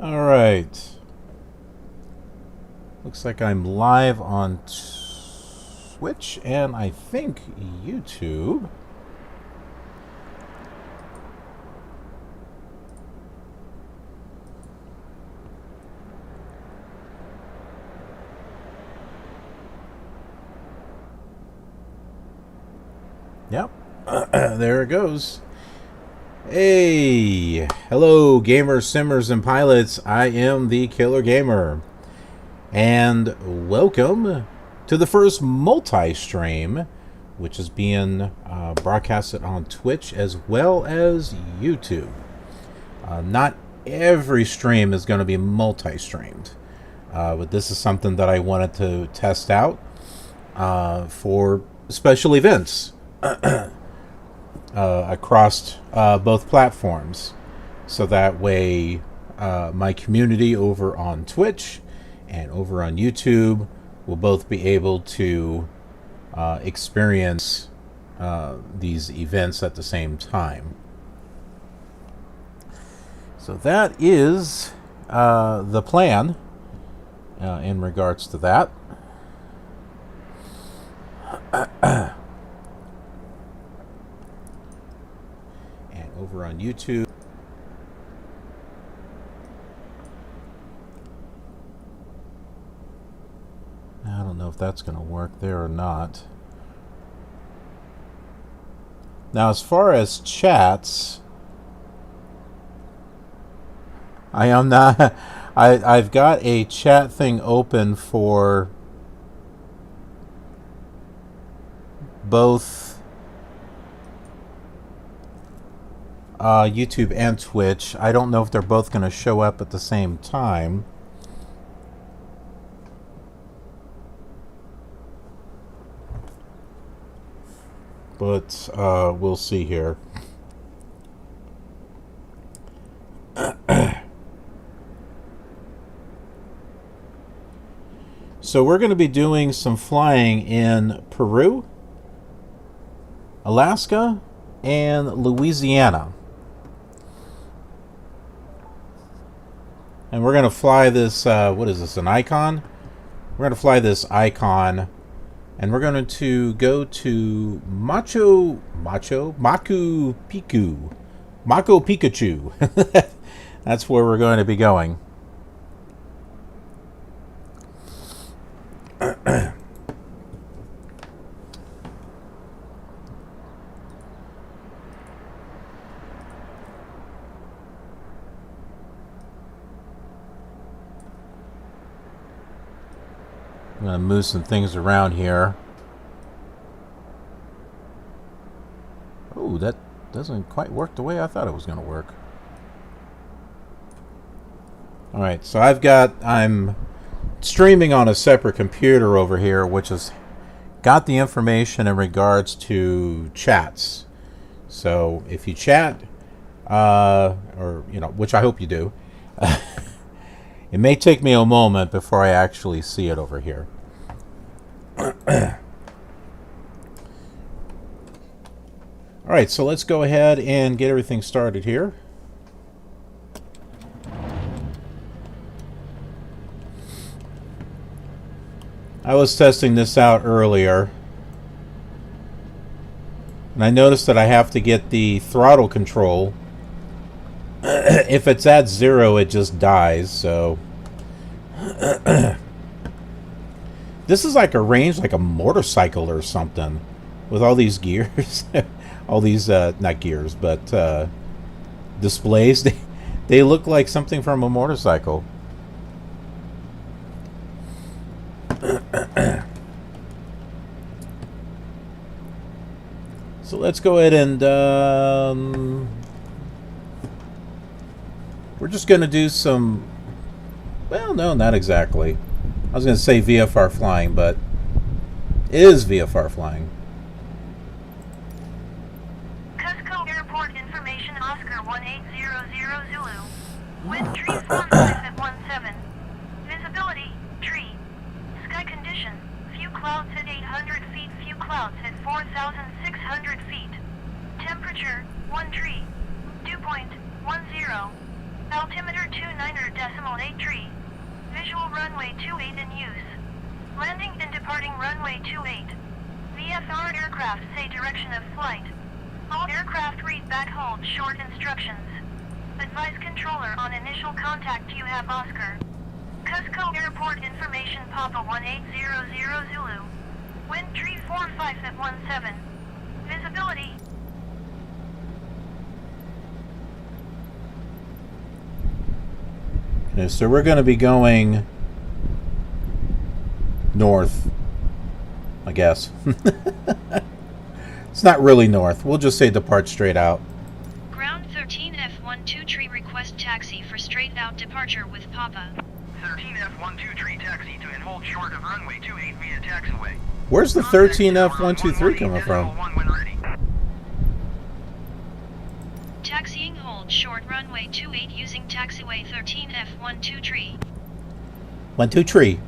All right. Looks like I'm live on Twitch and I think YouTube. Yep. There it goes. Hey, hello gamers, simmers, and pilots. I am the Killer Gamer. And welcome to the first multi-stream, which is being broadcasted on Twitch as well as YouTube. Not every stream is going to be multi-streamed, but this is something that I wanted to test out for special events across both platforms. So that way my community over on Twitch and over on YouTube will both be able to experience these events at the same time. So that is the plan in regards to that. And over on YouTube, I don't know if that's going to work there or not. Now, as far as chats, I am not. I've got a chat thing open for both YouTube and Twitch. I don't know if they're both going to show up at the same time. But we'll see here. So we're going to be doing some flying in Peru, Alaska, and Louisiana. And we're going to fly this, what is this, an Icon? We're going to fly this Icon. And we're going to go to Machu Picchu. That's where we're going to be going. I'm going to move some things around here. Oh, that doesn't quite work the way I thought it was going to work. Alright, so I'm streaming on a separate computer over here, which has got the information in regards to chats. So if you chat, or, you know, which I hope you do, it may take me a moment before I actually see it over here. Alright, so let's go ahead and get everything started here. I was testing this out earlier, and I noticed that I have to get the throttle control. If it's at 0, it just dies, so... This is like arranged like a motorcycle or something, with all these gears. All these, not gears, but displays. They look like something from a motorcycle. So let's go ahead and we're just going to do some, well, no, not exactly. I was going to say VFR flying, but it is VFR flying. Cusco Airport information, Oscar 1800 Zulu. Wind trees 15 at 17. Visibility, tree. Sky condition, few clouds at 800 feet, few clouds at 4,600 feet. Temperature, 1 tree. Dew point, 10. Altimeter 29.8. Visual runway 28 in use. Landing and departing runway 28. VFR aircraft say direction of flight. All aircraft read back hold short instructions. Advise controller on initial contact you have Oscar. Cusco Airport information Papa 1800 Zulu. Wind tree 45 at 17. Visibility. Okay, so we're going to be going north, I guess. It's not really north. We'll just say depart straight out. Ground 13F12 tree request taxi for straight out departure with Papa. 13F12 tree taxi to and hold short of runway 28 via taxiway. Where's the 13F123 coming from? Taxiing hold short runway 28 using taxiway 13F12 tree. 12 tree.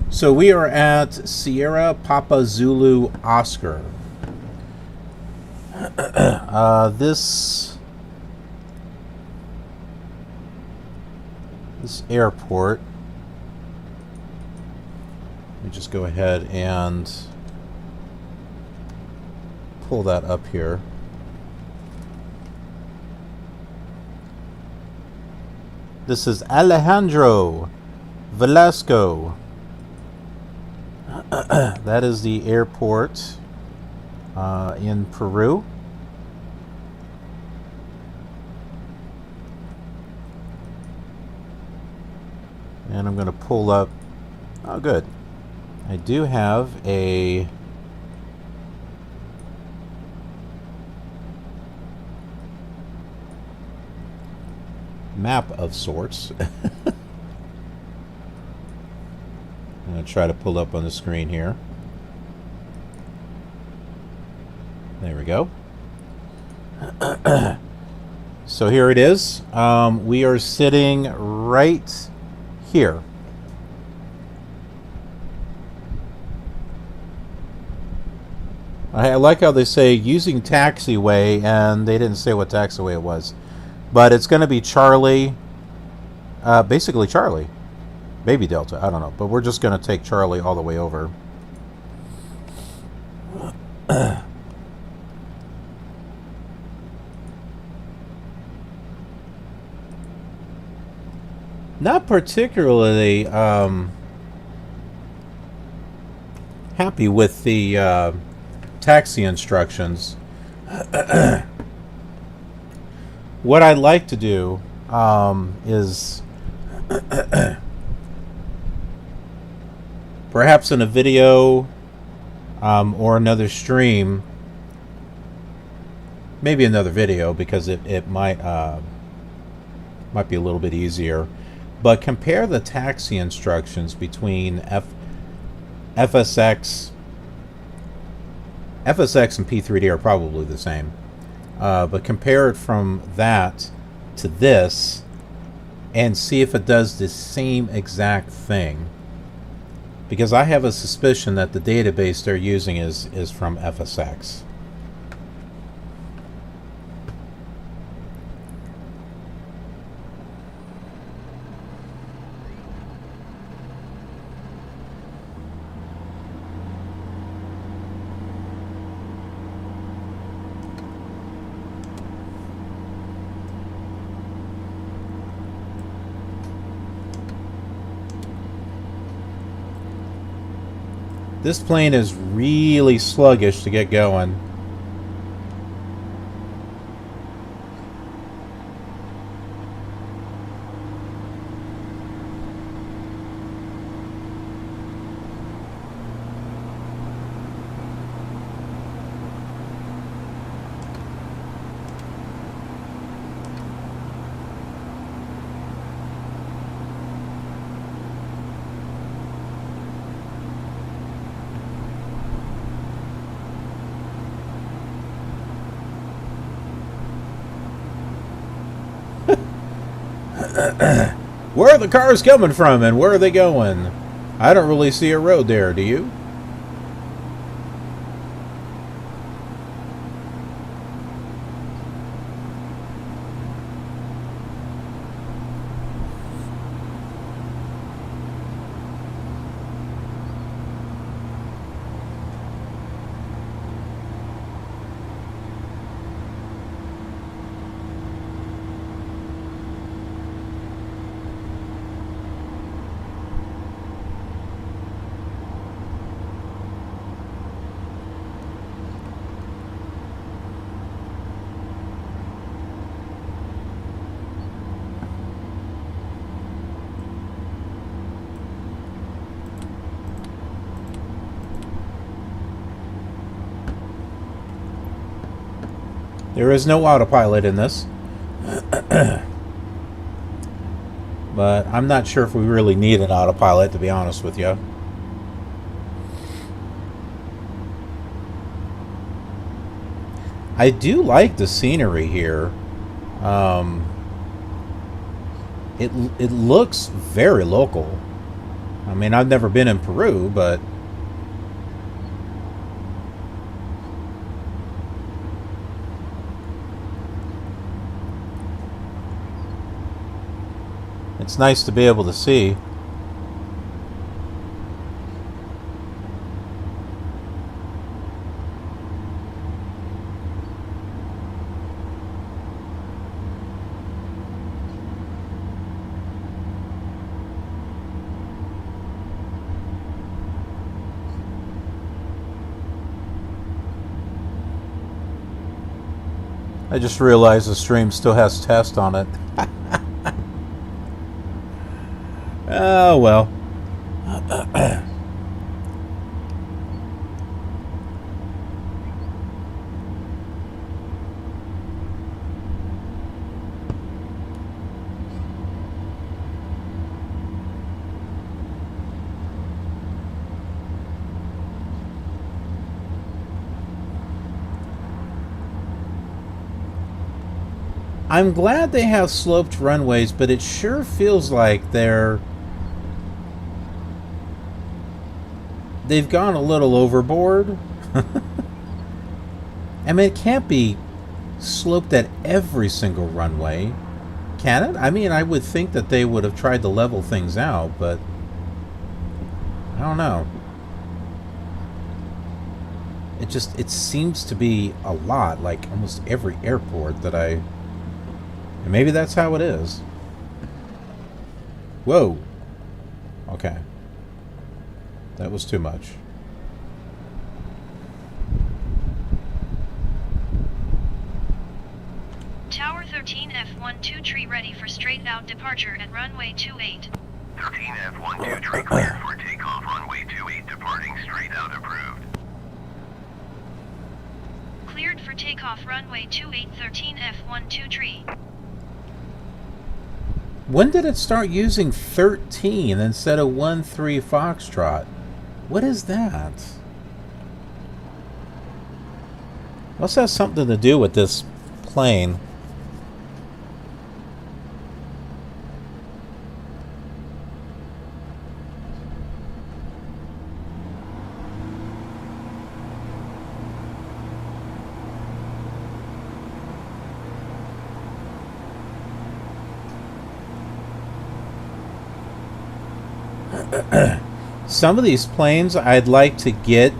So we are at Sierra Papa Zulu Oscar. This airport. Let me just go ahead and pull that up here. This is Alejandro Velasco. That is the airport in Peru. And I'm going to pull up. Oh, good. I do have a map of sorts. I'm going to try to pull up on the screen here. There we go. So here it is. We are sitting right here. I like how they say using taxiway, and they didn't say what taxiway it was. But it's going to be Charlie, basically Charlie. Baby Delta, I don't know. But we're just going to take Charlie all the way over. Not particularly happy with the taxi instructions. What I'd like to do is perhaps in a video or another stream, maybe another video because it might be a little bit easier, but compare the taxi instructions between FSX and P3D are probably the same. But compare it from that to this and see if it does the same exact thing. Because I have a suspicion that the database they're using is from FSX. This plane is really sluggish to get going. Where are the cars coming from and where are they going? I don't really see a road there, do you? There is no autopilot in this. But I'm not sure if we really need an autopilot, to be honest with you. I do like the scenery here. It looks very local. I mean, I've never been in Peru, but it's nice to be able to see. I just realized the stream still has test on it. Oh, well. I'm glad they have sloped runways, but it sure feels like they've gone a little overboard. I mean, it can't be sloped at every single runway, can it? I mean, I would think that they would have tried to level things out, but I don't know. It seems to be a lot, like almost every airport that and maybe that's how it is. Whoa. Okay. That was too much. Tower 13F12 tree ready for straight out departure at runway 28. 13F12 tree cleared for takeoff, runway 28 departing straight out approved. Cleared for takeoff runway 28 13F12 tree. When did it start using 13 instead of 13 Foxtrot? What is that? Must have something to do with this plane. Some of these planes I'd like to get,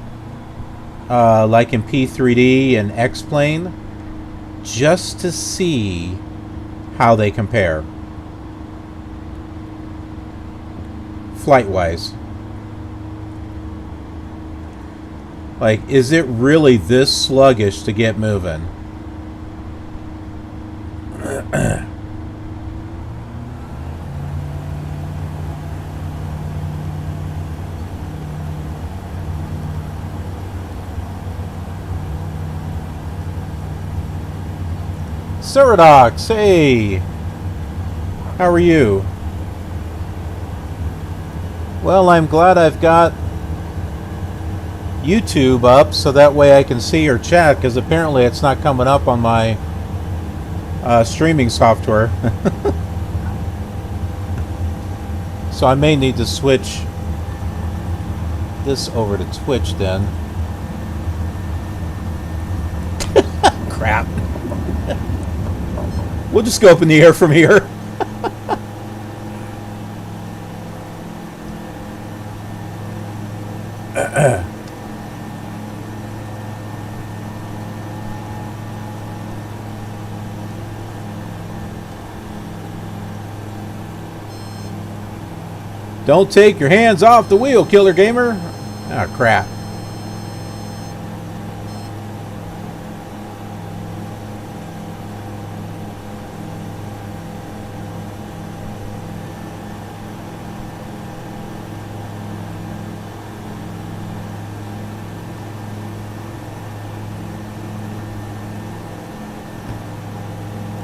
like in P3D and X-Plane, just to see how they compare, flight-wise. Like, is it really this sluggish to get moving? Ceradox, hey! How are you? Well, I'm glad I've got YouTube up so that way I can see your chat, because apparently it's not coming up on my streaming software. So I may need to switch this over to Twitch then. Crap. We'll just go up in the air from here. Don't take your hands off the wheel, Killer Gamer. Ah, crap.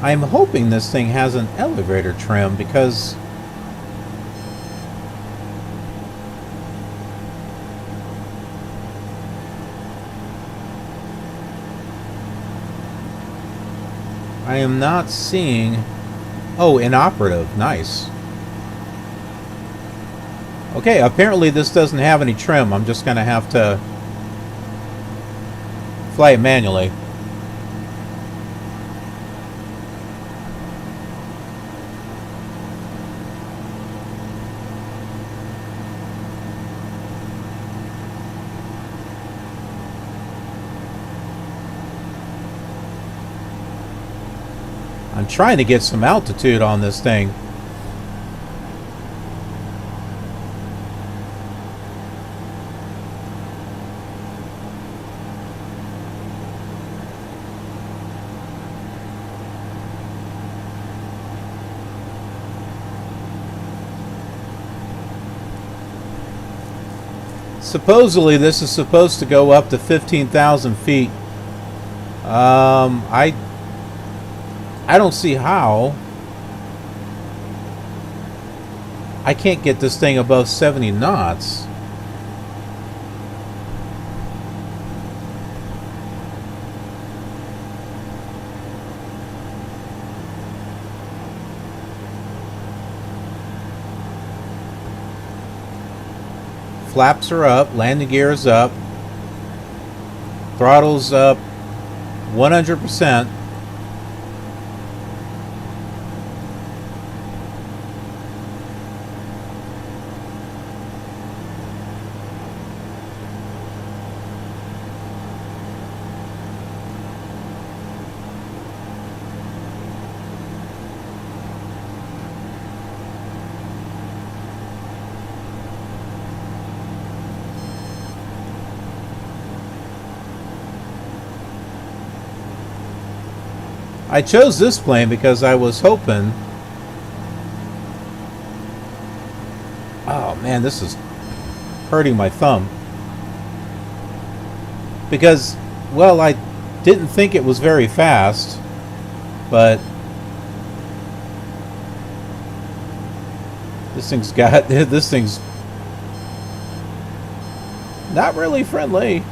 I'm hoping this thing has an elevator trim because I am not seeing... Oh, inoperative. Nice. Okay, apparently this doesn't have any trim. I'm just going to have to fly it manually. I'm trying to get some altitude on this thing. Supposedly this is supposed to go up to 15,000 feet. I don't see how I can't get this thing above 70 knots. Flaps are up, landing gear is up, throttle's up 100%. I chose this plane because I was hoping... Oh man, this is hurting my thumb. Because, well, I didn't think it was very fast, but this thing's got... This thing's not really friendly.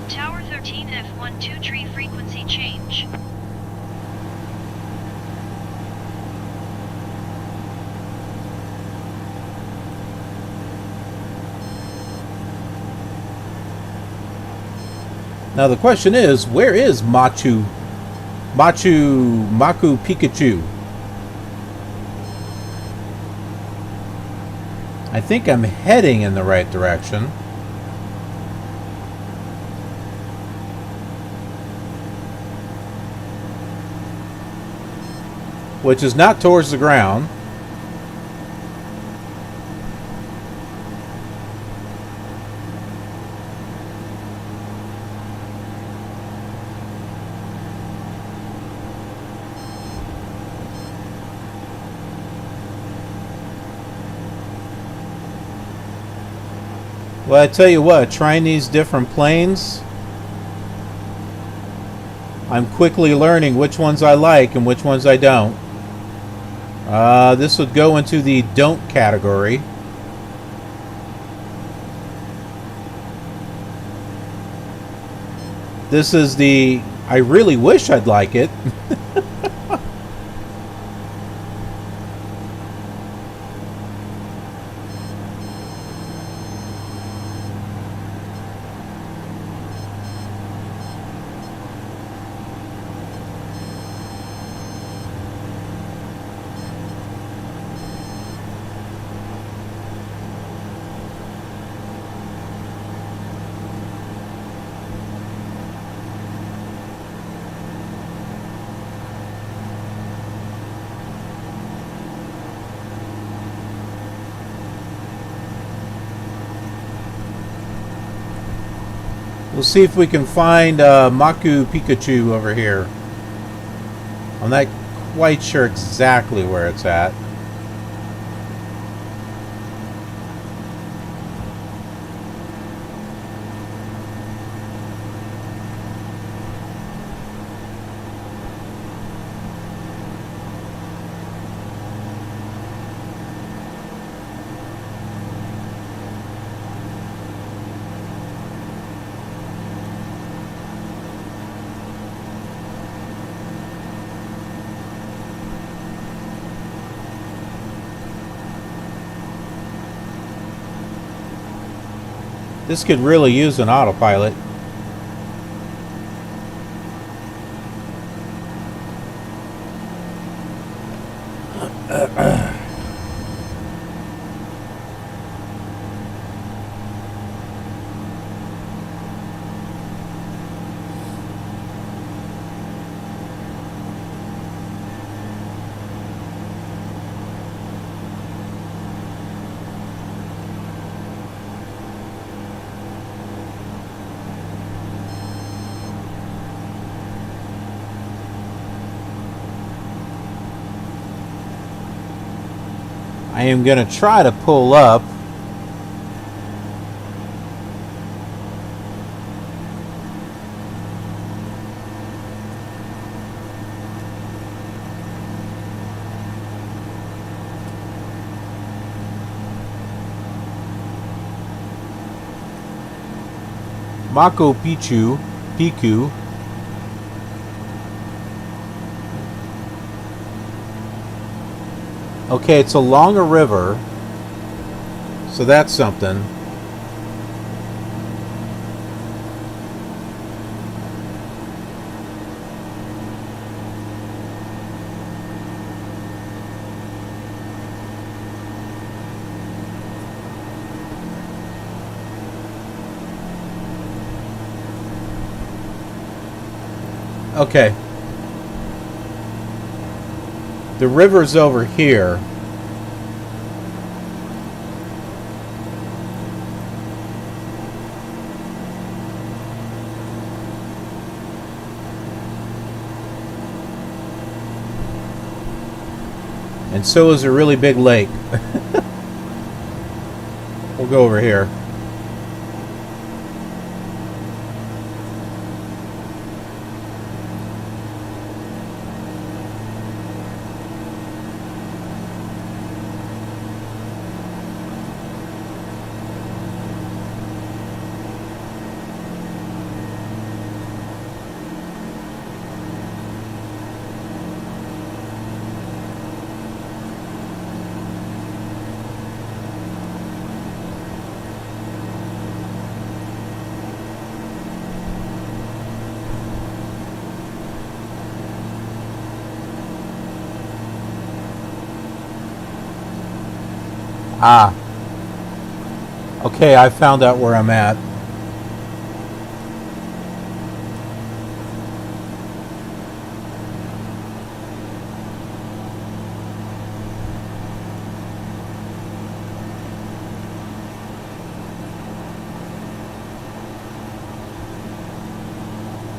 Tower 13 F12 tree frequency change. Now the question is, where is Machu Picchu? I think I'm heading in the right direction. Which is not towards the ground. Well, I tell you what, trying these different planes, I'm quickly learning which ones I like and which ones I don't. This would go into the don't category. This is the I really wish I'd like it. We'll see if we can find Machu Picchu over here. I'm not quite sure exactly where it's at. This could really use an autopilot. I am going to try to pull up. Machu Picchu. Okay, it's along a river, so that's something. Okay. The river's over here. And so is a really big lake. We'll go over here. Ah. Okay, I found out where I'm at.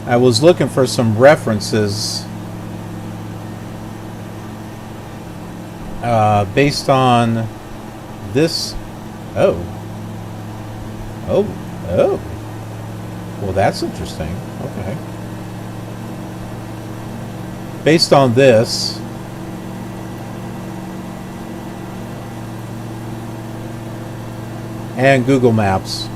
I was looking for some references based on this. Oh. Well, that's interesting. Okay. based on this, and Google Maps,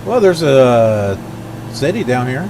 well, there's a city down here.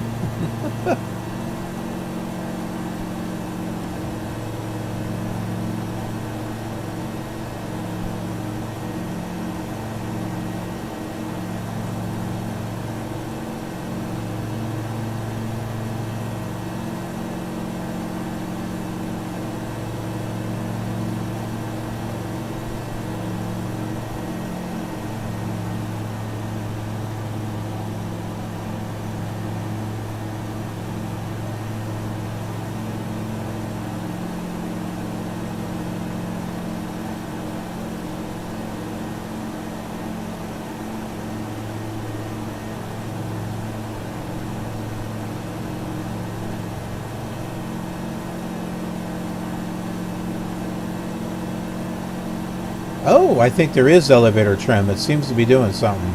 Oh, I think there is elevator trim. It seems to be doing something.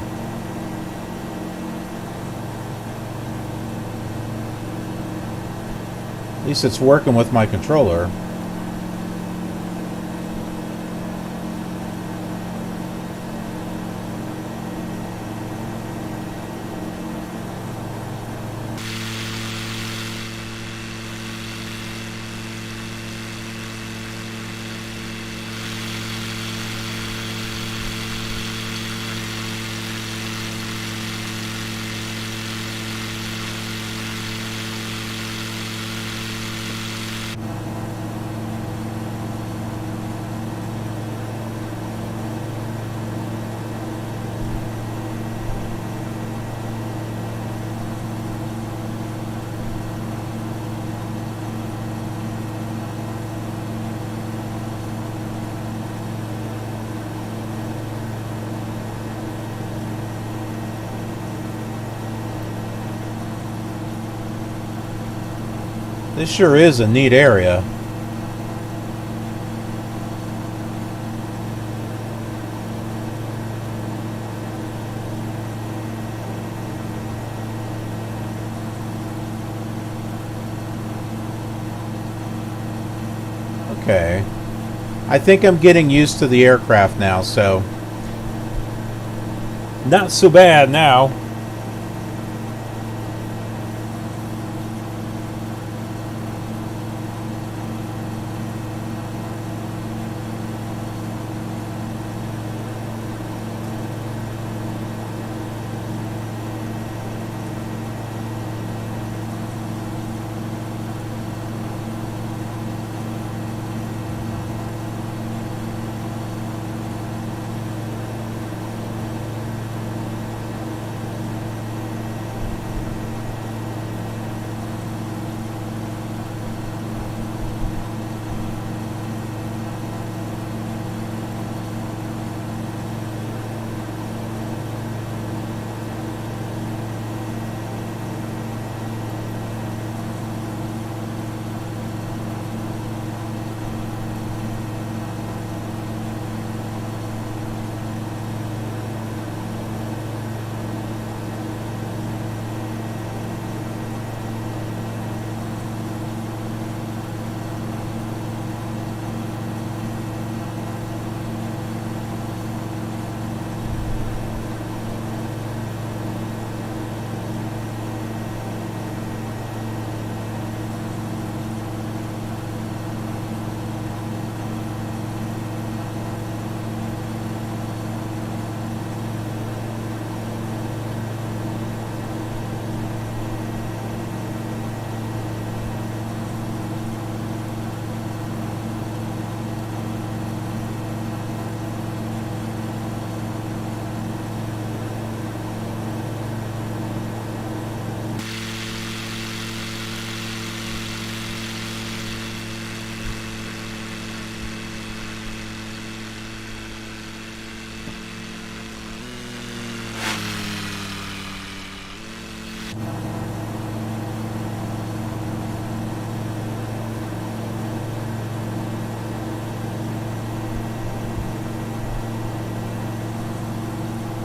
At least it's working with my controller. This sure is a neat area. Okay. I think I'm getting used to the aircraft now, so not so bad now.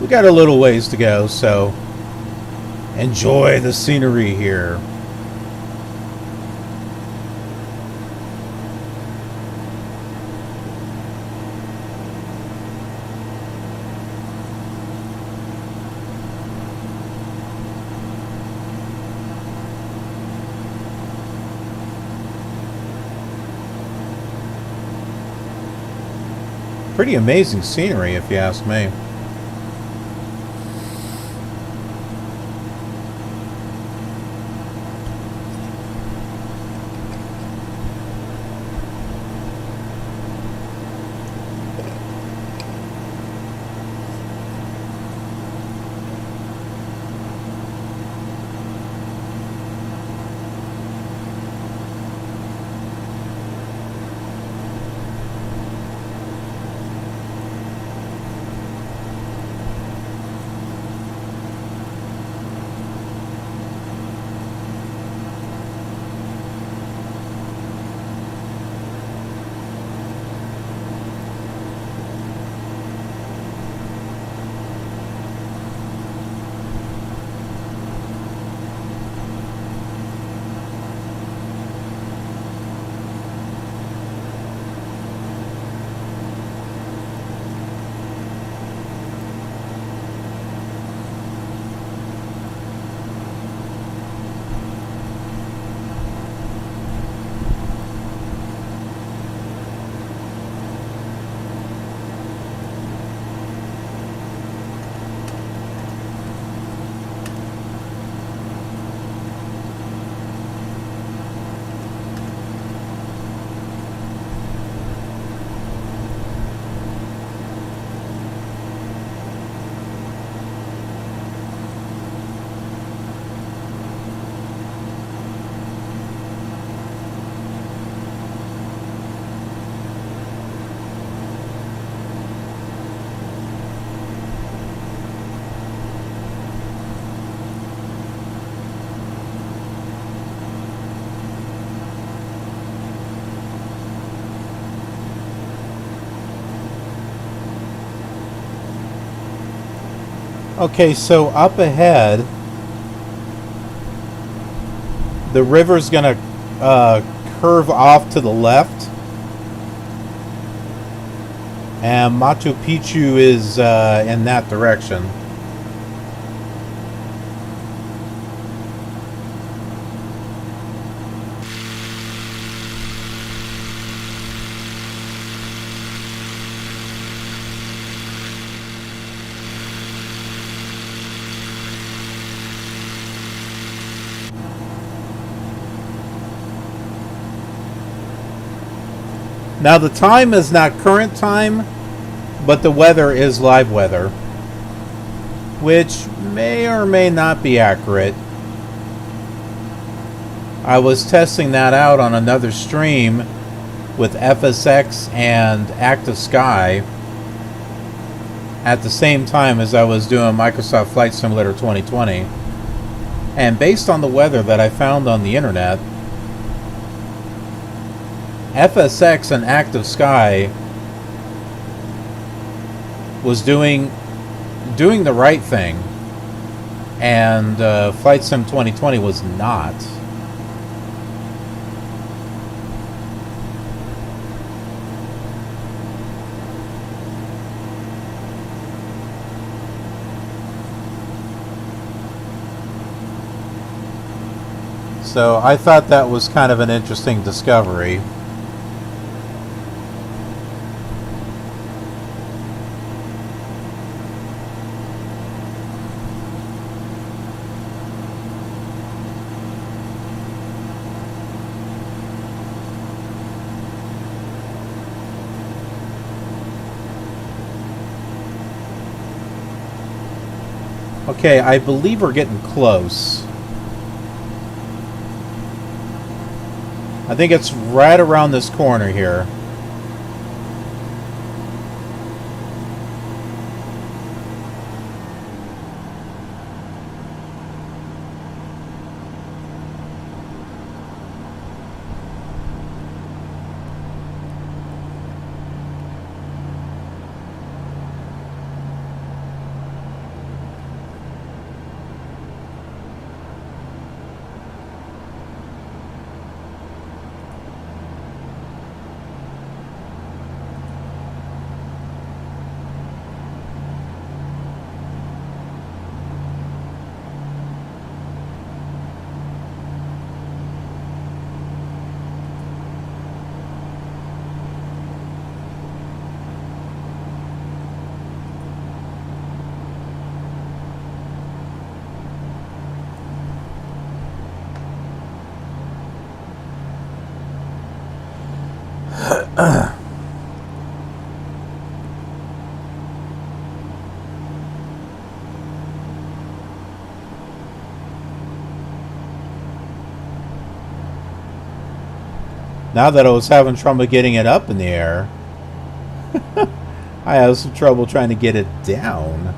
We got a little ways to go, so enjoy the scenery here. Pretty amazing scenery, if you ask me. Okay, so up ahead, the river's gonna curve off to the left, and Machu Picchu is in that direction. Now the time is not current time, but the weather is live weather, which may or may not be accurate. I was testing that out on another stream with FSX and Active Sky at the same time as I was doing Microsoft Flight Simulator 2020. And based on the weather that I found on the internet, FSX and Active Sky was doing the right thing, and Flight Sim 2020 was not. So I thought that was kind of an interesting discovery. Okay, I believe we're getting close. I think it's right around this corner here. Now that I was having trouble getting it up in the air, I have some trouble trying to get it down.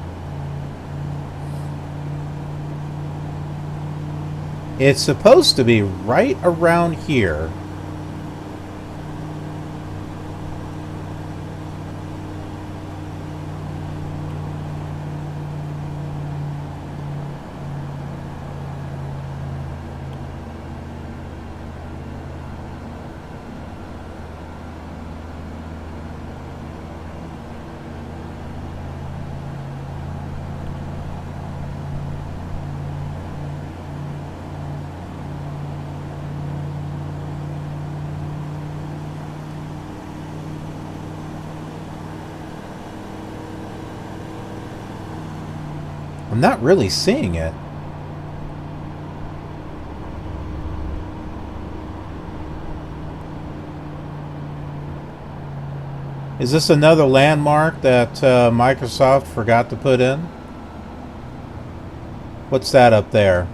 It's supposed to be right around here. I'm not really seeing it. Is this another landmark that Microsoft forgot to put in? What's that up there?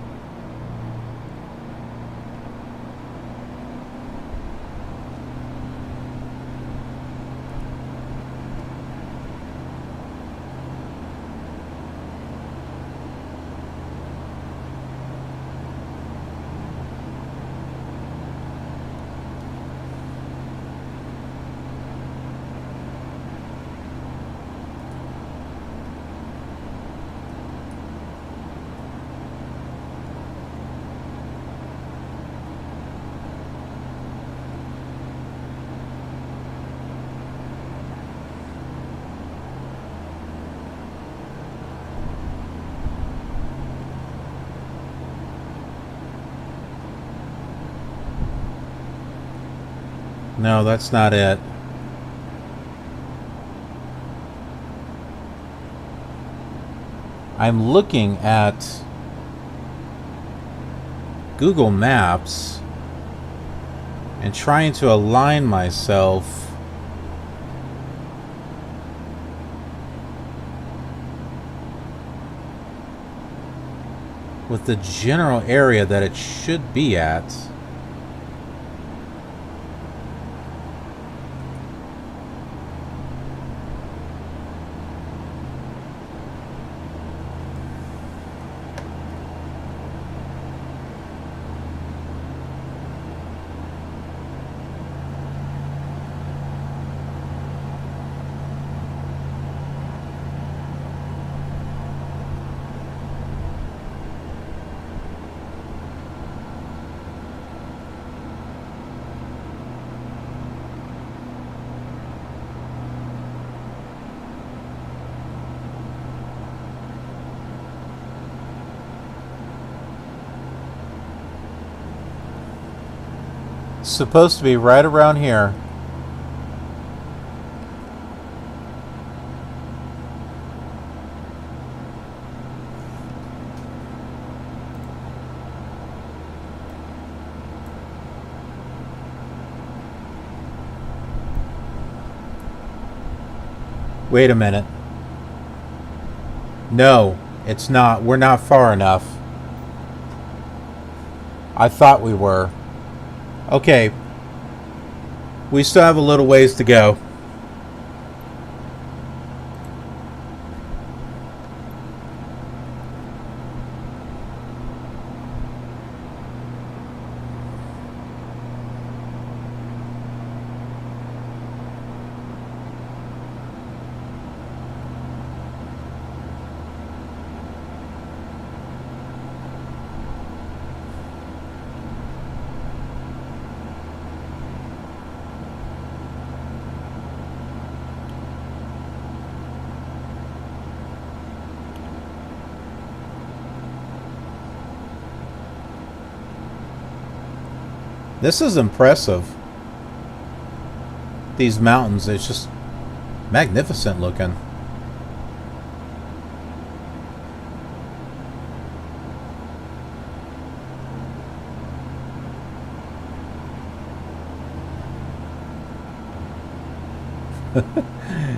No, that's not it. I'm looking at Google Maps and trying to align myself with the general area that it should be at. It's supposed to be right around here. Wait a minute. No, it's not. We're not far enough. I thought we were. Okay. We still have a little ways to go. This is impressive. These mountains, it's just magnificent looking.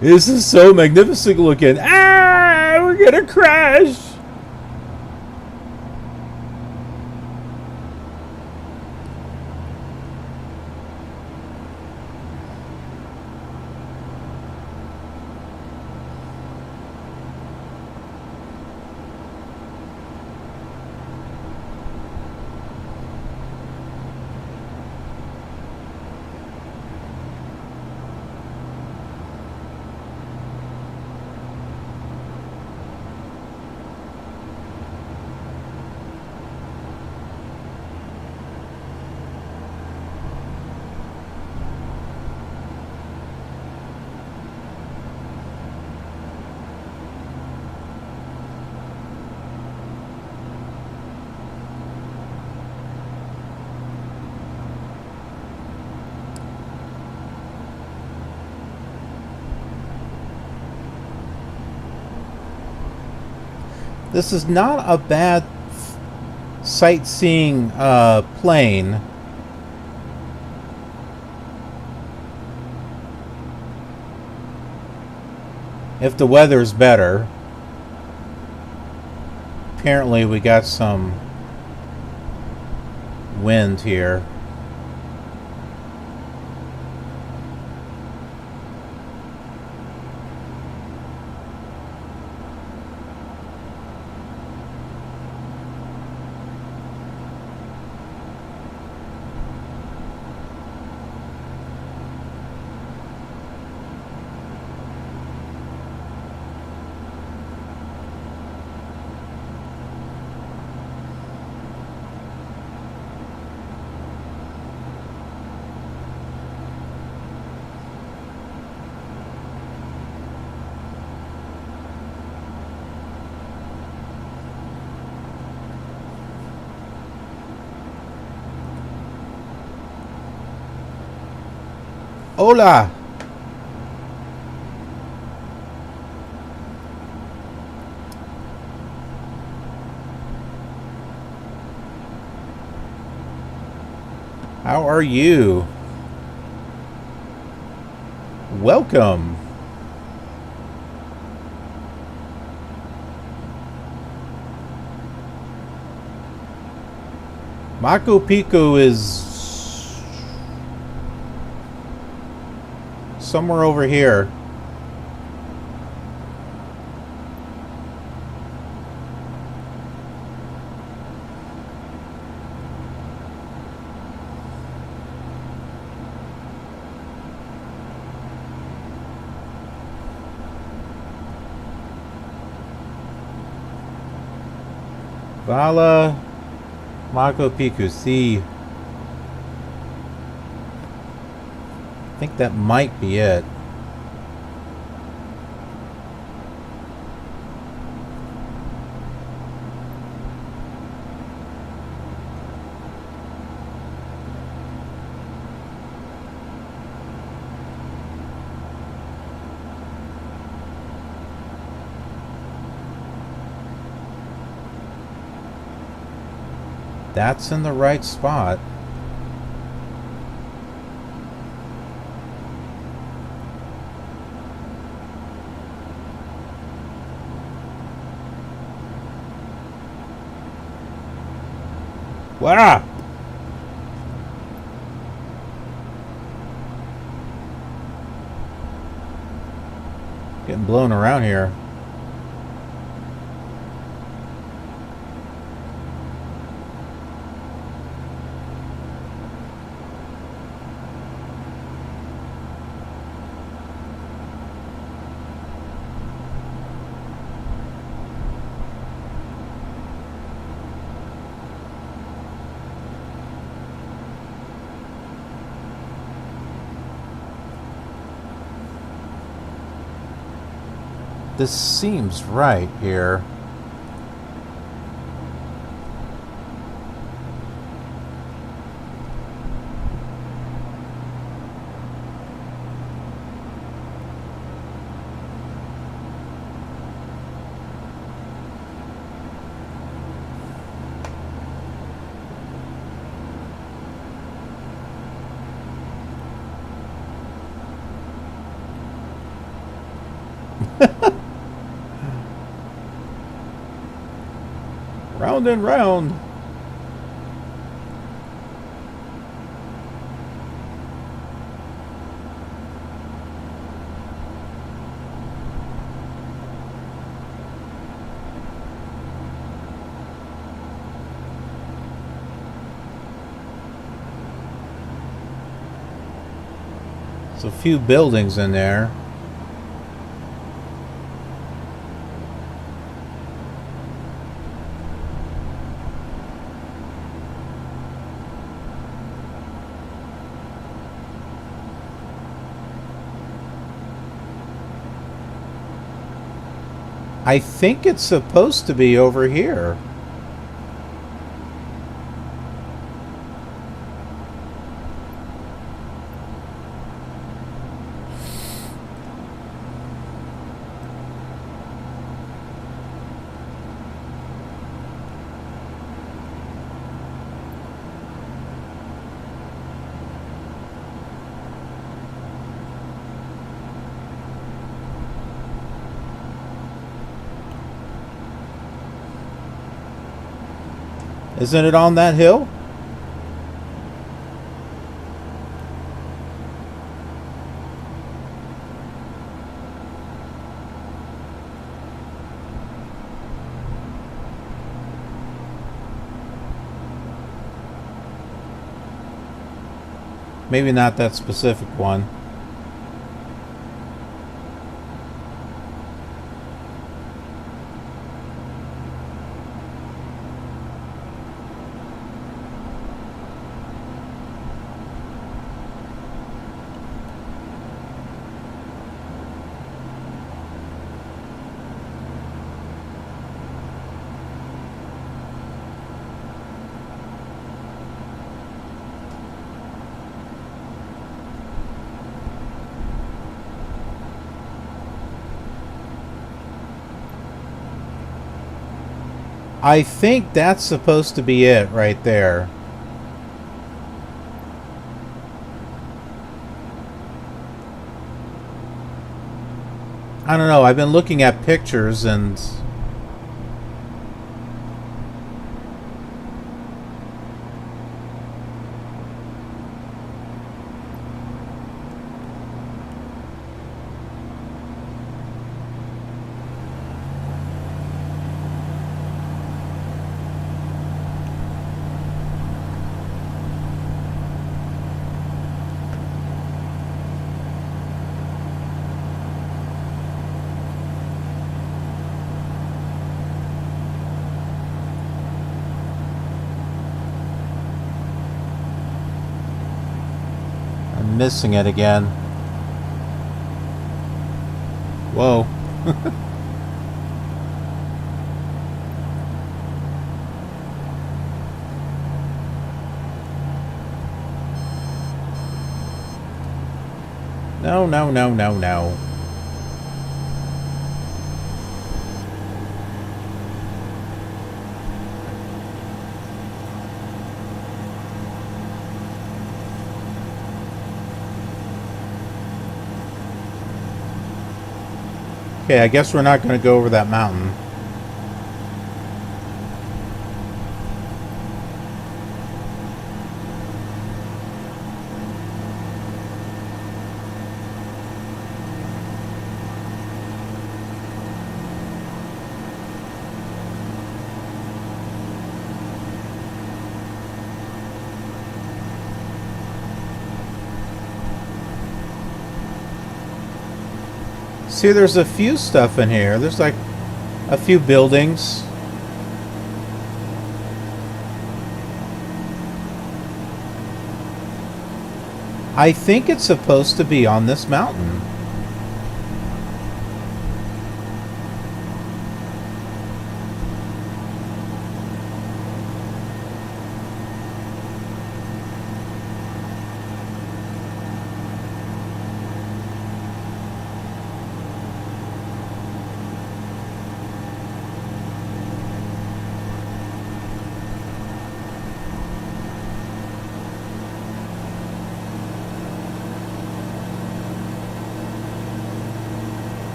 This is so magnificent looking. Ah, we're gonna crash. This is not a bad sightseeing plane. If the weather's better. Apparently we got some wind here. Hola. How are you? Welcome. Machu Picchu is somewhere over here. Vala Machu Picchu. See, I think that might be it. That's in the right spot. Wow! Getting blown around here. This seems right here. Round and round. There's a few buildings in there. I think it's supposed to be over here. Isn't it on that hill? Maybe not that specific one. I think that's supposed to be it right there. I don't know. I've been looking at pictures and... missing it again. Whoa. No, no, no, no, no. Okay, I guess we're not going to go over that mountain. See, there's a few stuff in here. There's like a few buildings. I think it's supposed to be on this mountain.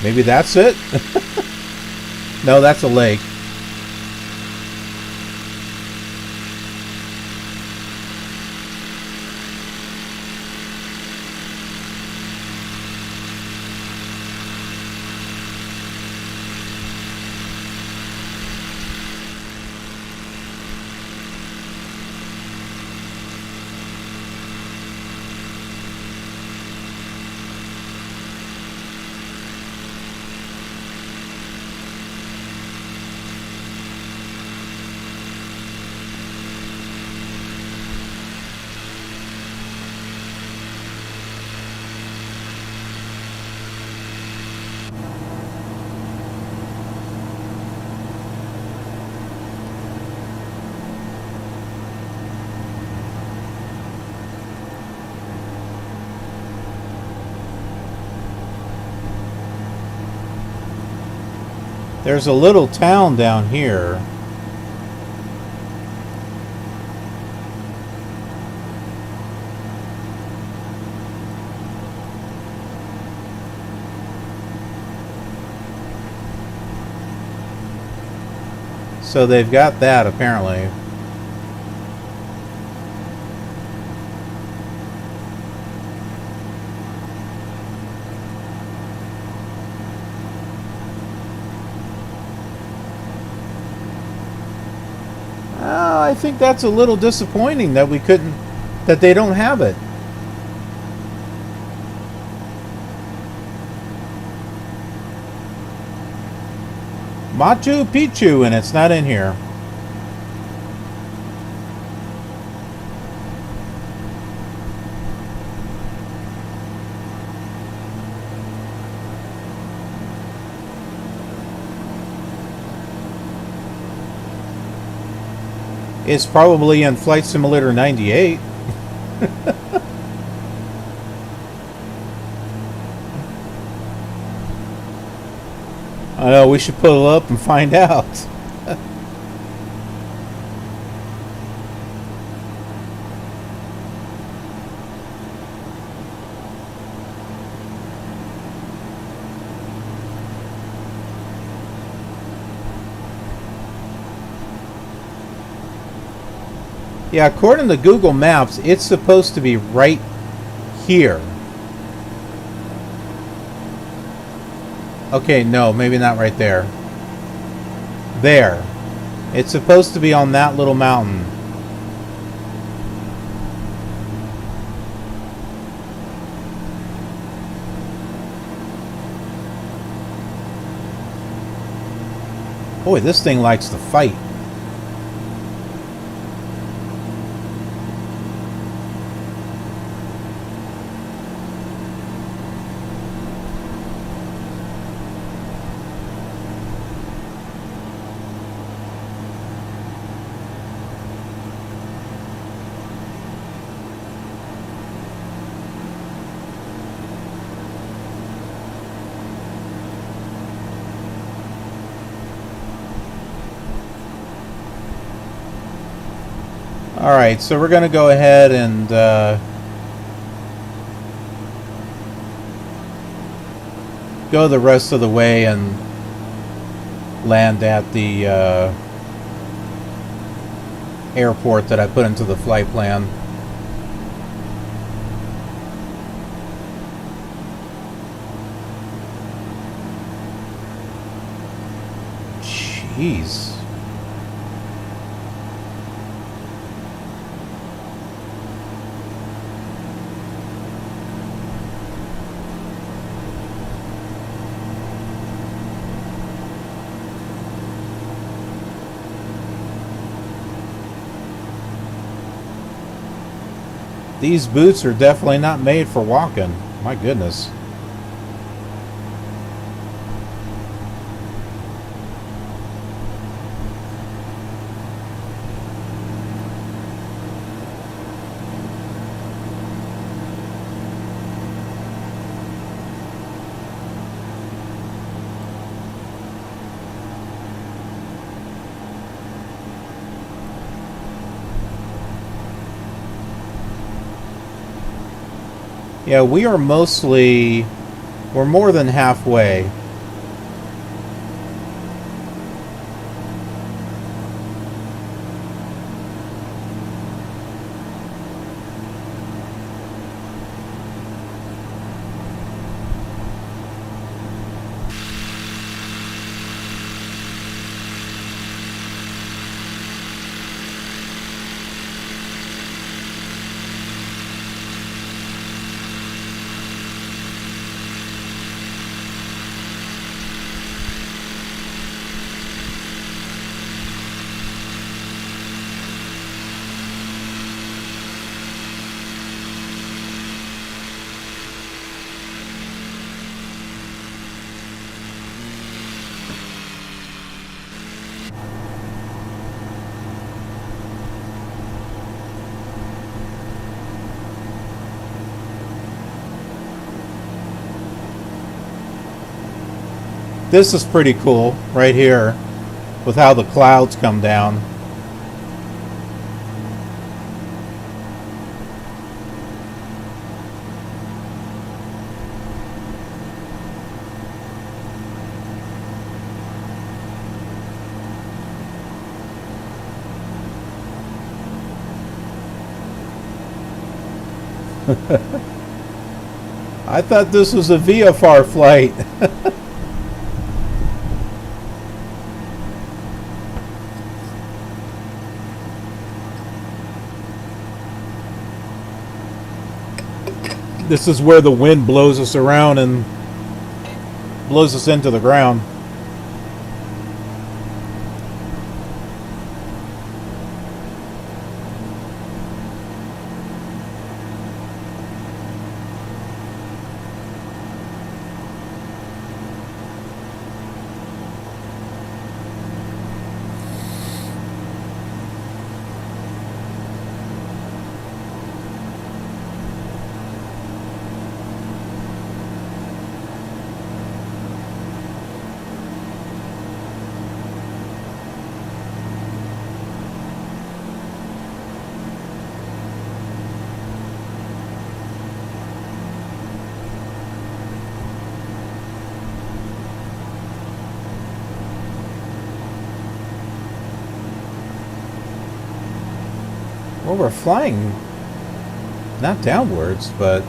Maybe that's it? No, that's a lake. There's a little town down here. So they've got that apparently. I think that's a little disappointing that that they don't have it. Machu Picchu, and it's not in here. It's probably in Flight Simulator 98. I know, we should pull it up and find out. Yeah, according to Google Maps, it's supposed to be right here. Okay, no, maybe not right there. There. It's supposed to be on that little mountain. Boy, this thing likes to fight. Alright, so we're going to go ahead and go the rest of the way and land at the airport that I put into the flight plan. Jeez. These boots are definitely not made for walking. My goodness. Yeah, we're more than halfway. This is pretty cool right here with how the clouds come down. I thought this was a VFR flight. This is where the wind blows us around and blows us into the ground. Well, we're flying not downwards, but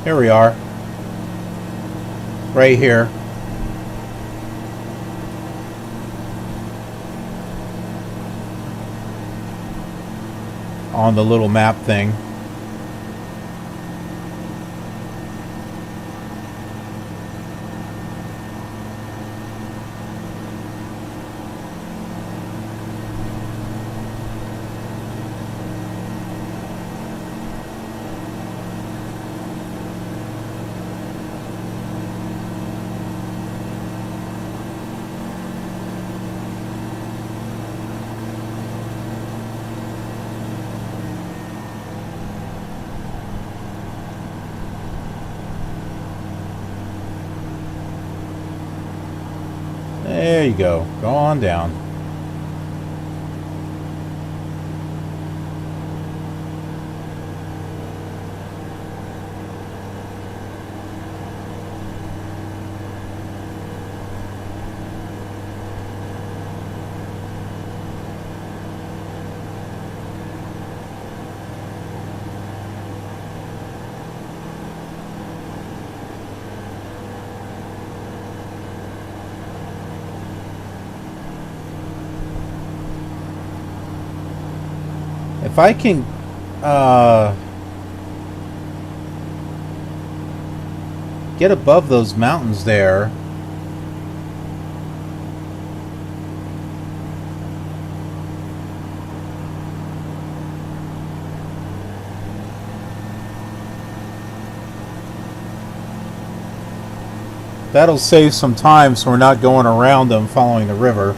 here we are. Right here. On the little map thing. There you go. Go on down. If I can get above those mountains there, that'll save some time so we're not going around them following the river.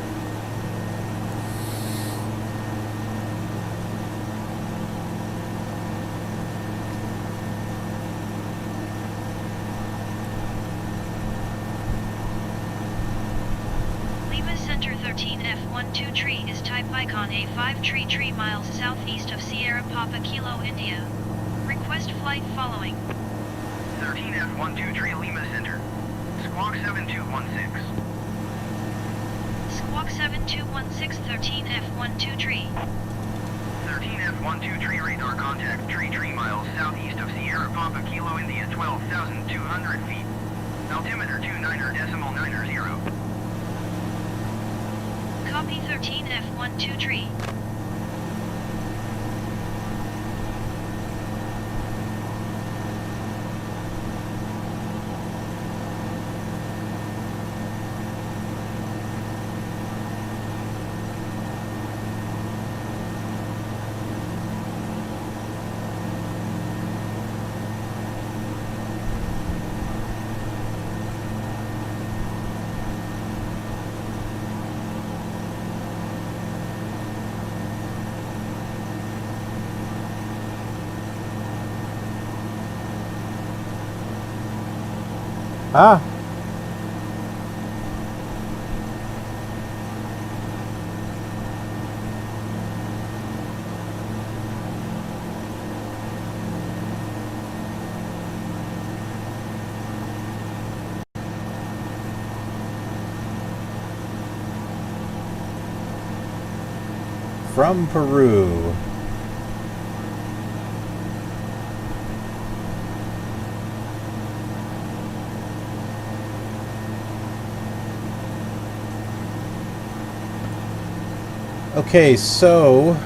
Ah. From Peru. Okay, so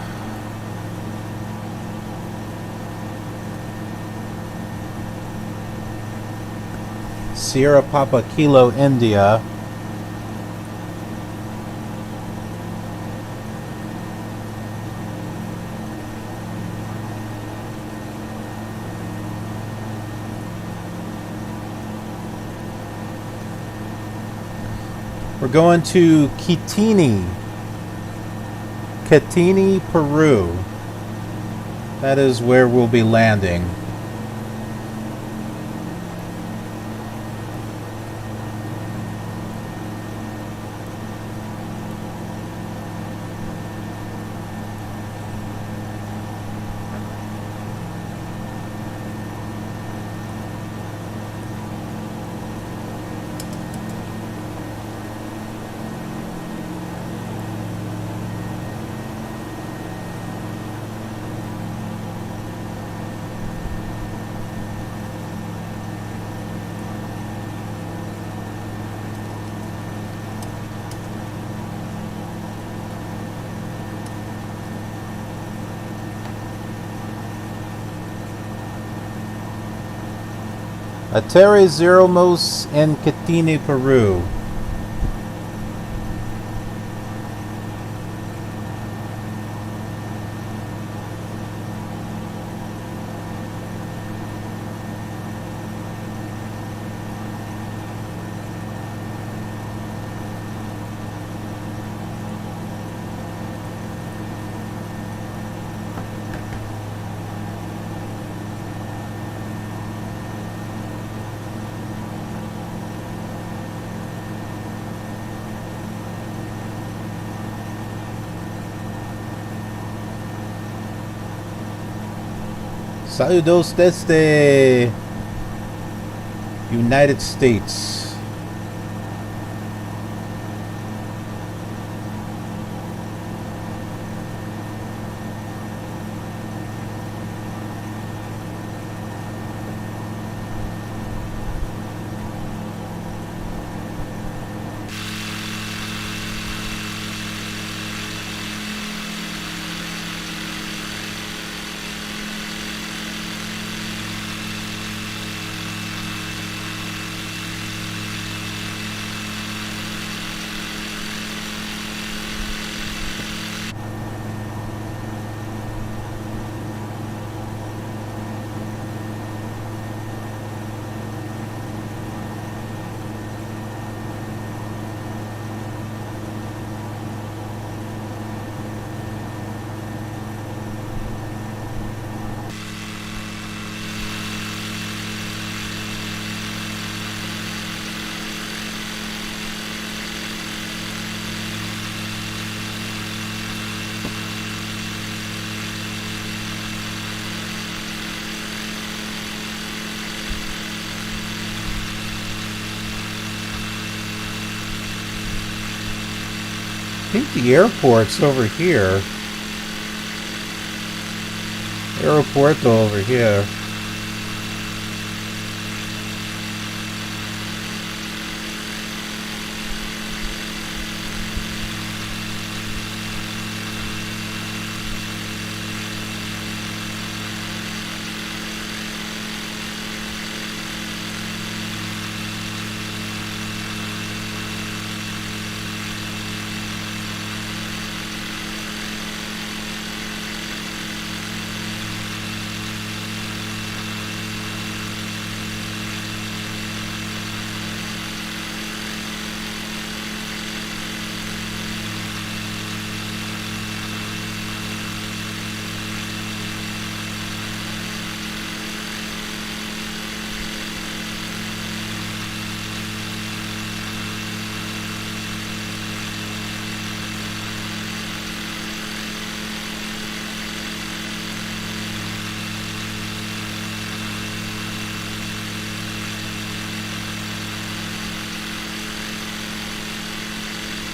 Sierra Papa Kilo, India. We're going to Kitini, Peru. That is where we'll be landing. Aterrizamos en Catine, Peru. Saludos desde United States. I think the airport's over here. Aeropuerto over here.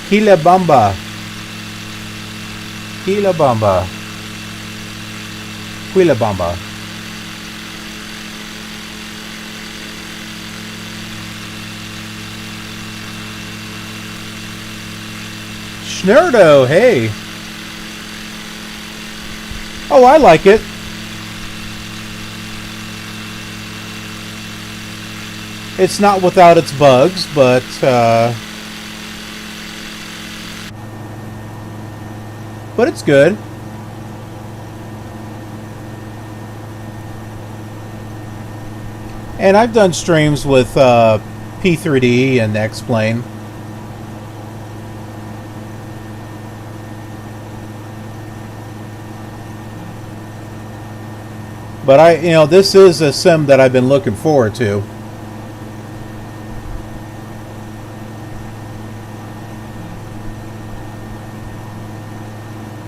Quillabamba. Quillabamba. Quillabamba. Schnurdo, hey. Oh, I like it. It's not without its bugs, but it's good. And I've done streams with P3D and X-Plane. But this is a sim that I've been looking forward to.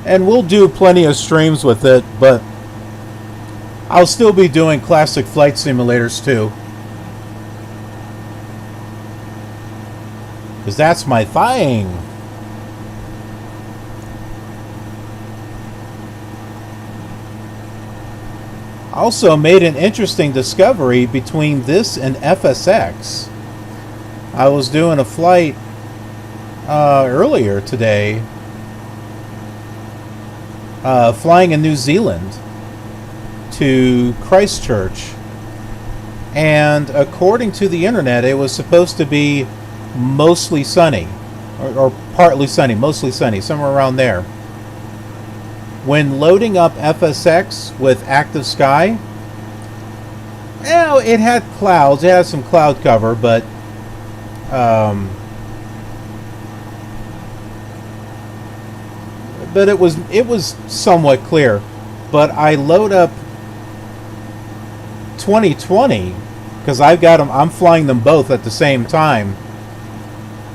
And we'll do plenty of streams with it, but I'll still be doing classic flight simulators too. Because that's my thing. Also made an interesting discovery between this and FSX. I was doing a flight earlier today, flying in New Zealand to Christchurch, And according to the internet, it was supposed to be mostly sunny, or partly sunny, mostly sunny, somewhere around there. When loading up FSX with active sky, it had clouds. It had some cloud cover, but it was somewhat clear. But I load up 2020 because I've got them. I'm flying them both at the same time.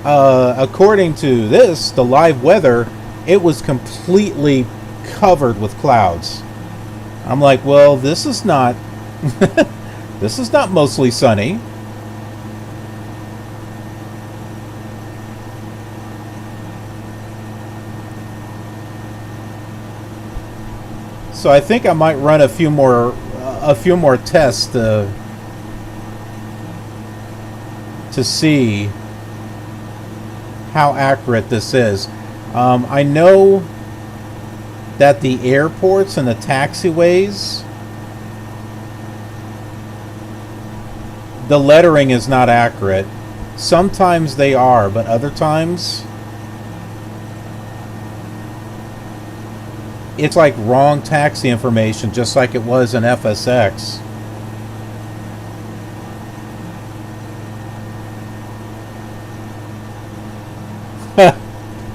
According to this, the live weather, it was completely covered with clouds. I'm like, well, this is not this is not mostly sunny. So I think I might run a few more tests to see how accurate this is. I know that the airports and the taxiways, the lettering is not accurate. Sometimes they are, but other times it's like wrong taxi information, just like it was in FSX.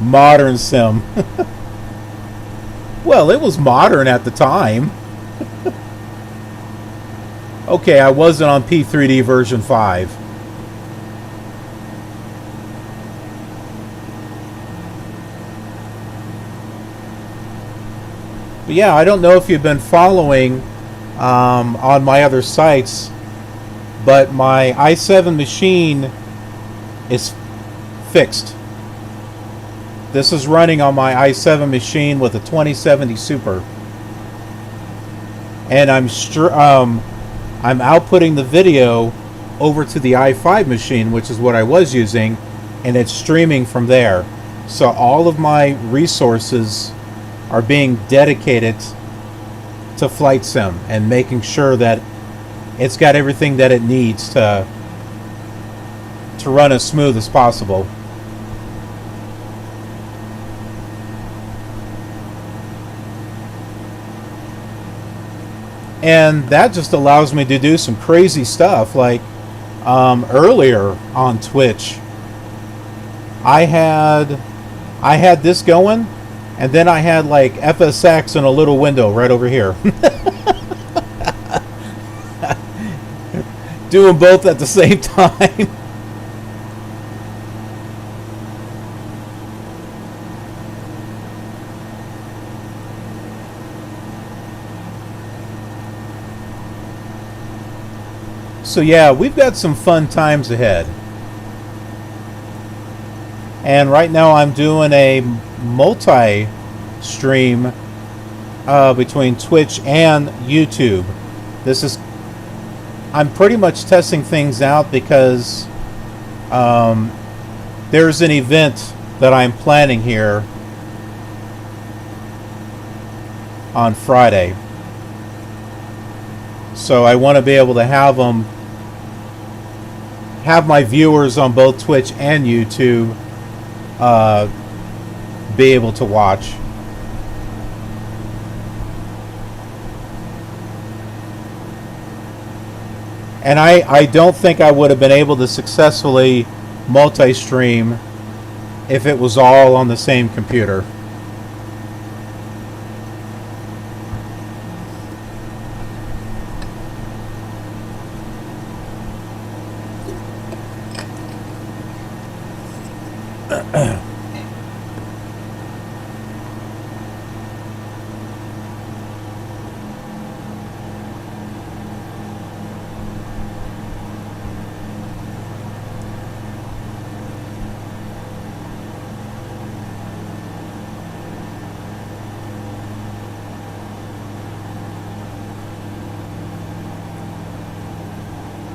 Modern sim. Well, it was modern at the time. Okay, I wasn't on P3D version 5. But yeah, I don't know if you've been following on my other sites, but my i7 machine is fixed. This is running on my i7 machine with a 2070 Super, and I'm outputting the video over to the i5 machine, which is what I was using, and it's streaming from there. So all of my resources are being dedicated to Flight Sim and making sure that it's got everything that it needs to run as smooth as possible. And that just allows me to do some crazy stuff. Like earlier on Twitch, I had this going, and then I had like FSX in a little window right over here. Doing both at the same time. So yeah, we've got some fun times ahead. And right now I'm doing a multi-stream between Twitch and YouTube. I'm pretty much testing things out because there's an event that I'm planning here on Friday. So I want to be able to have my viewers on both Twitch and YouTube be able to watch. And I don't think I would have been able to successfully multi-stream if it was all on the same computer.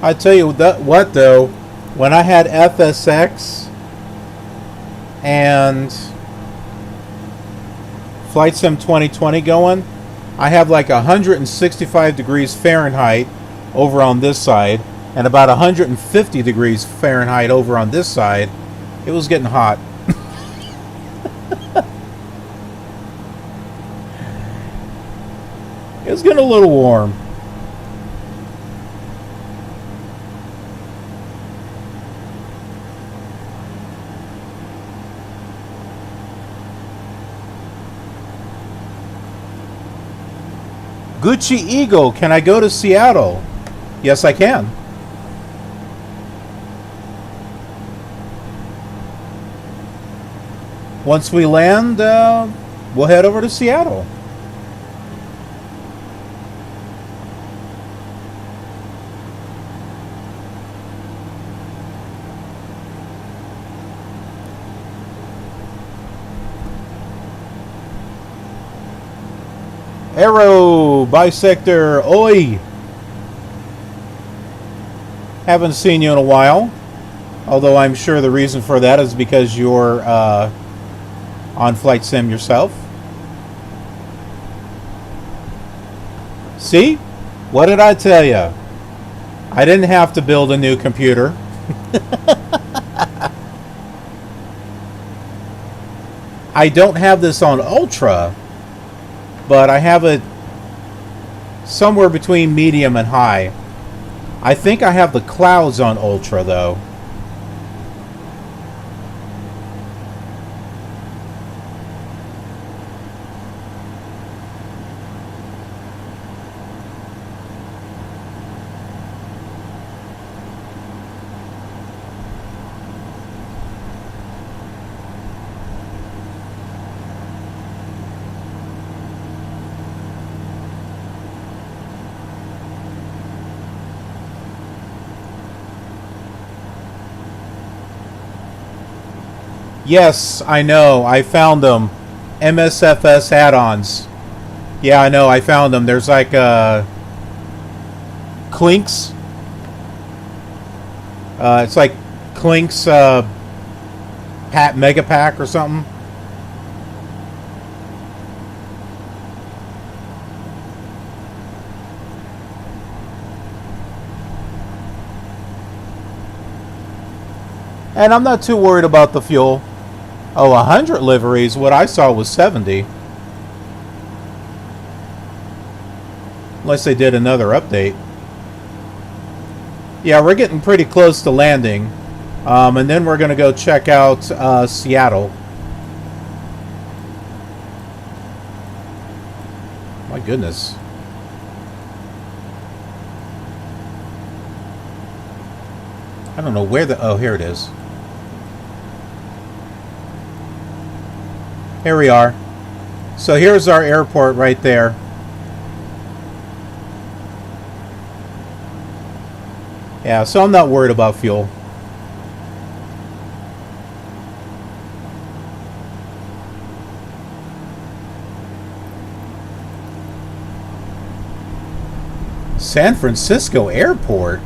I tell you what though, when I had FSX and Flight Sim 2020 going, I have like 165 degrees Fahrenheit over on this side, and about 150 degrees Fahrenheit over on this side. It was getting hot. It was getting a little warm. Gucci Eagle, can I go to Seattle? Yes, I can. Once we land, we'll head over to Seattle. Arrow, Bisector, oi! Haven't seen you in a while. Although I'm sure the reason for that is because you're on Flight Sim yourself. See? What did I tell you? I didn't have to build a new computer. I don't have this on Ultra, but I have it somewhere between medium and high. I think I have the clouds on Ultra, though. Yes, I know. I found them. MSFS add-ons. Yeah, I know. I found them. There's like Clinks. It's like Clinks Mega Pack or something. And I'm not too worried about the fuel. Oh, 100 liveries. What I saw was 70. Unless they did another update. Yeah, we're getting pretty close to landing. And then we're going to go check out Seattle. My goodness. I don't know where the... Oh, here it is. Here we are. So here's our airport right there. Yeah, so I'm not worried about fuel. San Francisco Airport?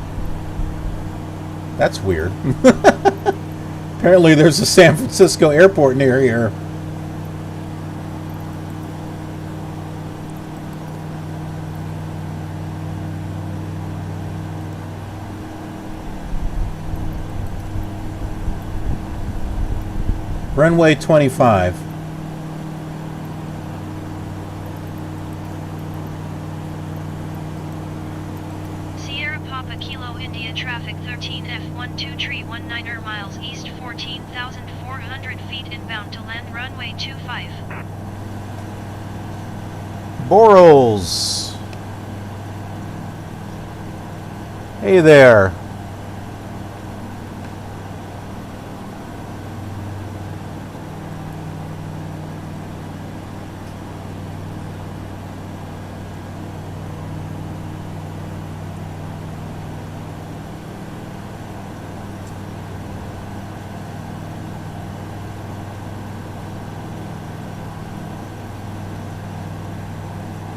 That's weird. Apparently there's a San Francisco Airport near here. Runway 25. Sierra Papa Kilo India traffic 13F12 tree 19er miles east 14,400 feet inbound to land runway 25. Borals. Hey there.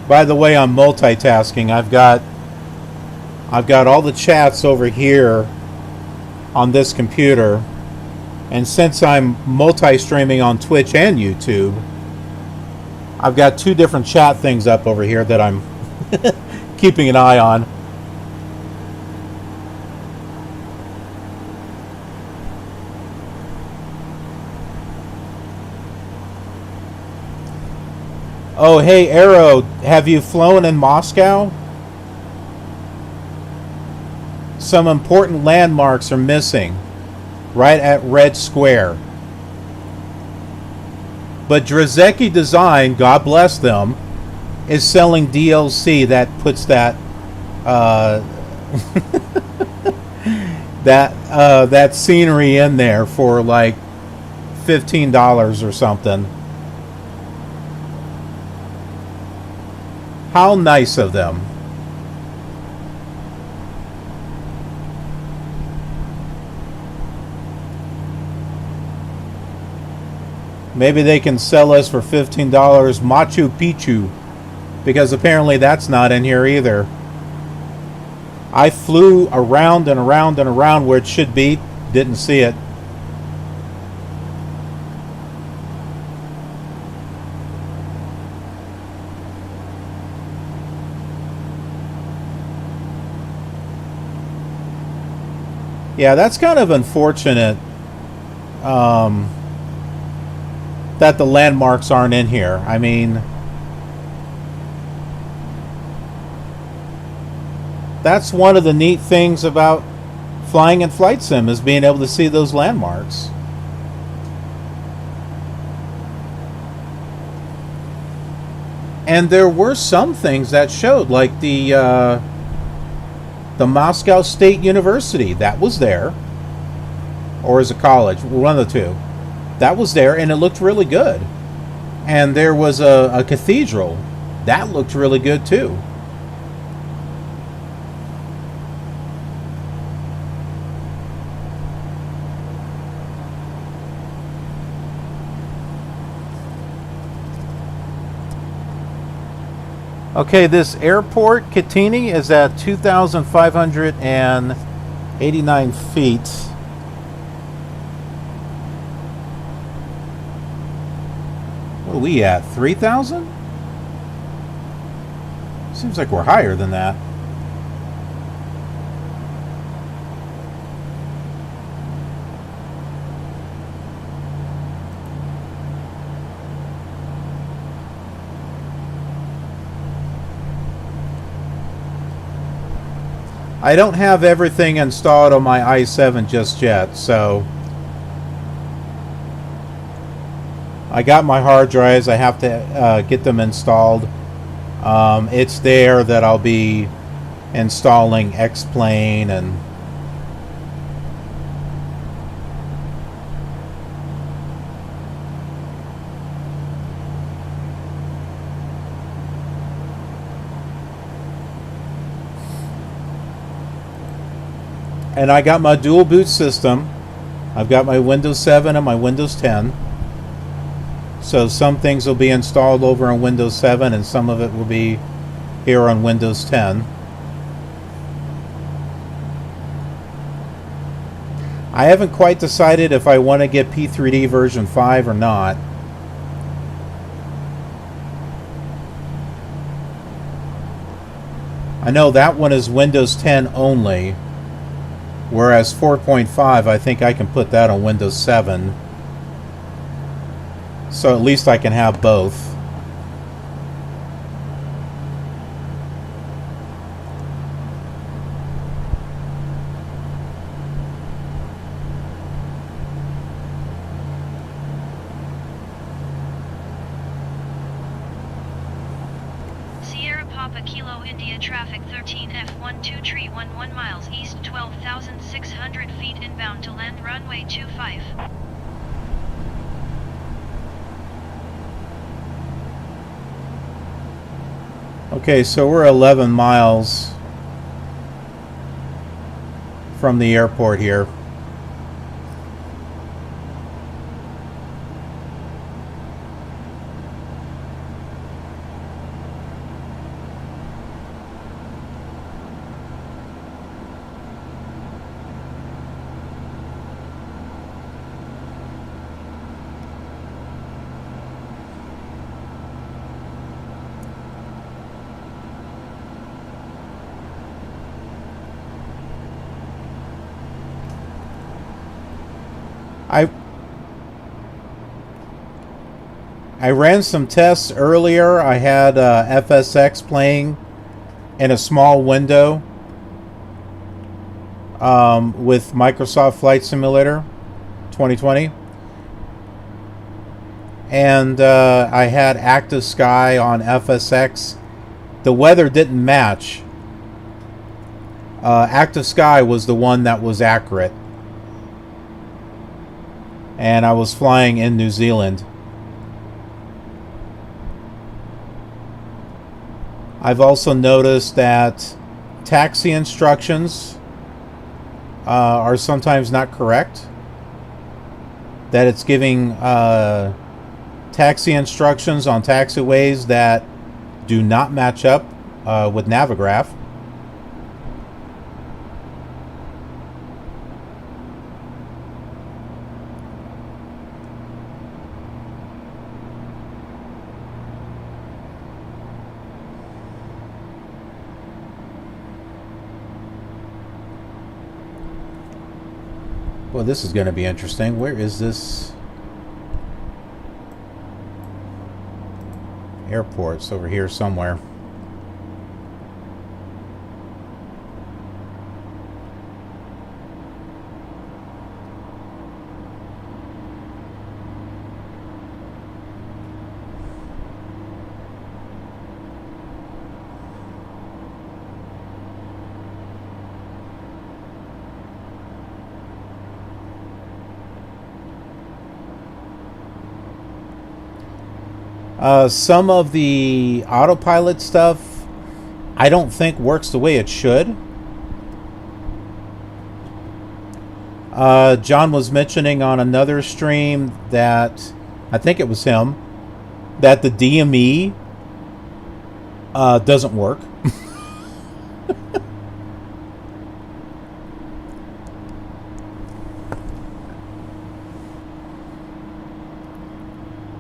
By the way, I'm multitasking. I've got all the chats over here on this computer, and since I'm multi-streaming on Twitch and YouTube, I've got two different chat things up over here that I'm keeping an eye on. Oh, hey, Arrow, have you flown in Moscow? Some important landmarks are missing, right at Red Square. But Drazeki Design, God bless them, is selling DLC that puts that that scenery in there for like $15 or something. How nice of them. Maybe they can sell us for $15 Machu Picchu, because apparently that's not in here either. I flew around and around and around where it should be, didn't see it. Yeah, that's kind of unfortunate that the landmarks aren't in here. I mean, that's one of the neat things about flying in Flight Sim, is being able to see those landmarks. And there were some things that showed, like the Moscow State University, that was there. Or is it college? One of the two. That was there, and it looked really good. And there was a cathedral. That looked really good, too. Okay, this airport, Katini, is at 2,589 feet. What are we at? 3,000? Seems like we're higher than that. I don't have everything installed on my i7 just yet, so I got my hard drives. I have to get them installed. It's there that I'll be installing X-Plane and I got my dual boot system. I've got my Windows 7 and my Windows 10. So some things will be installed over on Windows 7 and some of it will be here on Windows 10. I haven't quite decided if I want to get P3D version 5 or not. I know that one is Windows 10 only, whereas 4.5, I think I can put that on Windows 7. So at least I can have both. Sierra Papa Kilo India traffic 13F12 tree 11 miles east 12,600 feet inbound to land runway 25. Okay, so we're 11 miles from the airport here. I ran some tests earlier. I had FSX playing in a small window with Microsoft Flight Simulator 2020. And I had Active Sky on FSX. The weather didn't match. Active Sky was the one that was accurate. And I was flying in New Zealand. I've also noticed that taxi instructions are sometimes not correct. That it's giving taxi instructions on taxiways that do not match up with Navigraph. Well, this is going to be interesting. Where is this airport? It's over here somewhere. Some of the autopilot stuff I don't think works the way it should. John was mentioning on another stream that, I think it was him, that the DME doesn't work.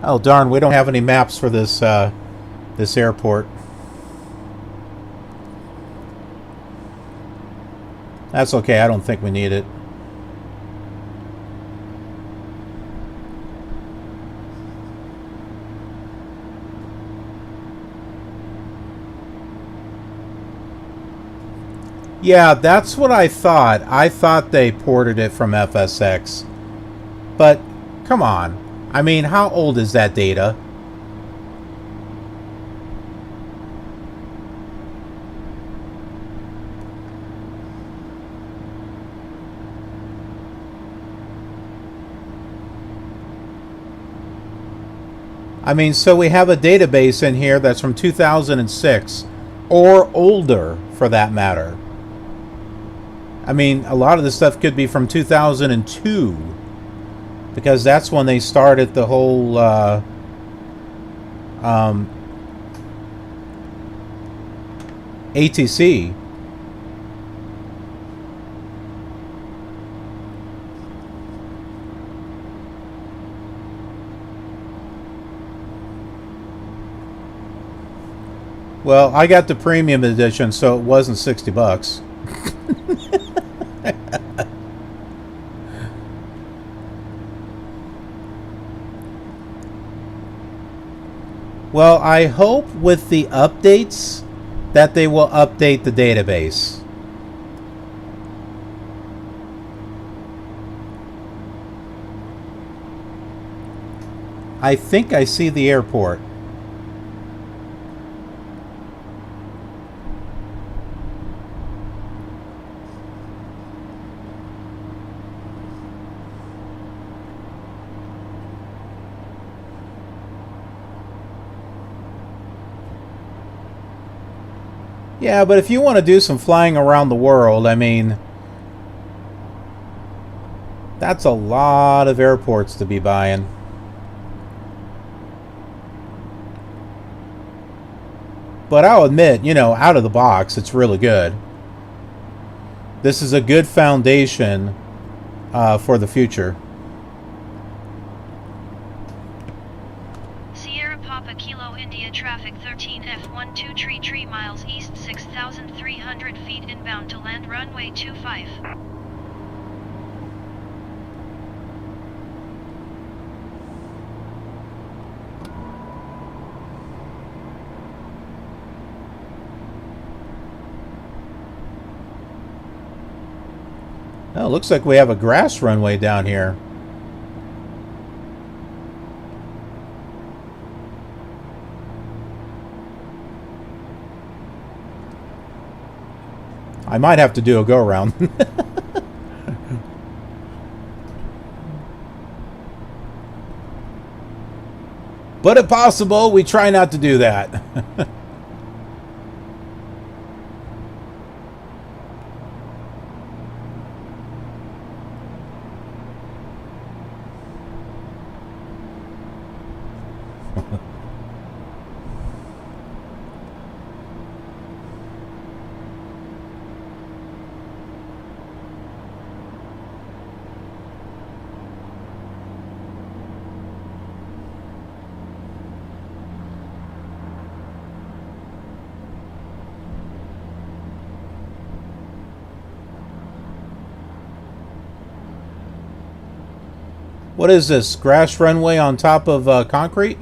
Oh darn, we don't have any maps for this this airport. That's okay, I don't think we need it. Yeah, that's what I thought. I thought they ported it from FSX. But, come on. I mean, how old is that data? I mean, so we have a database in here that's from 2006 or older, for that matter. I mean, a lot of this stuff could be from 2002. Because that's when they started the whole ATC. Well, I got the premium edition, so it wasn't $60. Well, I hope with the updates that they will update the database. I think I see the airport. Yeah, but if you want to do some flying around the world, I mean, that's a lot of airports to be buying. But I'll admit, you know, out of the box, it's really good. This is a good foundation for the future. Sierra Papa Kilo India traffic 13F12 tree miles east 6,300 feet inbound to land runway 25. Oh, looks like we have a grass runway down here. I might have to do a go-around. But if possible, we try not to do that. What is this? Grass runway on top of concrete?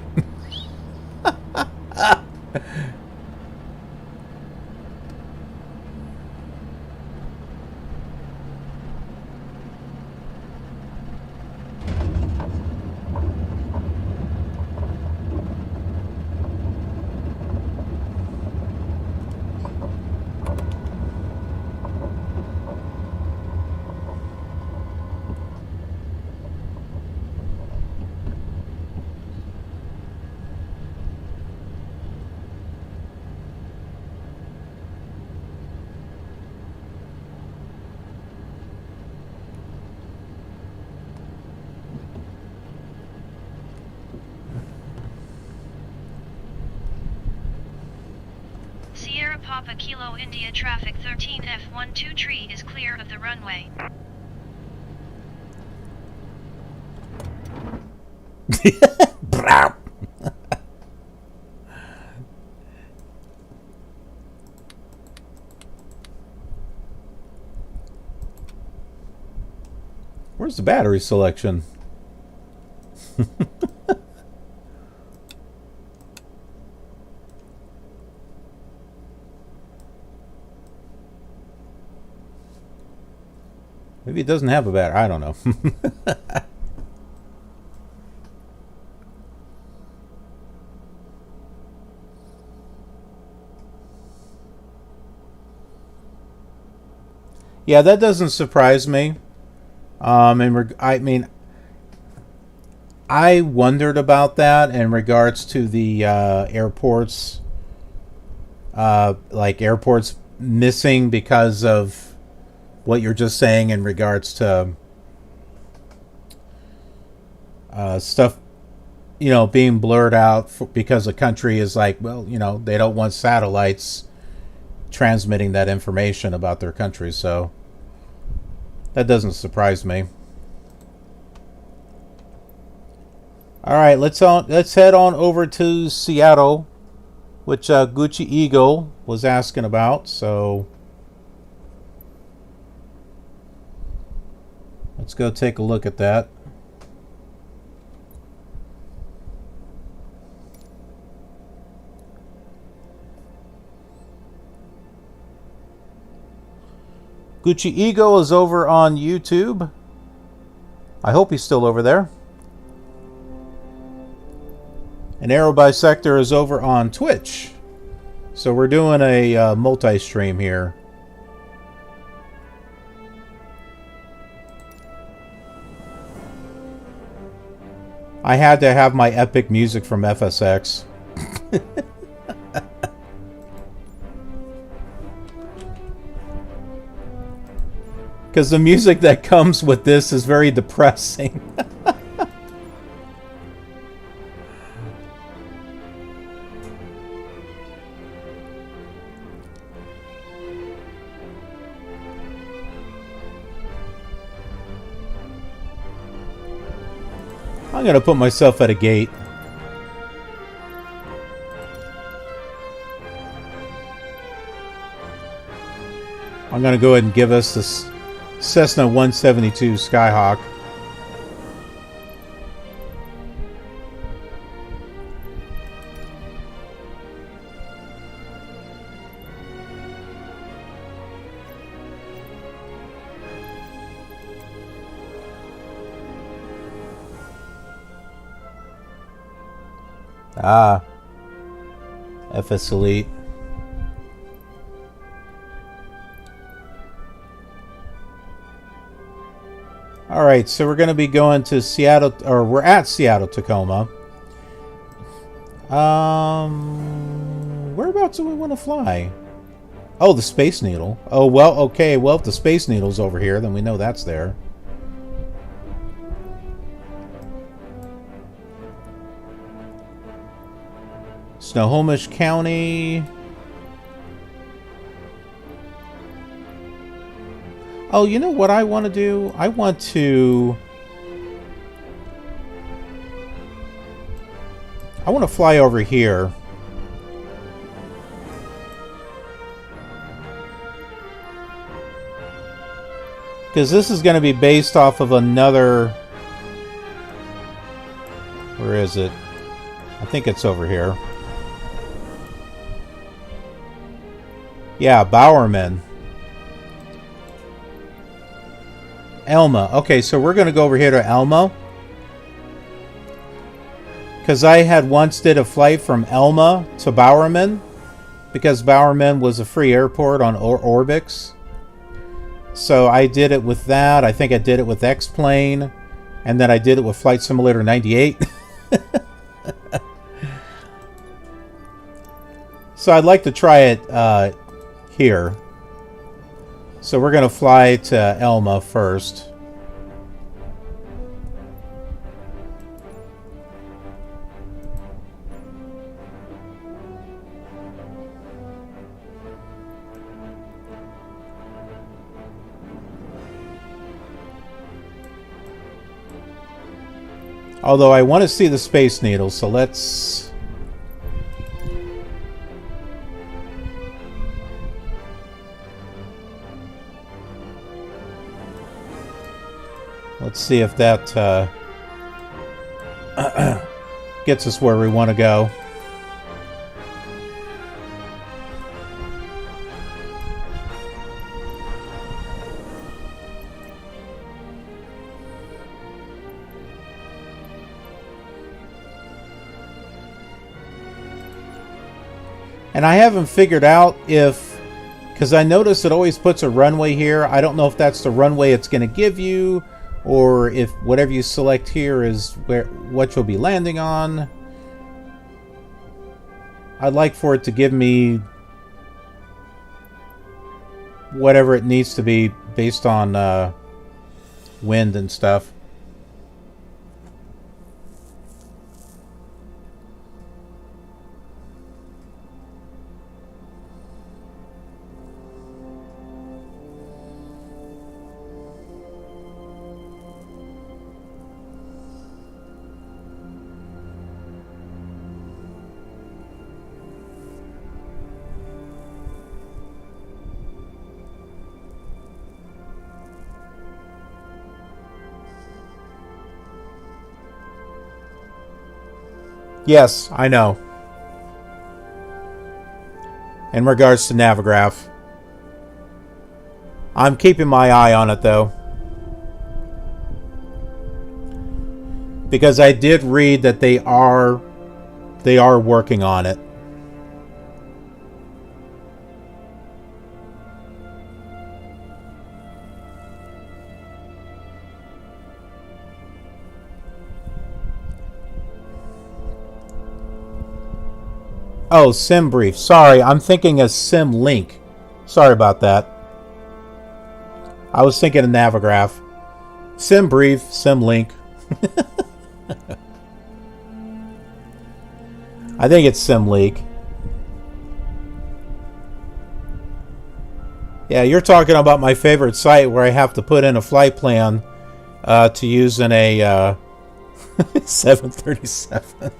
Sierra Papa Kilo India traffic 13F12 tree is clear of the runway. Where's the battery selection? Maybe it doesn't have a battery. I don't know. Yeah, that doesn't surprise me. I mean, I wondered about that in regards to the airports, like airports missing because of what you're just saying in regards to stuff, being blurred out because a country is like, well, they don't want satellites transmitting that information about their country, so that doesn't surprise me. All right, let's head on over to Seattle, which Gucci Eagle was asking about. So let's go take a look at that. Gucci Eagle is over on YouTube. I hope he's still over there. And Arrow Bisector is over on Twitch. So we're doing a multi-stream here. I had to have my epic music from FSX. Because the music that comes with this is very depressing. I'm going to put myself at a gate. I'm going to go ahead and give us this Cessna 172 Skyhawk. Ah, FS Elite. All right, so we're going to be going to Seattle, or we're at Seattle, Tacoma. Whereabouts do we want to fly? Oh, the Space Needle. Oh, well, okay. Well, if the Space Needle's over here, then we know that's there. Snohomish County. Oh, you know what I want to do? I want to fly over here. Because this is going to be based off of another... Where is it? I think it's over here. Yeah, Bowerman. Elma. Okay, so we're going to go over here to Elma. Because I had once did a flight from Elma to Bowerman. Because Bowerman was a free airport on Orbix. So I did it with that. I think I did it with X-Plane. And then I did it with Flight Simulator 98. So I'd like to try it here. So we're going to fly to Elma first. Although I want to see the Space Needle, so let's... Let's see if that gets us where we want to go. And I haven't figured out if... Because I notice it always puts a runway here. I don't know if that's the runway it's going to give you, or if whatever you select here is what you'll be landing on. I'd like for it to give me whatever it needs to be based on wind and stuff. Yes, I know. In regards to Navigraph. I'm keeping my eye on it, though. Because I did read that they are working on it. Oh, Sim Brief. Sorry, I'm thinking of Sim Link. Sorry about that. I was thinking of Navigraph. Sim Brief, Sim Link. I think it's Sim Leak. Yeah, you're talking about my favorite site where I have to put in a flight plan to use in a 737.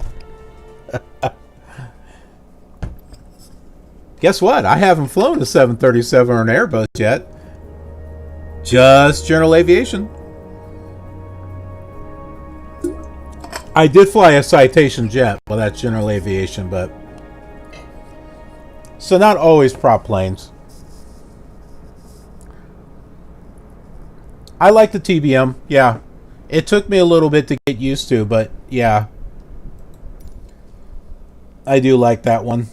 Guess what? I haven't flown a 737 or an Airbus yet. Just general aviation. I did fly a Citation jet. Well, that's general aviation, but... So not always prop planes. I like the TBM, yeah. It took me a little bit to get used to, but yeah. I do like that one.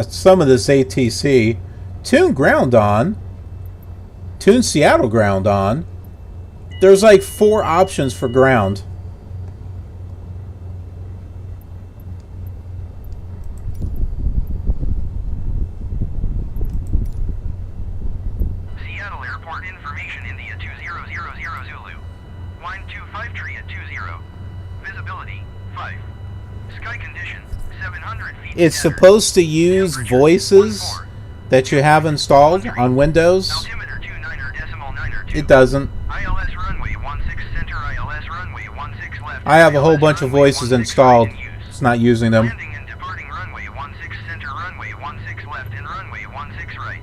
Some of this ATC. Tune ground on. Tune Seattle ground on. There's like 4 options for ground. Seattle Airport information, India 2000 Zulu. Wind 25 tree at 20. Visibility 5. Sky condition 700 feet. It's supposed to use voices that you have installed on Windows. Altimeter 29.9. It doesn't. ILS runway 16 center, ILS runway 16 left. I have a whole bunch of voices installed. It's not using them. Landing and departing runway 16 center, runway 16 left and runway 16 right.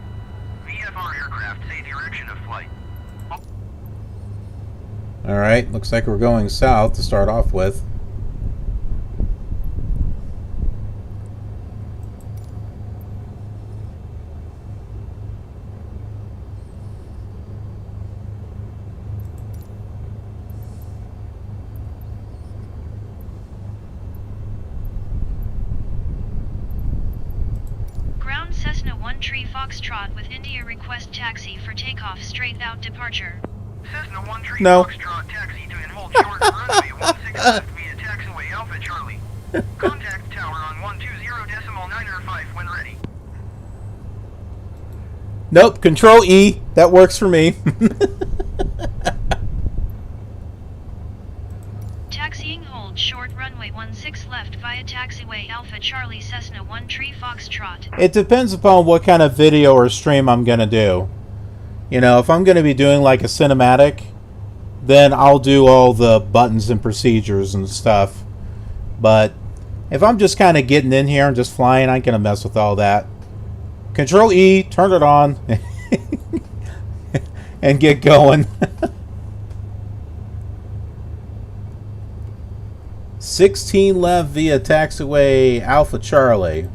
VFR aircraft say direction of flight. Alright, looks like we're going south to start off with. Ground Cessna 1 Tree Foxtrot with India request taxi for takeoff straight out departure. Cessna 1 Tree No. Foxtrot taxi to and hold short runway 16 left via taxiway Alpha Charlie. Contact tower on 120.905 when ready. Nope, Control E. That works for me. Taxiing hold short runway 16 left via taxiway Alpha Charlie Cessna 1 Tree Foxtrot. It depends upon what kind of video or stream I'm going to do. You know, if I'm going to be doing like a cinematic, then I'll do all the buttons and procedures and stuff. But if I'm just kind of getting in here and just flying, I ain't going to mess with all that. Control E, turn it on, and get going. 16 left via taxiway Alpha Charlie.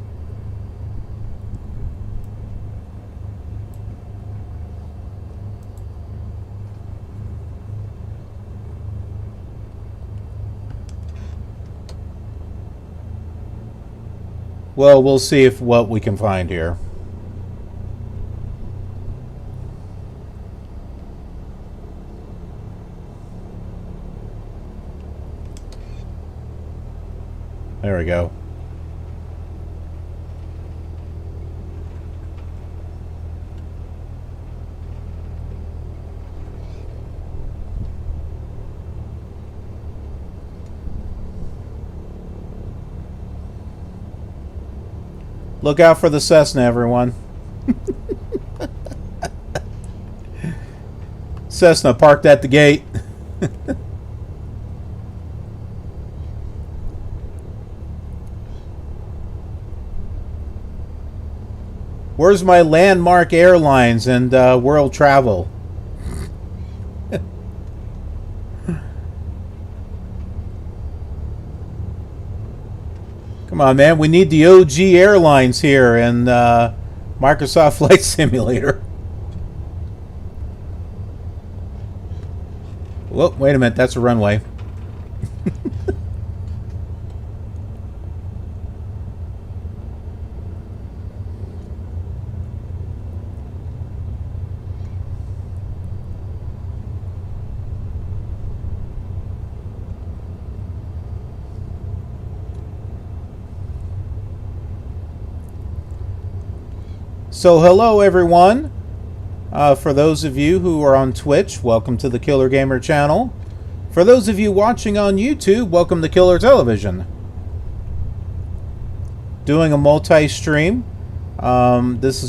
Well, we'll see if what we can find here. There we go. Look out for the Cessna, everyone. Cessna parked at the gate. Where's my Landmark Airlines and World Travel? Come on, man. We need the OG airlines here and Microsoft Flight Simulator. Whoa, wait a minute. That's a runway. So hello everyone. For those of you who are on Twitch, welcome to the Killer Gamer channel. For those of you watching on YouTube, welcome to Killer Television. Doing a multi-stream. This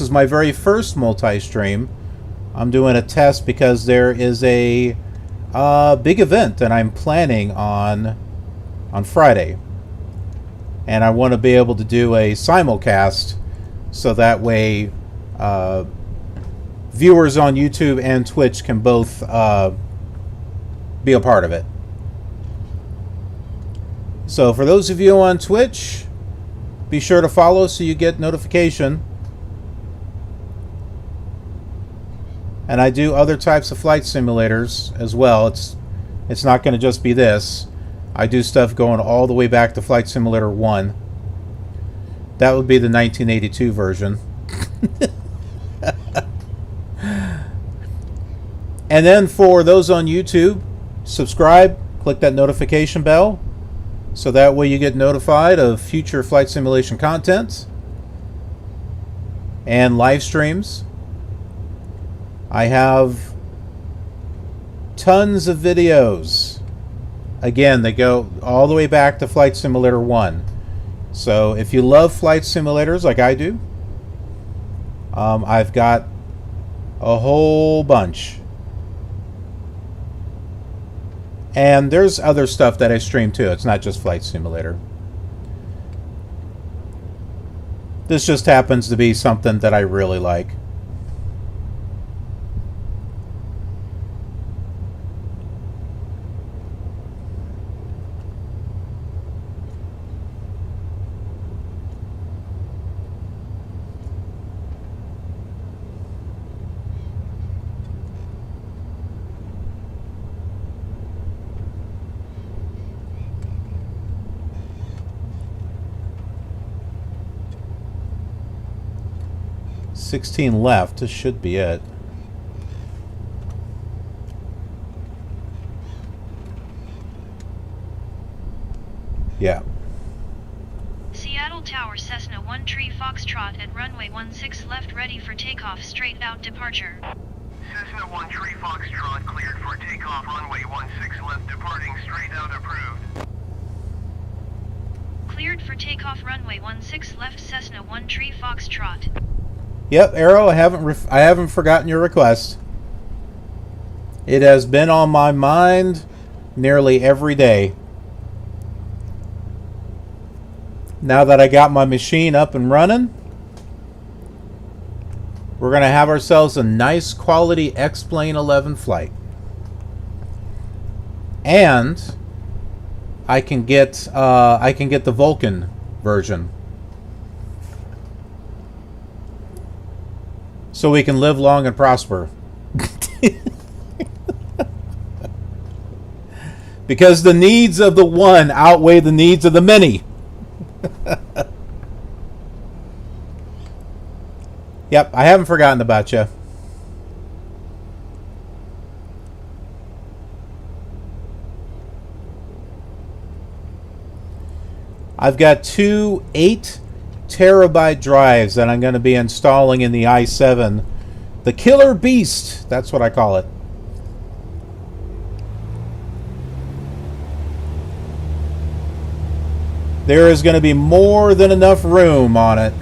is my very first multi-stream. I'm doing a test because there is a big event that I'm planning on Friday, and I want to be able to do a simulcast. So that way, viewers on YouTube and Twitch can both be a part of it. So for those of you on Twitch, be sure to follow so you get notification. And I do other types of flight simulators as well. It's not going to just be this. I do stuff going all the way back to Flight Simulator 1. That would be the 1982 version. And then for those on YouTube, subscribe, click that notification bell, so that way you get notified of future flight simulation content and live streams. I have tons of videos. Again, they go all the way back to Flight Simulator 1. So if you love flight simulators like I do, I've got a whole bunch. And there's other stuff that I stream too. It's not just Flight Simulator. This just happens to be something that I really like. $16 left. This should be it. Yeah. Seattle Tower Cessna 1 Tree Foxtrot at runway 16 left ready for takeoff straight out departure. Cessna 1 Tree Foxtrot cleared for takeoff runway 16 left departing straight out approved. Cleared for takeoff runway 16 left Cessna 1 Tree Foxtrot. Yep, Arrow, I haven't forgotten your request. It has been on my mind nearly every day. Now that I got my machine up and running, we're going to have ourselves a nice quality X-Plane 11 flight. And I can get the Vulcan version. So we can live long and prosper. Because the needs of the one outweigh the needs of the many. Yep, I haven't forgotten about you. I've got two 8-terabyte drives that I'm going to be installing in the i7. The Killer Beast, that's what I call it. There is going to be more than enough room on it.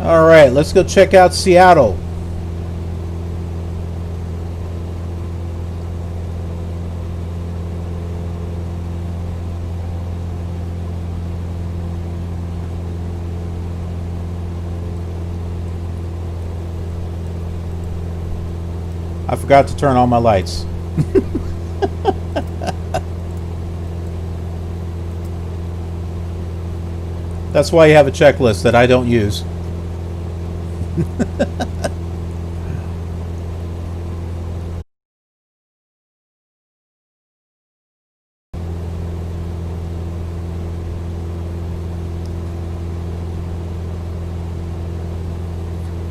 Alright, let's go check out Seattle. I forgot to turn on my lights. That's why you have a checklist that I don't use.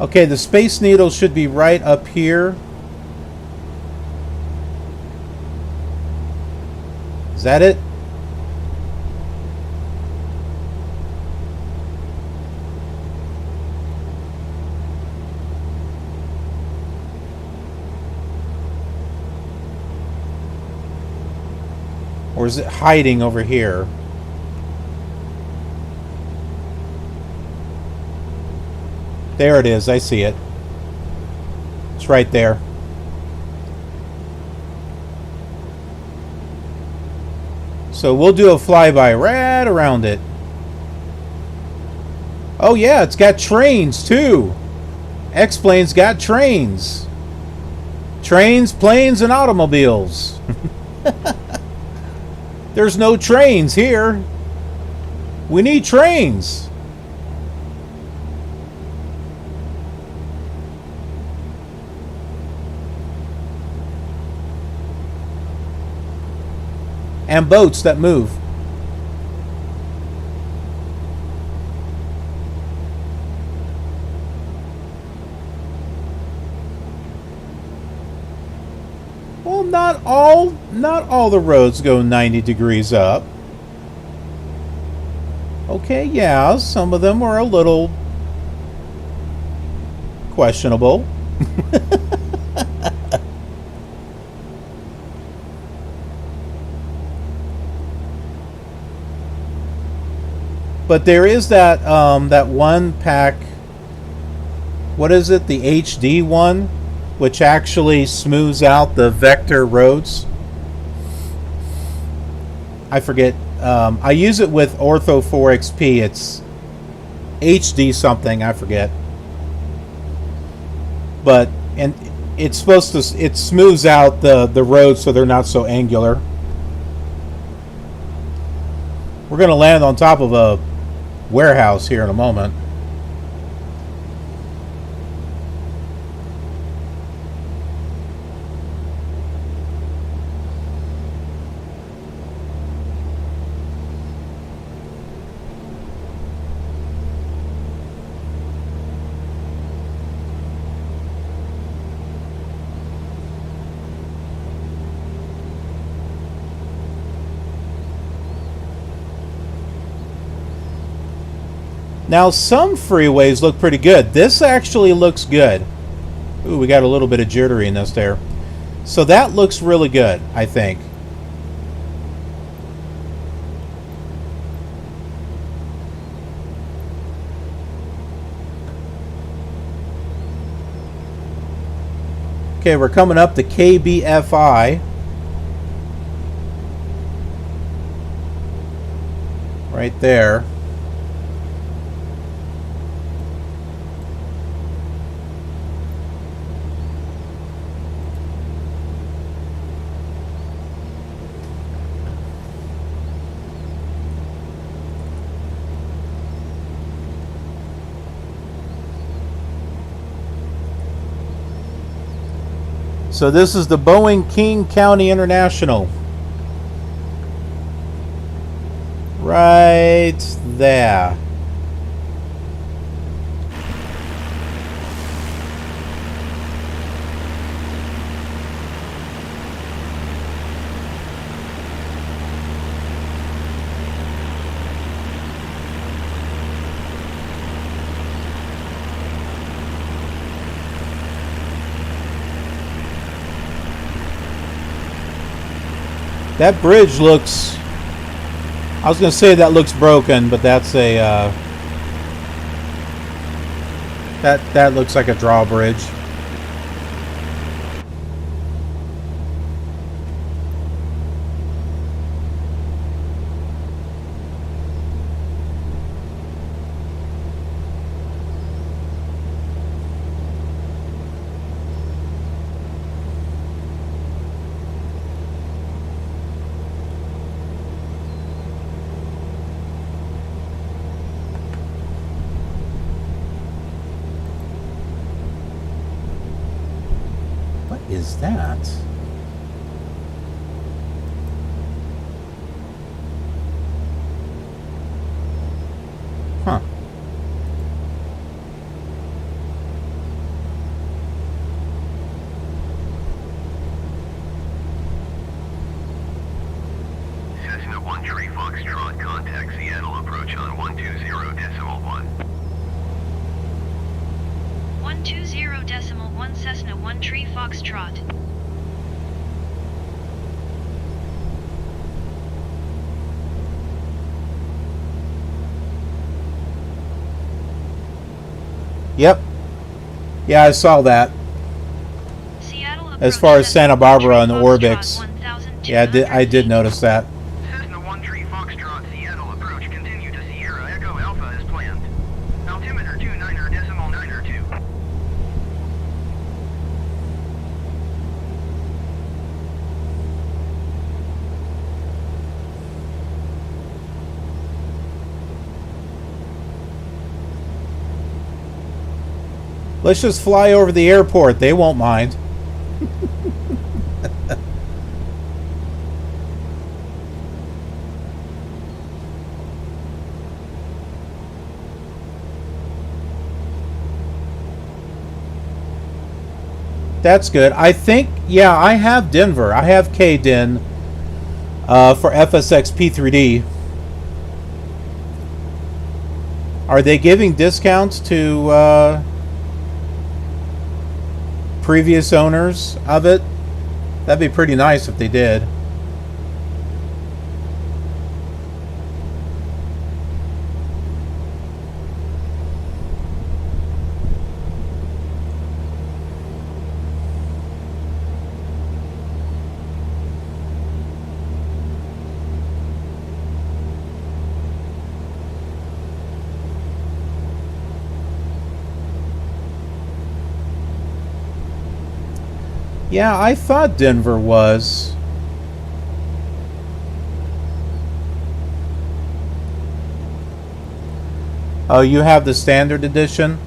Okay, the Space Needle should be right up here. Is that it? Or is it hiding over here? There it is. I see it. It's right there. So we'll do a flyby right around it. Oh yeah, it's got trains too. X-Plane's got trains. Trains, planes, and automobiles. There's no trains here. We need trains. And boats that move. Well, not all the roads go 90 degrees up. Okay, yeah, some of them are a little questionable. But there is that that one pack. What is it? The HD one, which actually smooths out the vector roads. I forget. I use it with Ortho 4XP. It's HD something. I forget. But and it's supposed to. It smooths out the roads so they're not so angular. We're gonna land on top of a warehouse here in a moment. Now, some freeways look pretty good. This actually looks good. Ooh, we got a little bit of jitteriness there. So that looks really good, I think. Okay, we're coming up to KBFI. Right there. So this is the Boeing King County International. Right there. That bridge looks... I was going to say that looks broken, but that's a... That looks like a drawbridge. Is that? Huh. Foxtrot, contact Seattle approach on 120.1. 120.1 Cessna 1 Tree Foxtrot. Yep. Yeah, I saw that. As far as Santa Barbara and Orbix. Yeah, I did notice that. Cessna 1 Tree Foxtrot, Seattle approach, continue to Sierra Echo Alpha as planned. Altimeter 29.92. Let's just fly over the airport. They won't mind. That's good. I think, yeah, I have Denver. I have KDen for FSX P3D. Are they giving discounts to previous owners of it? That'd be pretty nice if they did. Yeah, I thought Denver was. Oh, you have the standard edition?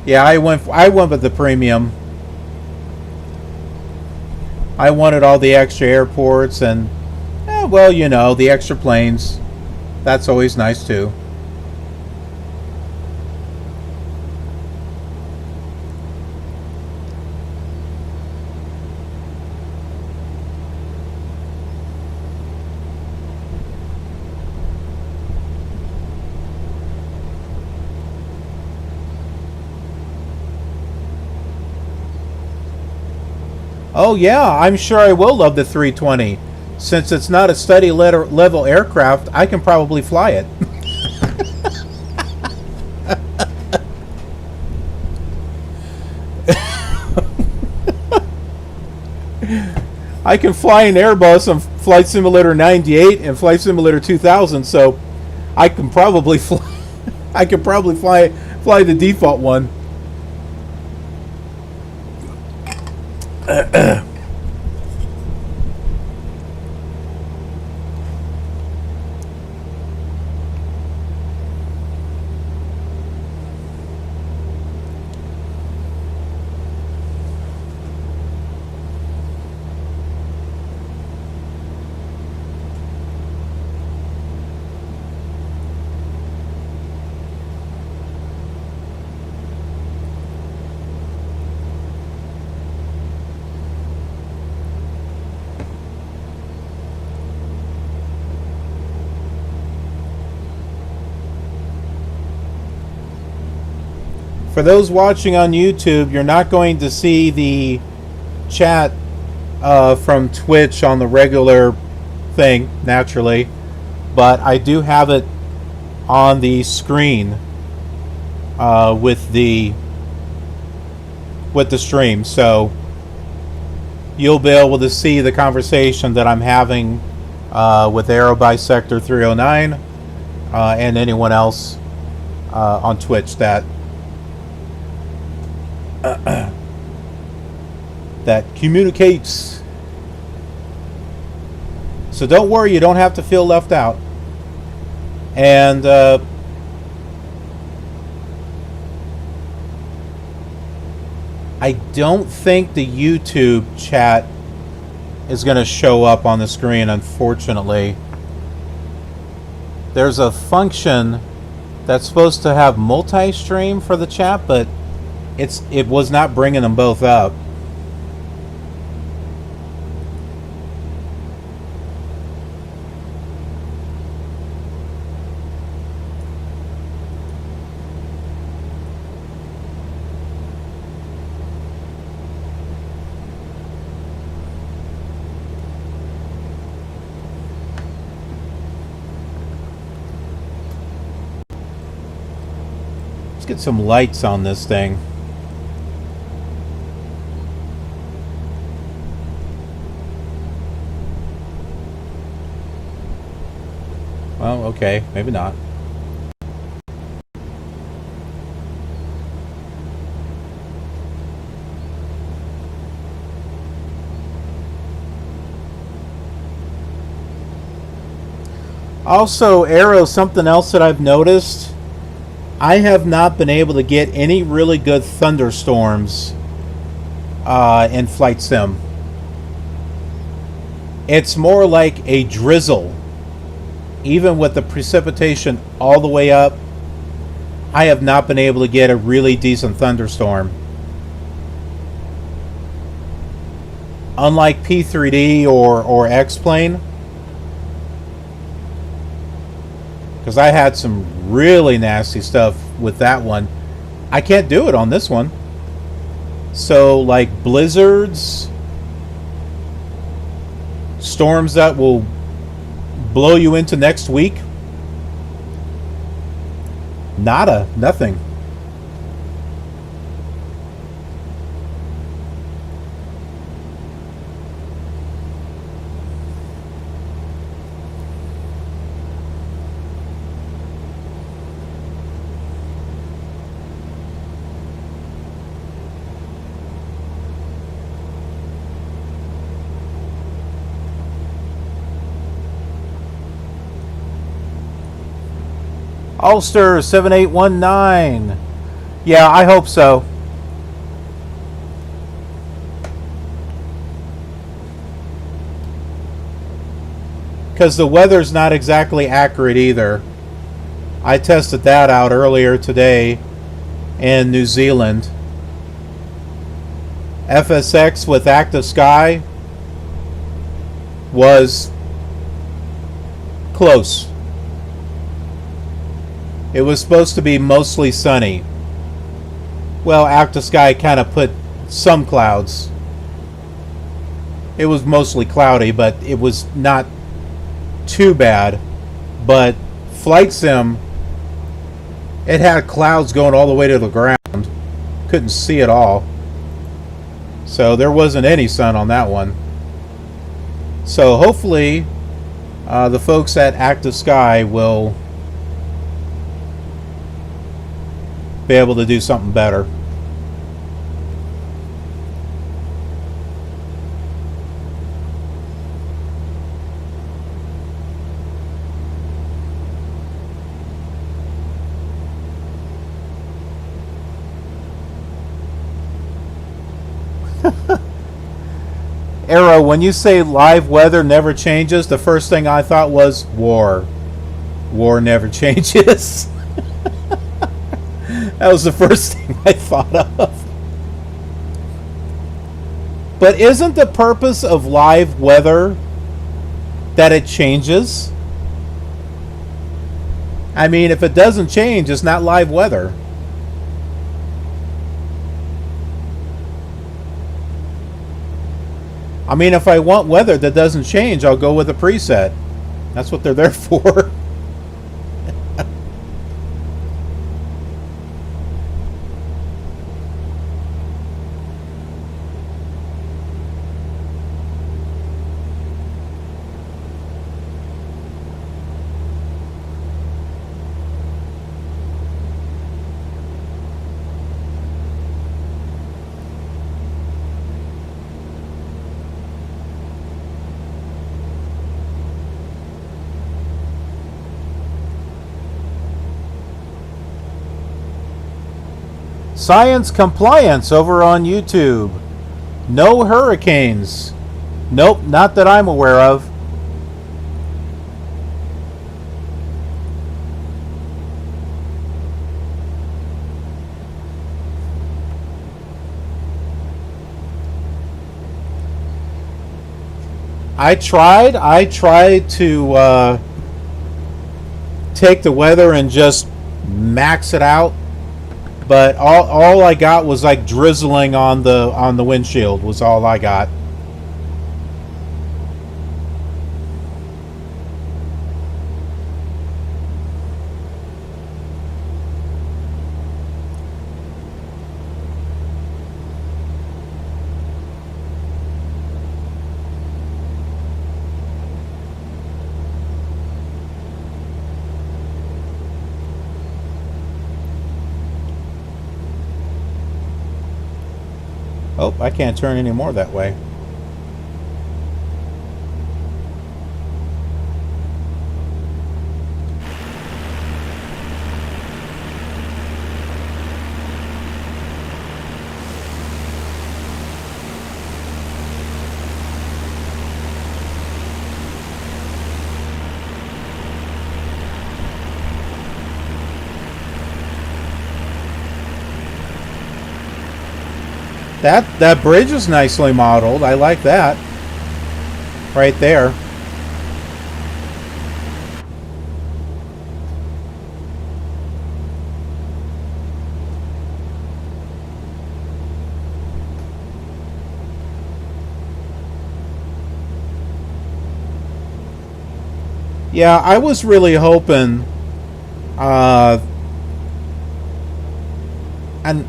Yeah, I went with the premium. I wanted all the extra airports and, well, you know, the extra planes. That's always nice too. Oh yeah, I'm sure I will love the 320. Since it's not a study level aircraft, I can probably fly it. I can fly an Airbus on Flight Simulator 98 and Flight Simulator 2000, so I can probably fly. I could probably fly the default one. For those watching on YouTube, you're not going to see the chat from Twitch on the regular thing, naturally, but I do have it on the screen with the stream, so you'll be able to see the conversation that I'm having with Aero Bisector 309 and anyone else on Twitch that that communicates. So don't worry, you don't have to feel left out. And I don't think the YouTube chat is going to show up on the screen, unfortunately. There's a function that's supposed to have multi-stream for the chat, but it was not bringing them both up. at some lights on this thing. Well, okay, maybe not. Also, Arrow, something else that I've noticed, I have not been able to get any really good thunderstorms in Flight Sim. It's more like a drizzle. Even with the precipitation all the way up, I have not been able to get a really decent thunderstorm. Unlike P3D or X-Plane, because I had some really nasty stuff with that one. I can't do it on this one. So, like blizzards, storms that will blow you into next week, nada, nothing. Ulster 7819. Yeah, I hope so. Because the weather's not exactly accurate either. I tested that out earlier today in New Zealand. FSX with active sky was close. It was supposed to be mostly sunny. Well, active sky kind of put some clouds. It was mostly cloudy, but it was not too bad. But Flight Sim, it had clouds going all the way to the ground. Couldn't see it all. So there wasn't any sun on that one. So hopefully the folks at Active Sky will be able to do something better. Arrow, when you say live weather never changes, the first thing I thought was war. War never changes. That was the first thing I thought of. But isn't the purpose of live weather that it changes? I mean, if it doesn't change, it's not live weather. I mean, if I want weather that doesn't change, I'll go with a preset. That's what they're there for. Science Compliance over on YouTube. No hurricanes. Nope, not that I'm aware of. I tried to take the weather and just max it out. But all I got was like drizzling on the windshield was all I got. Oh, I can't turn any more that way. That bridge is nicely modeled. I like that. Right there. Yeah, I was really hoping and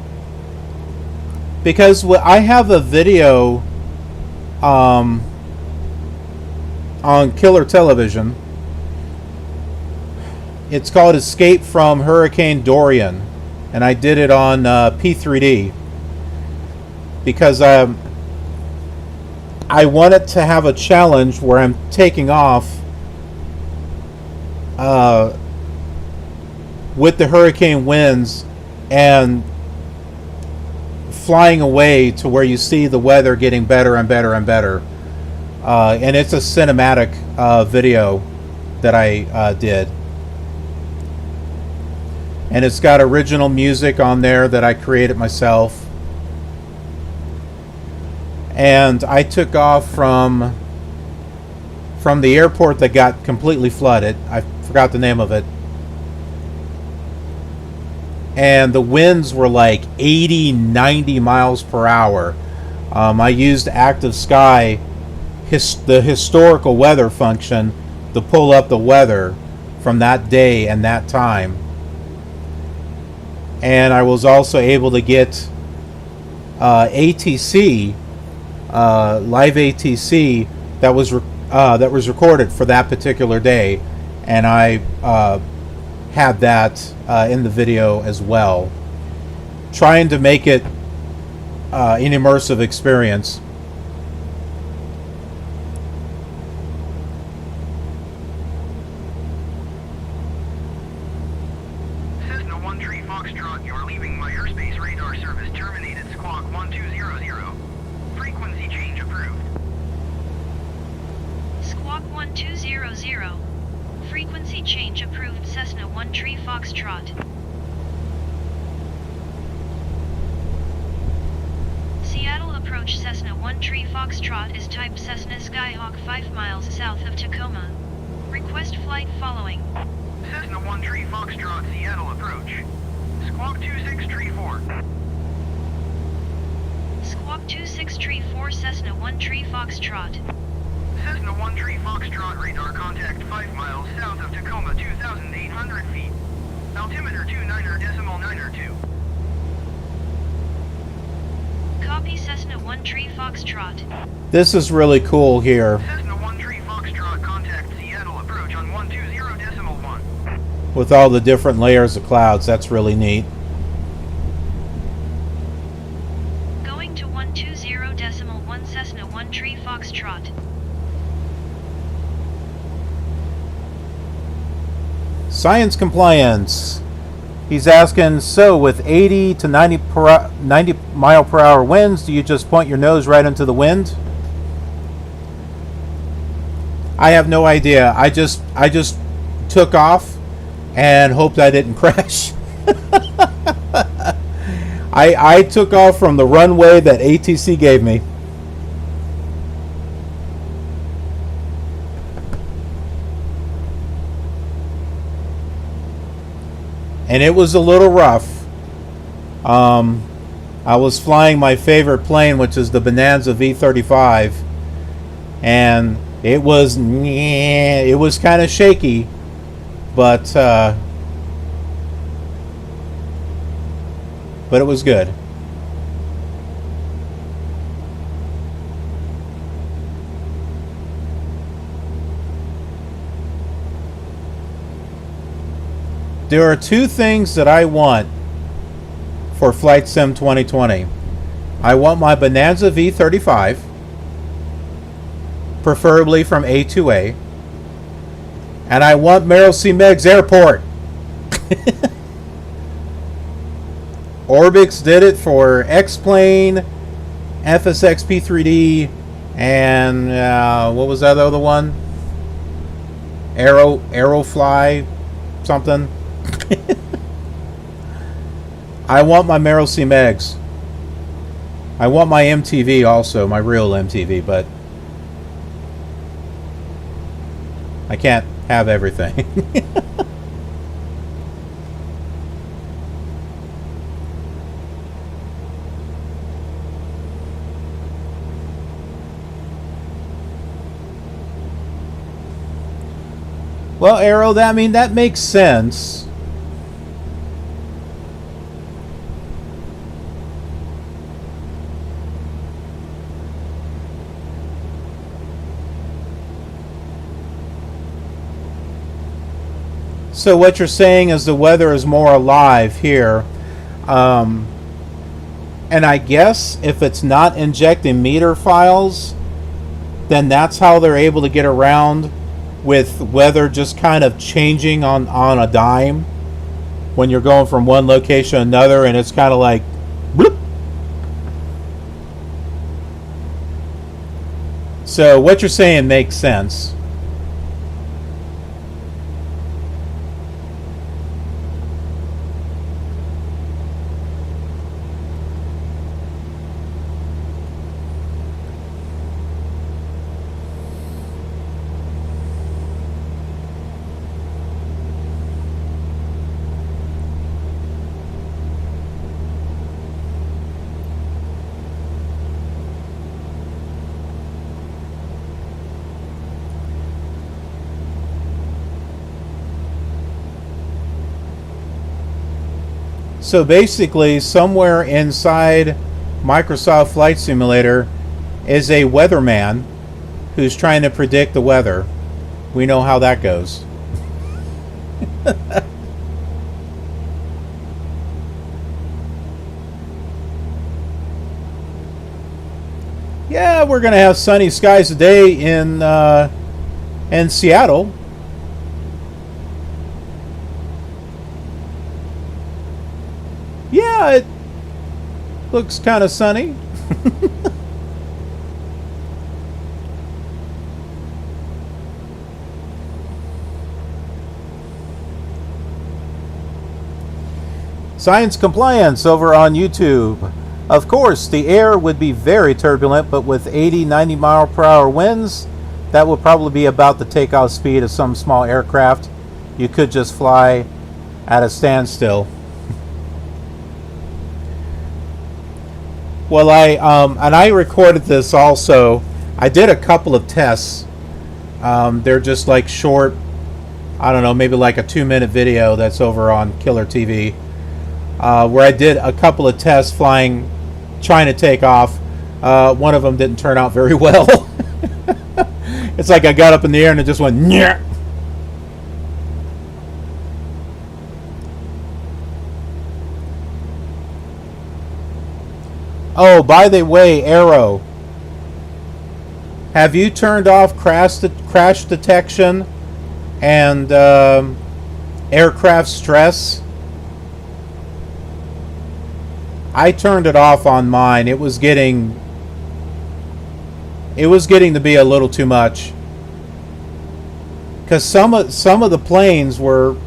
because I have a video on Killer Television. It's called Escape from Hurricane Dorian, and I did it on P3D because I wanted to have a challenge where I'm taking off with the hurricane winds and flying away to where you see the weather getting better and better and better. And it's a cinematic video that I did. And it's got original music on there that I created myself. And I took off from the airport that got completely flooded. I forgot the name of it. And the winds were like 80, 90 miles per hour. I used Active Sky, the historical weather function, to pull up the weather from that day and that time. And I was also able to get ATC, live ATC that was recorded for that particular day, and I had that in the video as well, trying to make it an immersive experience. Cessna 13 Foxtrot, you're leaving my airspace. Radar service terminated. Squawk 1200. Frequency change approved. Squawk 1200. Frequency change approved. Cessna 13 Foxtrot. Seattle approach. Cessna 13 Foxtrot is type Cessna Skyhawk 5 miles south of Tacoma. Request flight following. Cessna 13 Foxtrot, Seattle approach. Squawk 2634. Squawk 2634 Cessna 13 Foxtrot. Cessna 13 Foxtrot, radar contact 5 miles south of Tacoma, 2,800 feet. Altimeter 29.92. Copy Cessna 13 Foxtrot. This is really cool here. Cessna 13 Foxtrot, contact Seattle approach on 120.1. With all the different layers of clouds. That's really neat. Going to 120.1 Cessna 13 Foxtrot. Science compliance. He's asking, so with 80 to 90 mile per hour winds, do you just point your nose right into the wind? I have no idea. I just took off and hoped I didn't crash. I took off from the runway that ATC gave me. And it was a little rough. I was flying my favorite plane, which is the Bonanza V-35, and it was kind of shaky, but it was good. There are two things that I want for Flight Sim 2020. I want my Bonanza V35, preferably from A2A. And I want Merrill C. Meigs Airport. Orbix did it for X-Plane, FSX P3D, and what was that other one? Aerofly something. I want my Merrill C. Meigs. I want my MTV also, my real MTV, but I can't have everything. Well, Arrow, that makes sense. So what you're saying is the weather is more alive here. And I guess if it's not injecting meter files, then that's how they're able to get around with weather just kind of changing on a dime when you're going from one location to another, and it's kind of like bloop. So what you're saying makes sense. So basically, somewhere inside Microsoft Flight Simulator is a weatherman who's trying to predict the weather. We know how that goes. Yeah, we're going to have sunny skies today in Seattle. Yeah, it looks kind of sunny. Science Compliance over on YouTube. Of course, the air would be very turbulent, but with 80-90 mile per hour winds, that would probably be about the takeoff speed of some small aircraft. You could just fly at a standstill. Well, I recorded this also. I did a couple of tests. They're just like short, I don't know, maybe like a 2-minute video that's over on Killer TV, where I did a couple of tests flying, trying to take off. One of them didn't turn out very well. It's like I got up in the air and it just went nyeh. Oh, by the way, Arrow, have you turned off crash detection and aircraft stress? I turned it off on mine. It was getting to be a little too much, because some of the planes were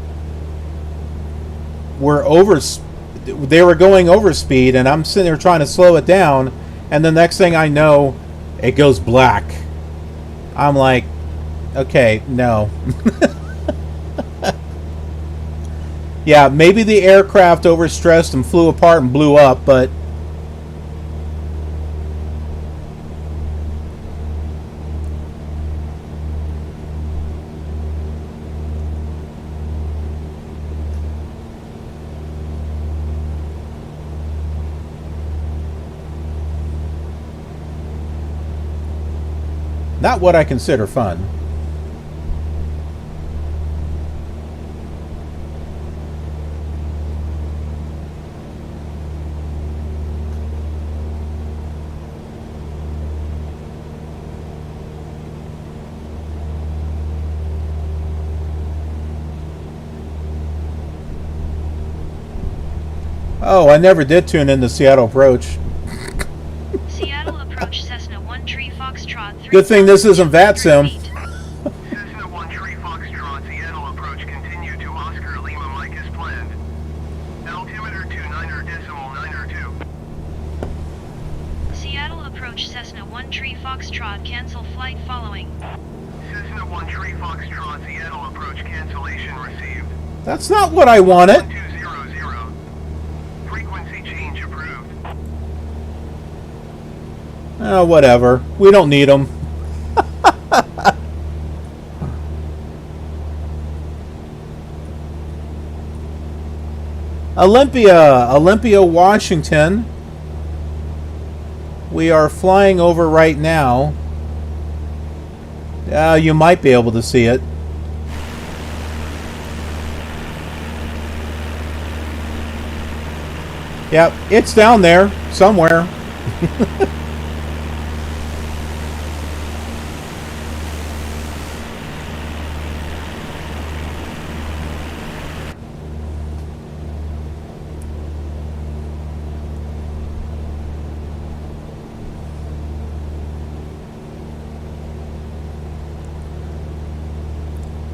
over. They were going over speed, and I'm sitting there trying to slow it down, and the next thing I know, it goes black. I'm like, okay, no. Yeah, maybe the aircraft overstressed and flew apart and blew up, but not what I consider fun. Oh, I never did tune in to Seattle Approach. Seattle Approach Cessna 1 Tree Foxtrot. Good thing this isn't VATSIM. Cessna 1 Tree Foxtrot, Seattle approach continue to Oscar Lima Mike as planned. Altimeter 29.902. Seattle Approach Cessna 1 Tree Foxtrot. Cancel flight following. Cessna 1 Tree Foxtrot, Seattle approach cancellation received. That's not what I wanted. 200. Frequency change approved. Oh, whatever. We don't need them. Olympia, Washington. We are flying over right now. You might be able to see it. Yep, it's down there somewhere.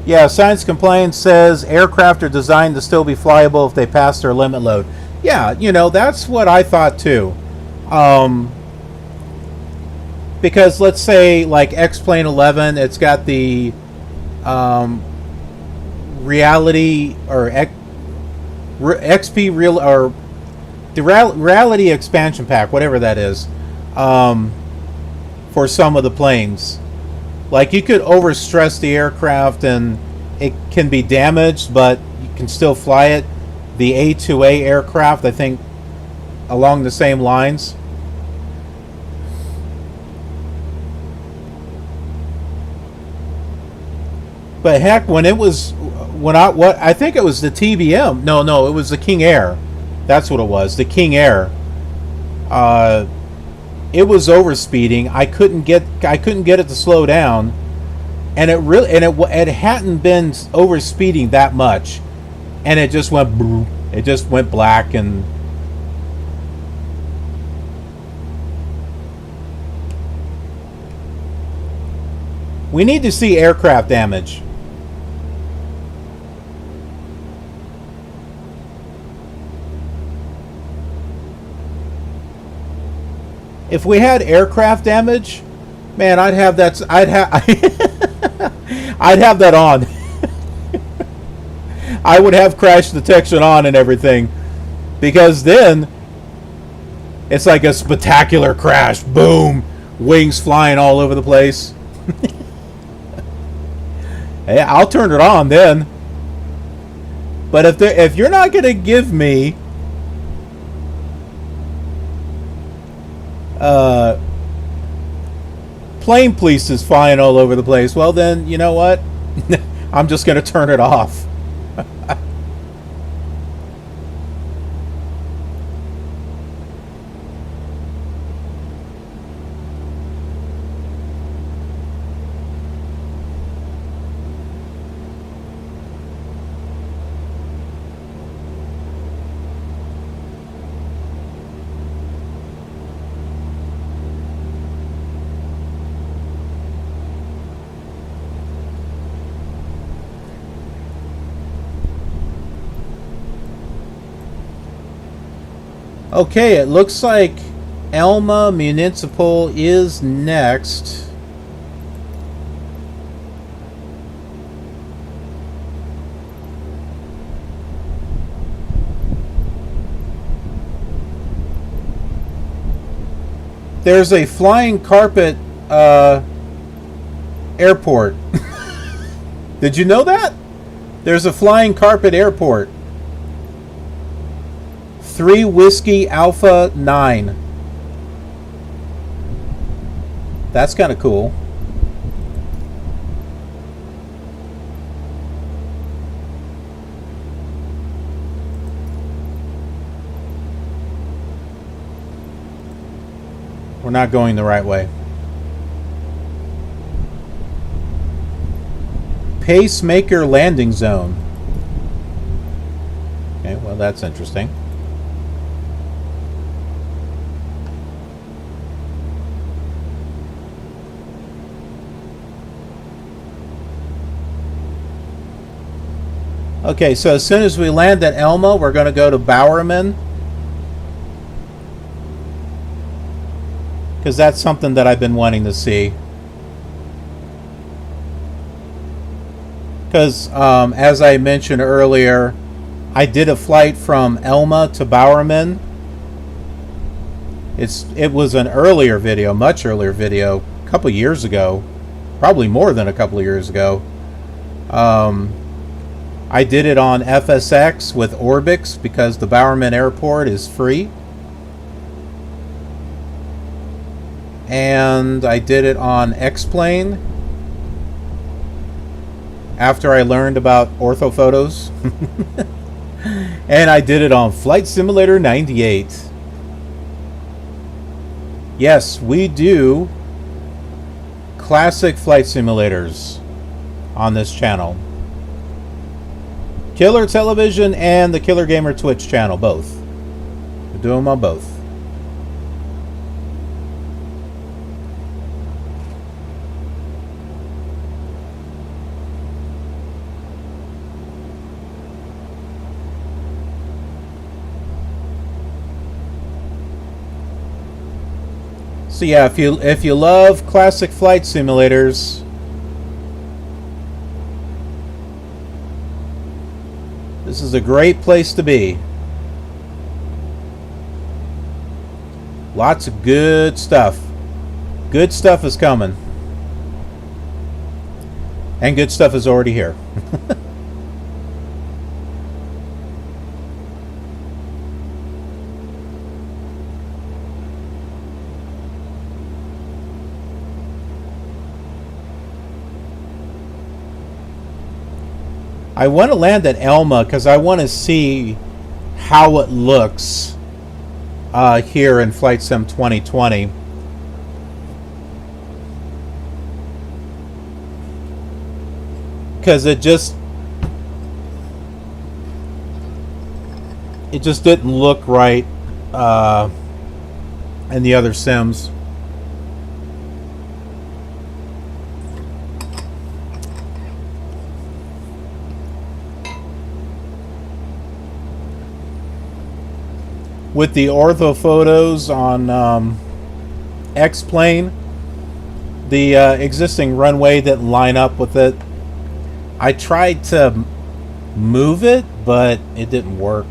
Yeah, Science Complaints says aircraft are designed to still be flyable if they pass their limit load. Yeah, you know, that's what I thought too. Because let's say like X-Plane 11, it's got the reality or XP real or the reality expansion pack, whatever that is, for some of the planes. Like, you could overstress the aircraft and it can be damaged, but you can still fly it. The A2A aircraft, I think, along the same lines. But heck, when it was, I think it was the TBM. No, it was the King Air. That's what it was. The King Air. It was overspeeding. I couldn't get it to slow down, and it hadn't been overspeeding that much, and it just went black. And we need to see aircraft damage. If we had aircraft damage, man, I'd have that on. I would have crash detection on and everything, because then it's like a spectacular crash. Boom, wings flying all over the place. Hey, I'll turn it on then. But if you're not gonna give me plane pieces flying all over the place, well then, you know what? I'm just going to turn it off. Okay, it looks like Elma Municipal is next. There's a flying carpet airport. Did you know that? There's a flying carpet airport. 3 Whiskey Alpha 9. That's kind of cool. We're not going the right way. Pacemaker landing zone. Okay, well, that's interesting. Okay, so as soon as we land at Elma, we're going to go to Bowerman. Because that's something that I've been wanting to see. Because, as I mentioned earlier, I did a flight from Elma to Bowerman. It was an earlier video, much earlier video, a couple years ago. Probably more than a couple of years ago. I did it on FSX with Orbix because the Bowerman Airport is free. And I did it on X-Plane after I learned about orthophotos. And I did it on Flight Simulator 98. Yes, we do classic flight simulators on this channel. Killer Television and the Killer Gamer Twitch channel, both. We do them on both. So yeah, if you love classic flight simulators, this is a great place to be. Lots of good stuff. Good stuff is coming. And good stuff is already here. I want to land at Elma because I want to see how it looks here in Flight Sim 2020. Because it just didn't look right in the other sims. With the ortho photos on X-Plane, the existing runway didn't line up with it. I tried to move it, but it didn't work.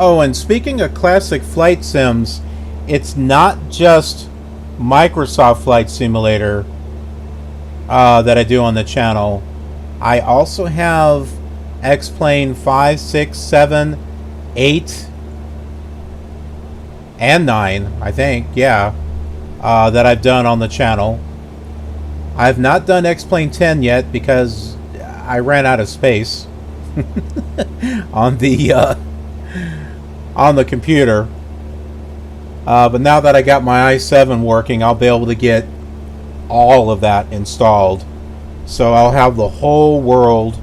Oh, and speaking of classic flight sims, it's not just Microsoft Flight Simulator that I do on the channel. I also have X-Plane 5, 6, 7, 8, and 9, I think, yeah, that I've done on the channel. I've not done X-Plane 10 yet because I ran out of space on the computer. But now that I got my i7 working, I'll be able to get all of that installed. So I'll have the whole world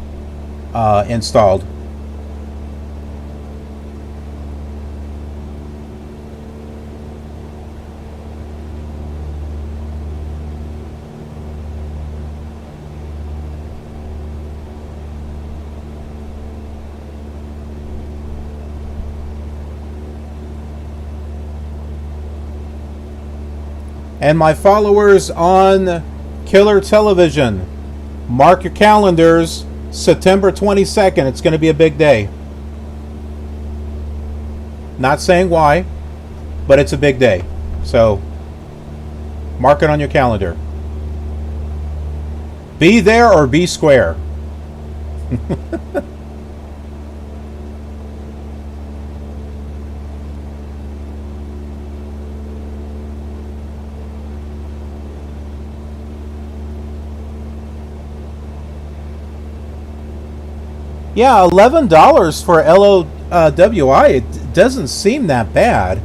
installed. And my followers on Killer Television, mark your calendars, September 22nd. It's going to be a big day. Not saying why, but it's a big day. So, mark it on your calendar. Be there or be square. Yeah, $11 for LOWI. It doesn't seem that bad.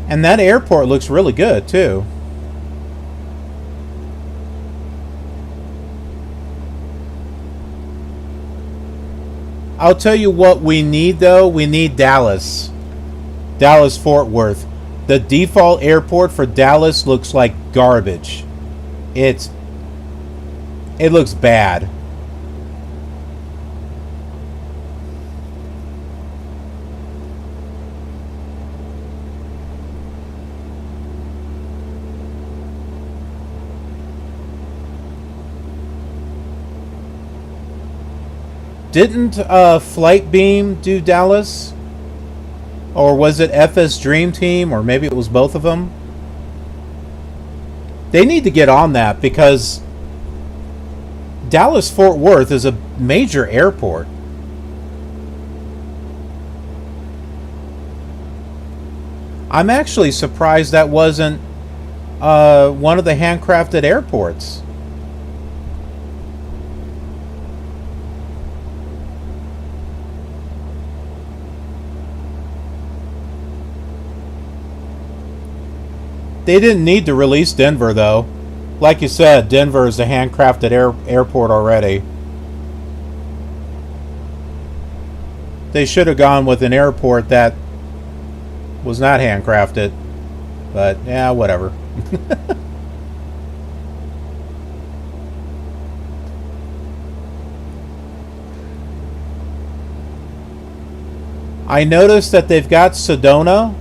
And that airport looks really good, too. I'll tell you what we need, though. We need Dallas. Dallas-Fort Worth. The default airport for Dallas looks like garbage. It looks bad. Didn't Flightbeam do Dallas? Or was it FS Dream Team? Or maybe it was both of them? They need to get on that because Dallas-Fort Worth is a major airport. I'm actually surprised that wasn't one of the handcrafted airports. They didn't need to release Denver, though. Like you said, Denver is a handcrafted airport already. They should have gone with an airport that was not handcrafted. But, yeah, whatever. I noticed that they've got Sedona,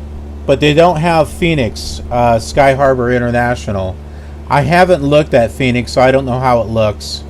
but they don't have Phoenix, Sky Harbor International. I haven't looked at Phoenix, so I don't know how it looks.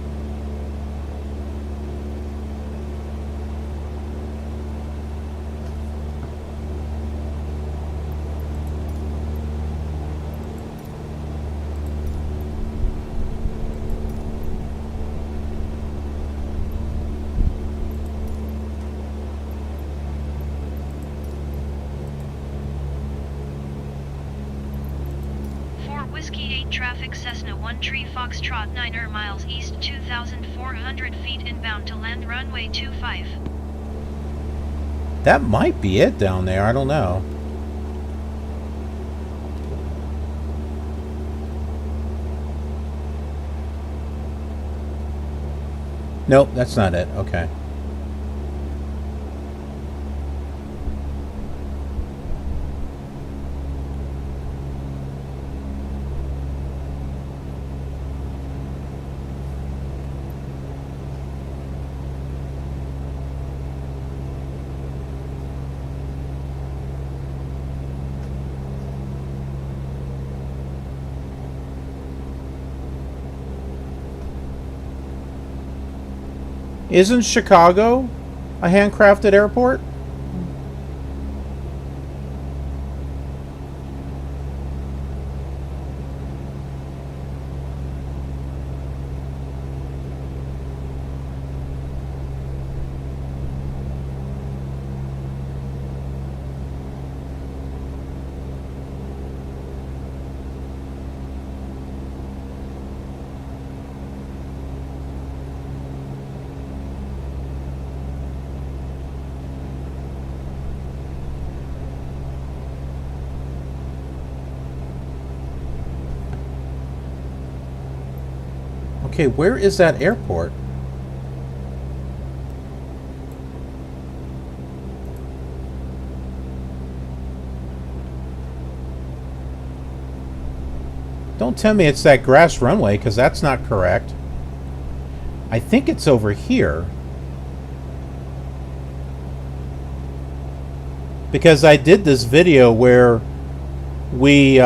Whiskey 8 traffic Cessna 1 Tree Foxtrot 9 miles east 2,400 feet inbound to land runway 25. That might be it down there. I don't know. Nope, that's not it. Okay. Isn't Chicago a handcrafted airport? Okay, where is that airport? Don't tell me it's that grass runway, because that's not correct. I think it's over here. Because I did this video where we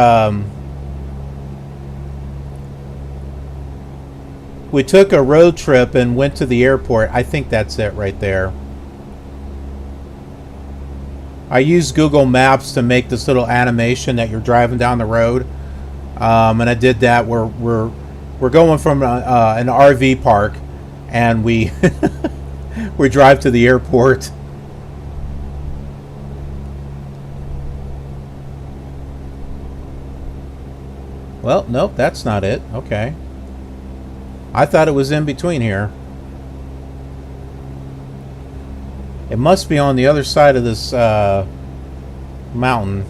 took a road trip and went to the airport. I think that's it right there. I used Google Maps to make this little animation that you're driving down the road, and I did that. We're going from an RV park, and we we drive to the airport. Well, nope, that's not it. Okay. I thought it was in between here. It must be on the other side of this mountain.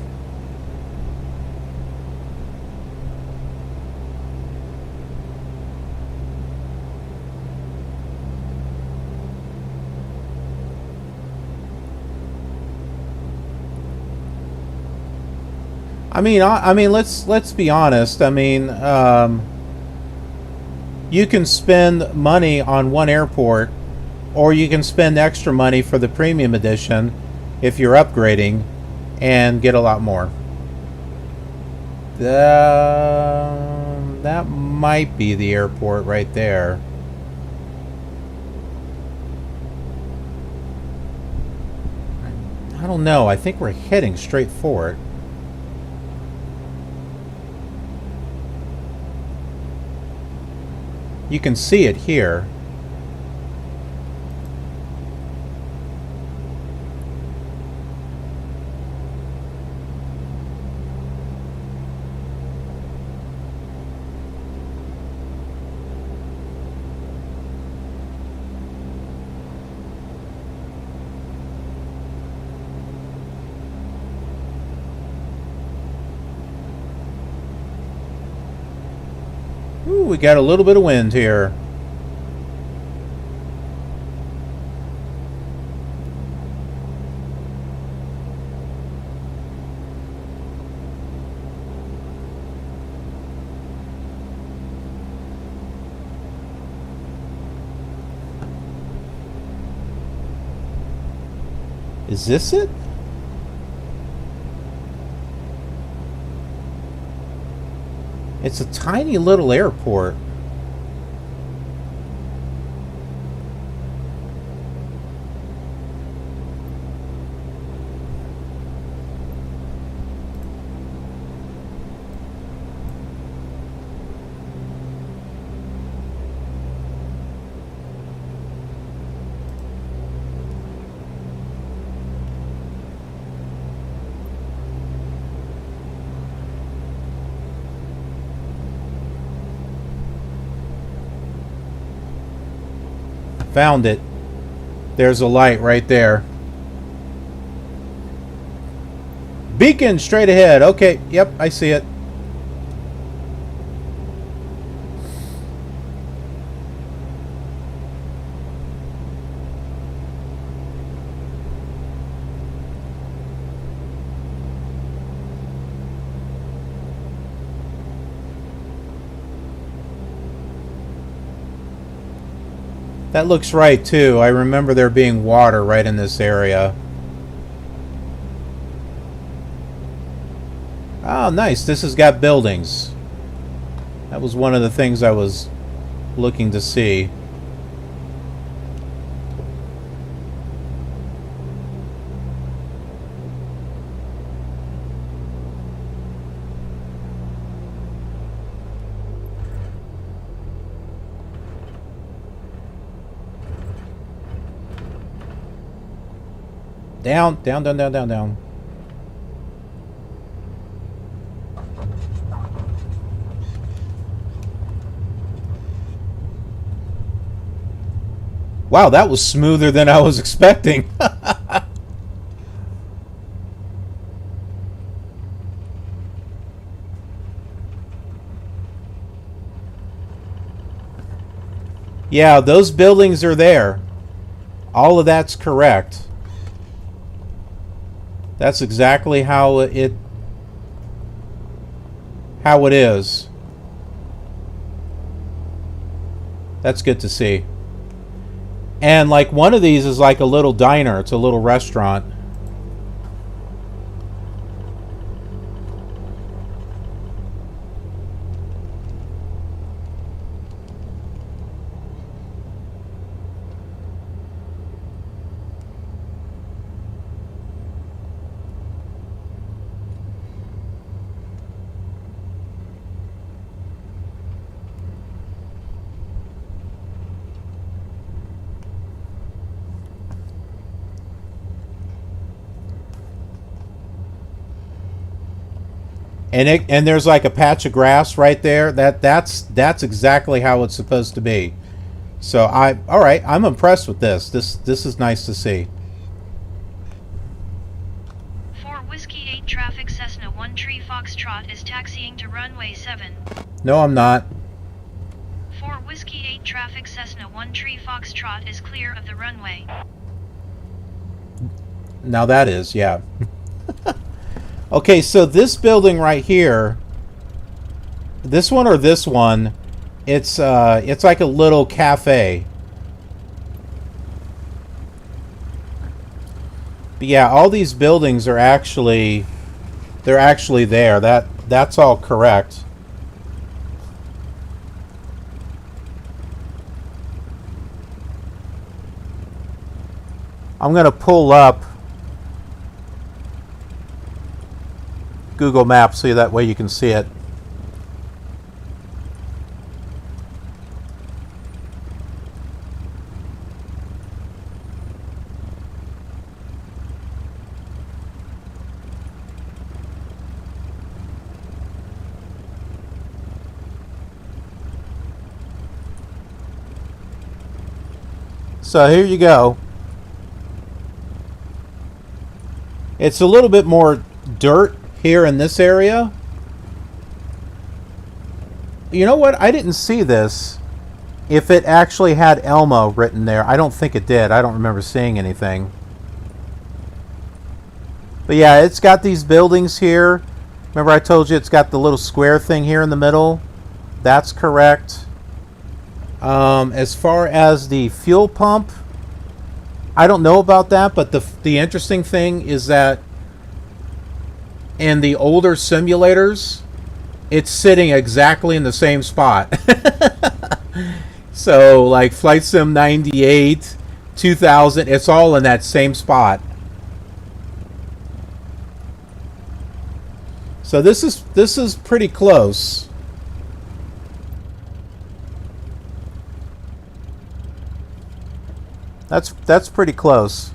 I mean, let's be honest. I mean, you can spend money on one airport, or you can spend extra money for the premium edition if you're upgrading and get a lot more. That might be the airport right there. I don't know. I think we're heading straight for it. You can see it here. Ooh, we got a little bit of wind here. Is this it? It's a tiny little airport. Found it. There's a light right there. Beacon straight ahead. Okay, yep, I see it. That looks right too. I remember there being water right in this area. Oh, nice. This has got buildings. That was one of the things I was looking to see. Down, down, down, down, down, down. Wow, that was smoother than I was expecting. Yeah, those buildings are there. All of that's correct. That's exactly how it is. That's good to see. And like one of these is like a little diner. It's a little restaurant. And there's like a patch of grass right there. That's exactly how it's supposed to be. So all right, I'm impressed with this. This is nice to see. 1 Tree Foxtrot is taxiing to runway 7. No, I'm not. 4 Whiskey 8 traffic Cessna 1 Tree Foxtrot is clear of the runway. Now that is, yeah. Okay, so this building right here, this one or this one, it's like a little cafe. But yeah, all these buildings are actually, they're actually there. That's all correct. I'm gonna pull up Google Maps so that way you can see it. So here you go. It's a little bit more dirt here in this area. You know what? I didn't see this. If it actually had Elma written there. I don't think it did. I don't remember seeing anything. But yeah, it's got these buildings here. Remember I told you it's got the little square thing here in the middle? That's correct. As far as the fuel pump, I don't know about that, but the interesting thing is that in the older simulators, it's sitting exactly in the same spot. So, like Flight Sim 98, 2000, it's all in that same spot. So this is pretty close. That's pretty close.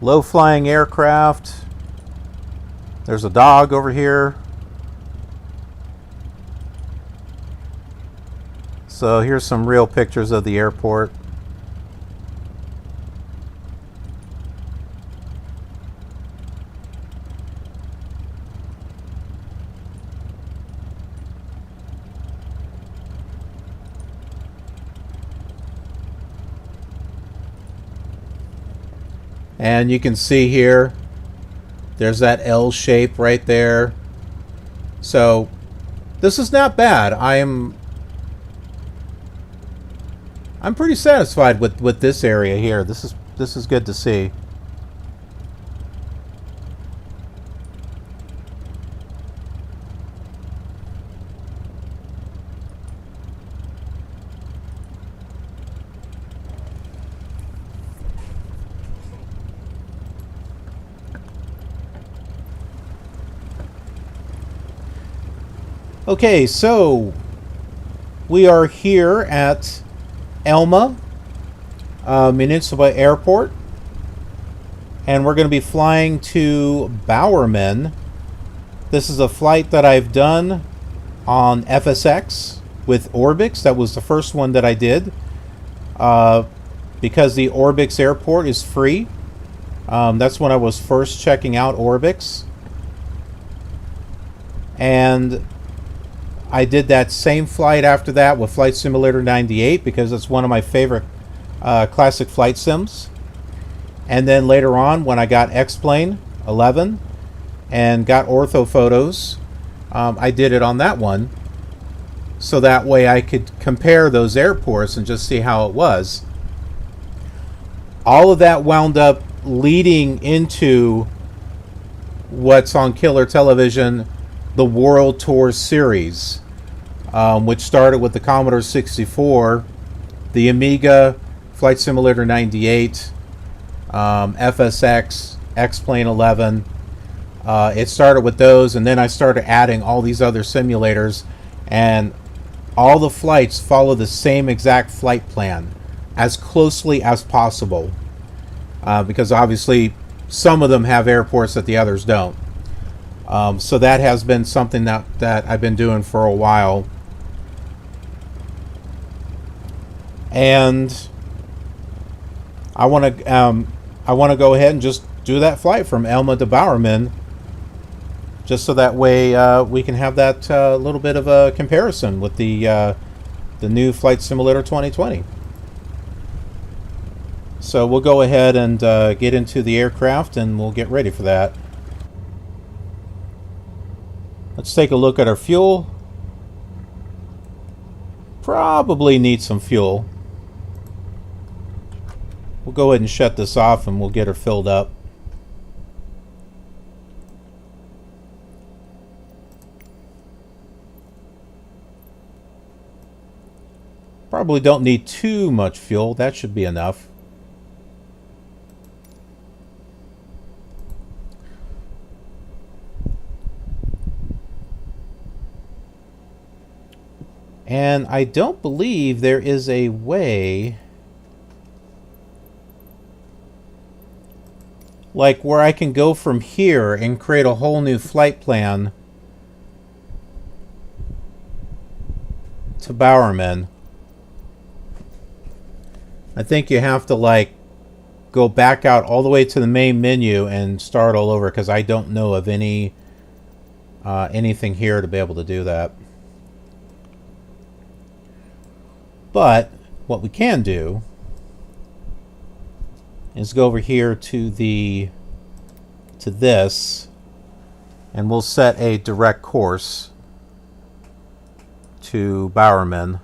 Low flying aircraft. There's a dog over here. So here's some real pictures of the airport. And you can see here, there's that L shape right there. So this is not bad. I'm pretty satisfied with this area here. This is good to see. Okay, so we are here at Elma Municipal Airport, and we're going to be flying to Bowerman. This is a flight that I've done on FSX with Orbix. That was the first one that I did because the Orbix airport is free. That's when I was first checking out Orbix. And I did that same flight after that with Flight Simulator 98 because it's one of my favorite classic flight sims. And then later on, when I got X-Plane 11 and got ortho photos, I did it on that one. So that way I could compare those airports and just see how it was. All of that wound up leading into what's on Killer Television, the World Tour series, which started with the Commodore 64, the Amiga, Flight Simulator 98, FSX, X-Plane 11. It started with those, and then I started adding all these other simulators, and all the flights follow the same exact flight plan as closely as possible, because obviously some of them have airports that the others don't. So that has been something that I've been doing for a while. And I want to I want to go ahead and just do that flight from Elma to Bowerman, just so that way we can have that little bit of a comparison with the new Flight Simulator 2020. So we'll go ahead and get into the aircraft and we'll get ready for that. Let's take a look at our fuel. Probably need some fuel. We'll go ahead and shut this off and we'll get her filled up. Probably don't need too much fuel. That should be enough. And I don't believe there is a way, like, where I can go from here and create a whole new flight plan to Bowerman. I think you have to, like, go back out all the way to the main menu and start all over, because I don't know of any anything here to be able to do that. But what we can do is go over here to this, and we'll set a direct course to Bowerman.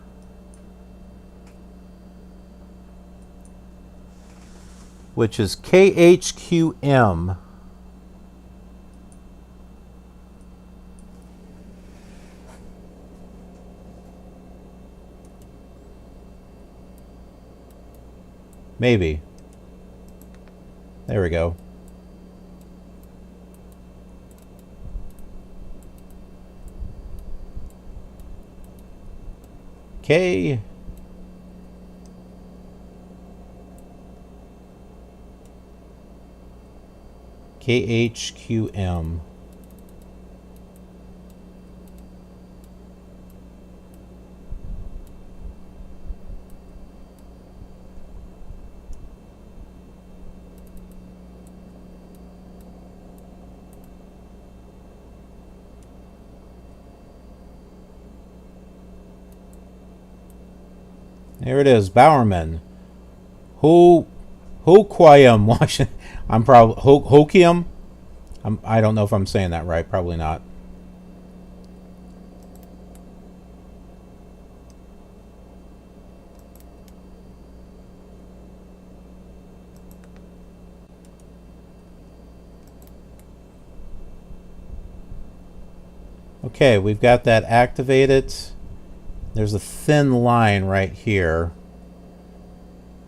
Which is KHQM. Maybe. There we go. KHQM. There it is, Bowerman. Hoquiam, Washington. I'm probably Hoquiam. I don't know if I'm saying that right. Probably not. Okay, we've got that activated. There's a thin line right here.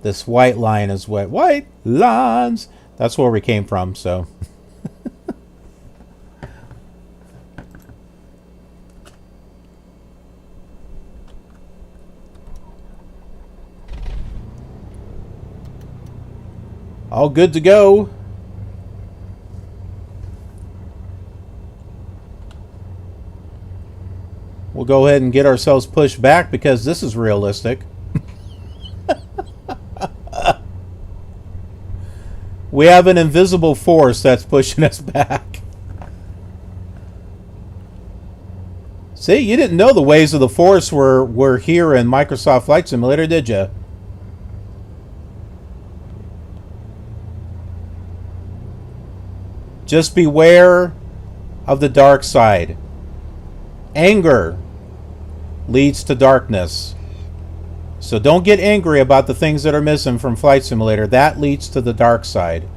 This white line is what? White lines! That's where we came from, so. All good to go. We'll go ahead and get ourselves pushed back because this is realistic. We have an invisible force that's pushing us back. See, you didn't know the ways of the force were here in Microsoft Flight Simulator, did you? Just beware of the dark side. Anger leads to darkness. So don't get angry about the things that are missing from Flight Simulator. That leads to the dark side.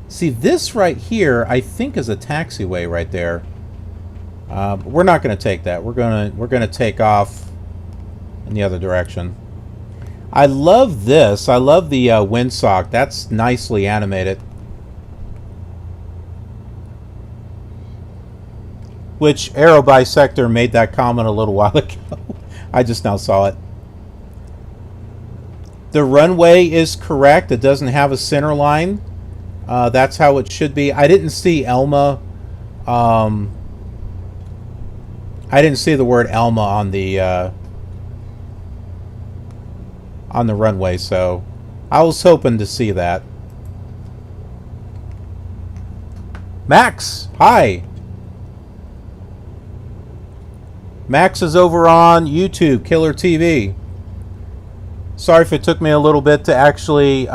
See, this right here, I think, is a taxiway right there. But we're not going to take that. We're gonna take off in the other direction. I love this. I love the windsock. That's nicely animated. Which Aero Bisector made that comment a little while ago. I just now saw it. The runway is correct. It doesn't have a center line. That's how it should be. I didn't see Elma. I didn't see the word Elma on the runway, so I was hoping to see that. Max, hi. Max is over on YouTube, Killer TV. Sorry if it took me a little bit to actually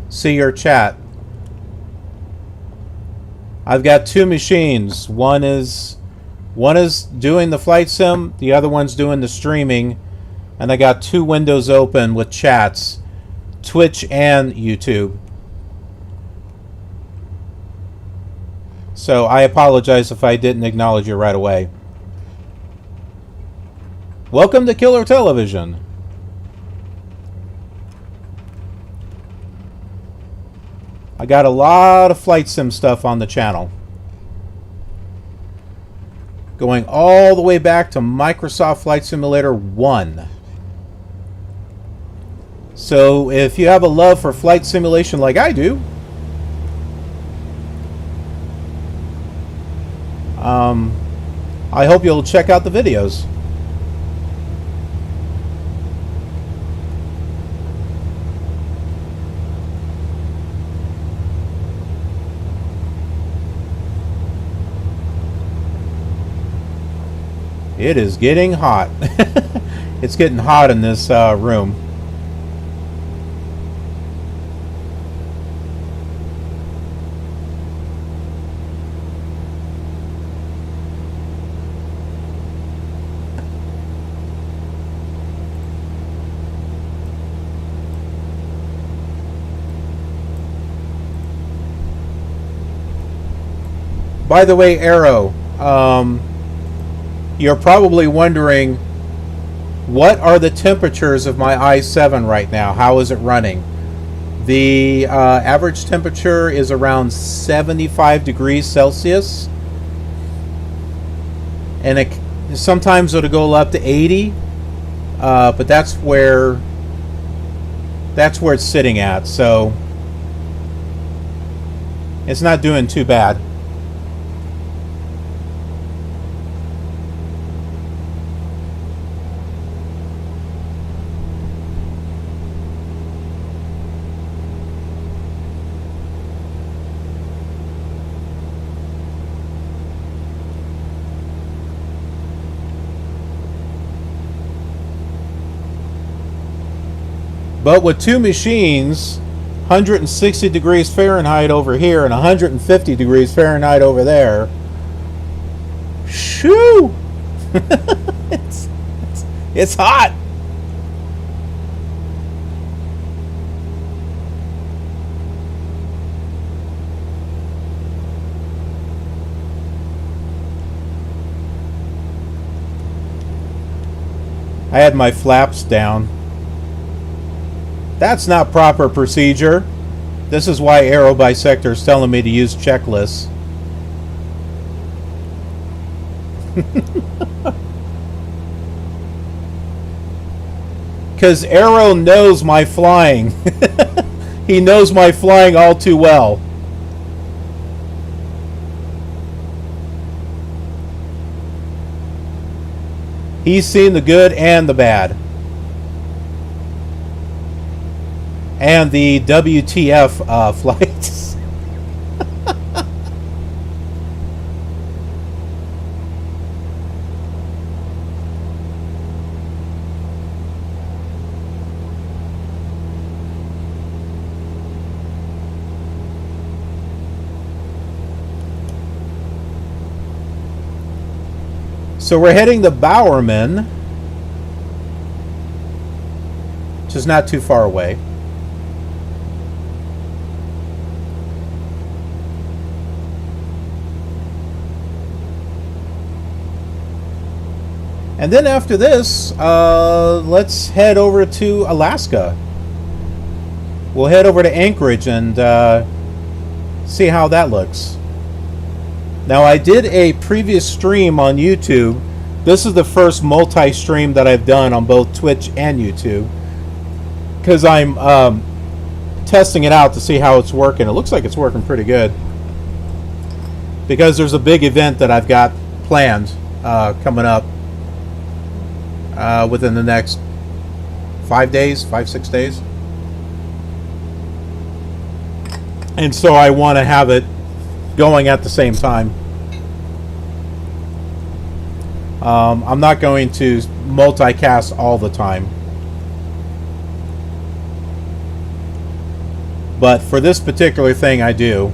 see your chat. I've got two machines. One is doing the flight sim, the other one's doing the streaming, and I got two windows open with chats, Twitch and YouTube. So I apologize if I didn't acknowledge you right away. Welcome to Killer Television. I got a lot of flight sim stuff on the channel. Going all the way back to Microsoft Flight Simulator 1. So if you have a love for flight simulation like I do, I hope you'll check out the videos. It is getting hot. It's getting hot in this room. By the way, Arrow, you're probably wondering, what are the temperatures of my i7 right now? How is it running? The average temperature is around 75 degrees Celsius. And sometimes it'll go up to 80. But that's where it's sitting at. So it's not doing too bad. But with two machines, 160 degrees Fahrenheit over here and 150 degrees Fahrenheit over there, shoo! It's hot. I had my flaps down. That's not proper procedure. This is why Aero Bisector is telling me to use checklists. Because Aero knows my flying. He knows my flying all too well. He's seen the good and the bad. And the WTF flights. So we're heading to Bowerman, which is not too far away. And then after this, let's head over to Alaska. We'll head over to Anchorage and see how that looks. Now, I did a previous stream on YouTube. This is the first multi-stream that I've done on both Twitch and YouTube. Because I'm testing it out to see how it's working. It looks like it's working pretty good. Because there's a big event that I've got planned coming up within the next 5 days, 6 days. And so I want to have it going at the same time. I'm not going to multicast all the time. But for this particular thing, I do.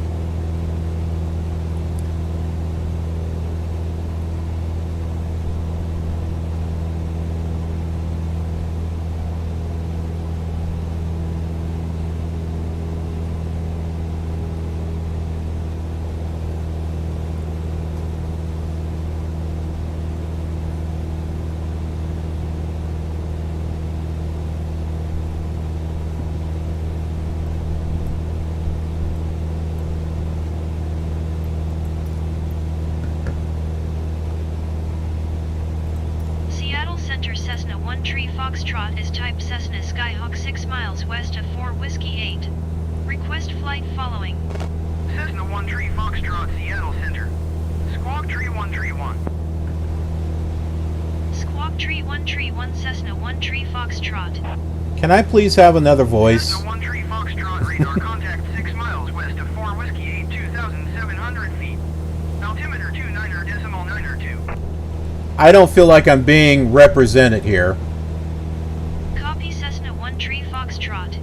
Cessna 1 Tree Foxtrot is type Cessna Skyhawk 6 miles west of 4 Whiskey 8. Request flight following. Cessna 1 Tree Foxtrot, Seattle Center. Squawk Tree 1 Tree 1. Squawk Tree 1 Cessna 1 Tree Foxtrot. Can I please have another voice? Cessna 1 Tree Foxtrot, radar contact 6 miles west of 4 Whiskey 8, 2,700 feet. Altimeter 29.92. I don't feel like I'm being represented here. Copy Cessna 1 Tree Foxtrot.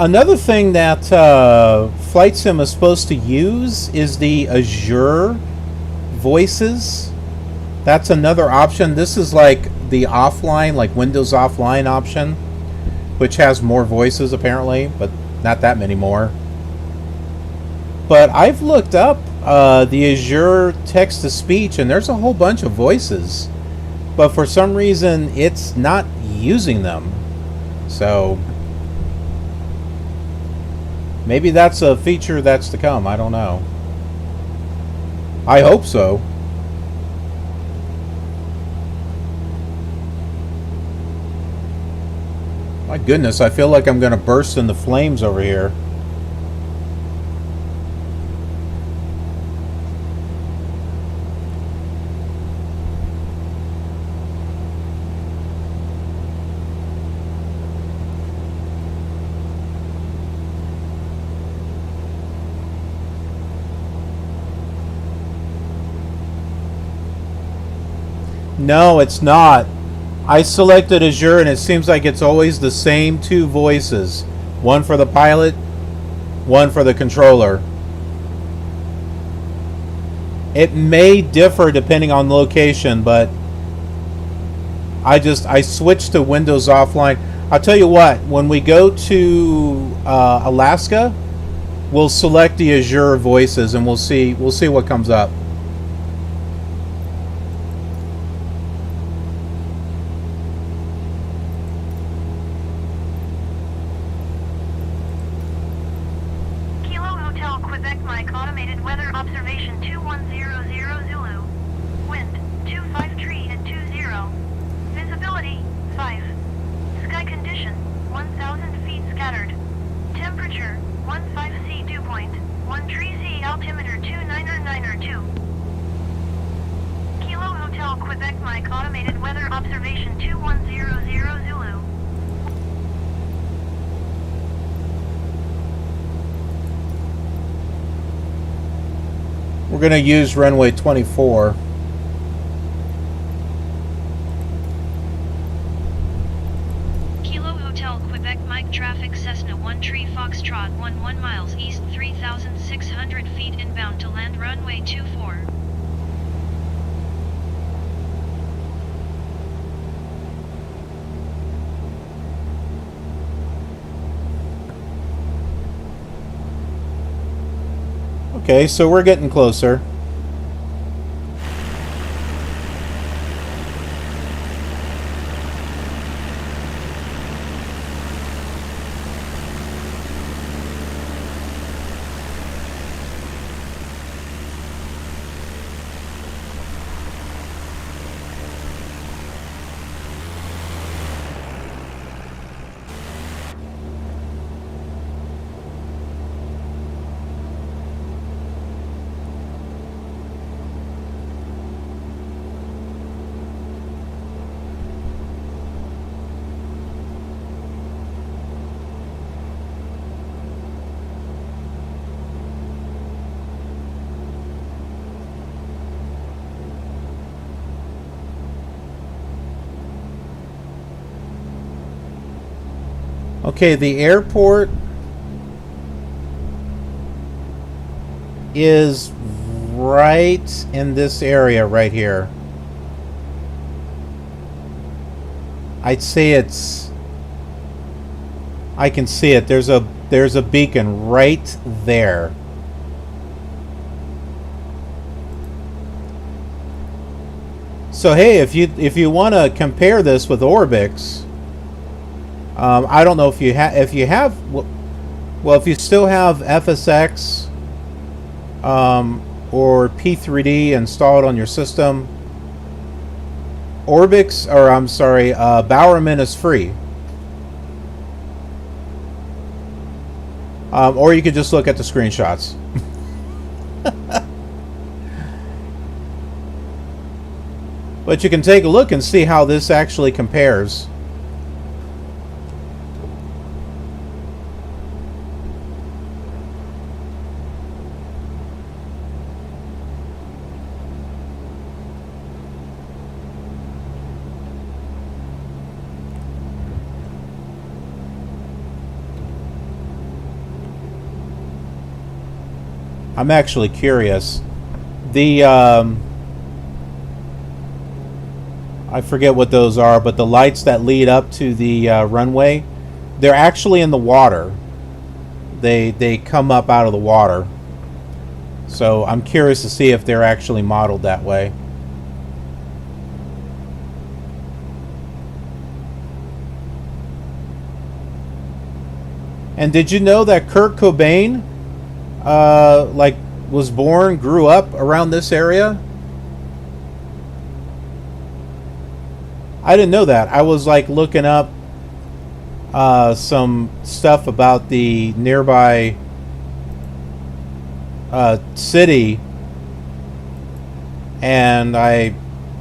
Another thing that Flight Sim is supposed to use is the Azure voices. That's another option. This is like the offline, like Windows offline option, which has more voices apparently, but not that many more. But I've looked up the Azure text-to-speech, and there's a whole bunch of voices. But for some reason, it's not using them. So maybe that's a feature that's to come. I don't know. I hope so. My goodness, I feel like I'm going to burst into flames over here. No, it's not. I selected Azure and it seems like it's always the same two voices. One for the pilot, one for the controller. It may differ depending on location, but I switched to Windows offline. I'll tell you what, when we go to Alaska, we'll select the Azure voices and we'll see what comes up. We're going to use runway 24. Kilo Hotel Quebec Mike traffic Cessna 1 Tree Foxtrot 1 miles east 3,600 feet inbound to land runway 24. Okay, so we're getting closer. Okay, the airport is right in this area right here. I'd say it's... I can see it. There's a beacon right there. So hey, if you want to compare this with Orbix, I don't know if you have well, if you still have FSX or P3D installed on your system, Orbix, or I'm sorry, Bowerman is free. Or you could just look at the screenshots. But you can take a look and see how this actually compares. I'm actually curious. The I forget what those are, but the lights that lead up to the runway, they're actually in the water. They come up out of the water. So I'm curious to see if they're actually modeled that way. And did you know that Kurt Cobain grew up around this area? I didn't know that. I was like looking up some stuff about the nearby city, and I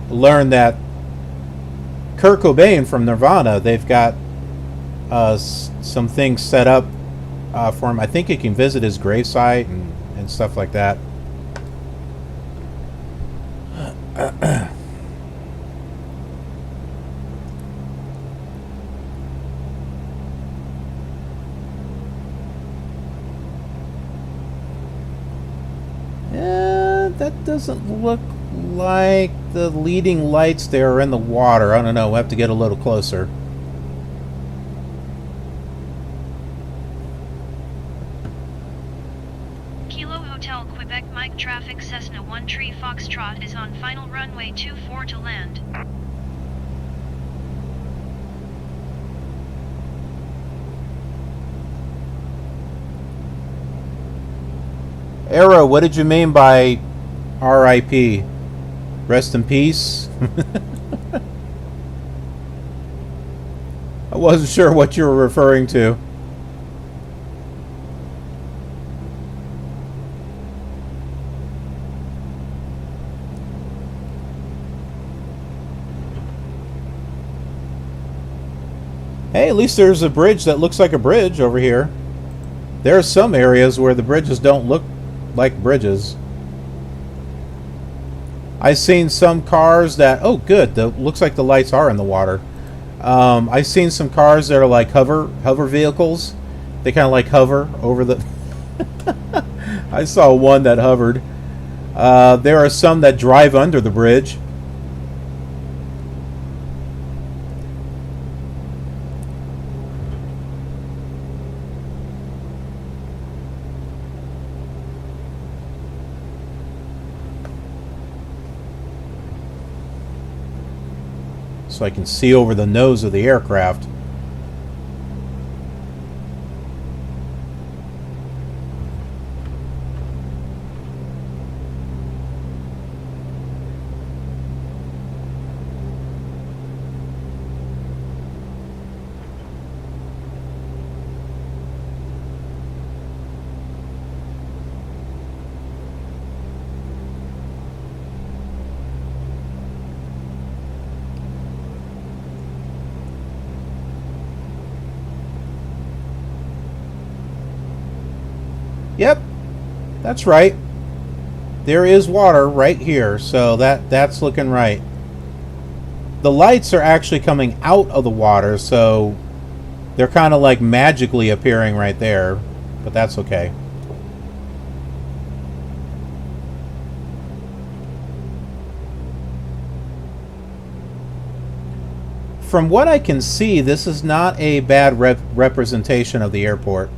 learned that Kurt Cobain from Nirvana, they've got some things set up for him. I think you can visit his gravesite and stuff like that. That doesn't look like the leading lights there are in the water. I don't know. We'll have to get a little closer. Kilo Hotel Quebec Mike traffic Cessna 1 Tree Foxtrot is on final runway 24 to land. Arrow, what did you mean by RIP? Rest in peace? I wasn't sure what you were referring to. Hey, at least there's a bridge that looks like a bridge over here. There are some areas where the bridges don't look like bridges. I've seen some cars that... Oh, good. Looks like the lights are in the water. I've seen some cars that are like hover vehicles. They kind of like hover over the... I saw one that hovered. There are some that drive under the bridge. So I can see over the nose of the aircraft. Yep, that's right. There is water right here, so that's looking right. The lights are actually coming out of the water, so They're kind of like magically appearing right there, but that's okay. From what I can see, this is not a bad representation of the airport.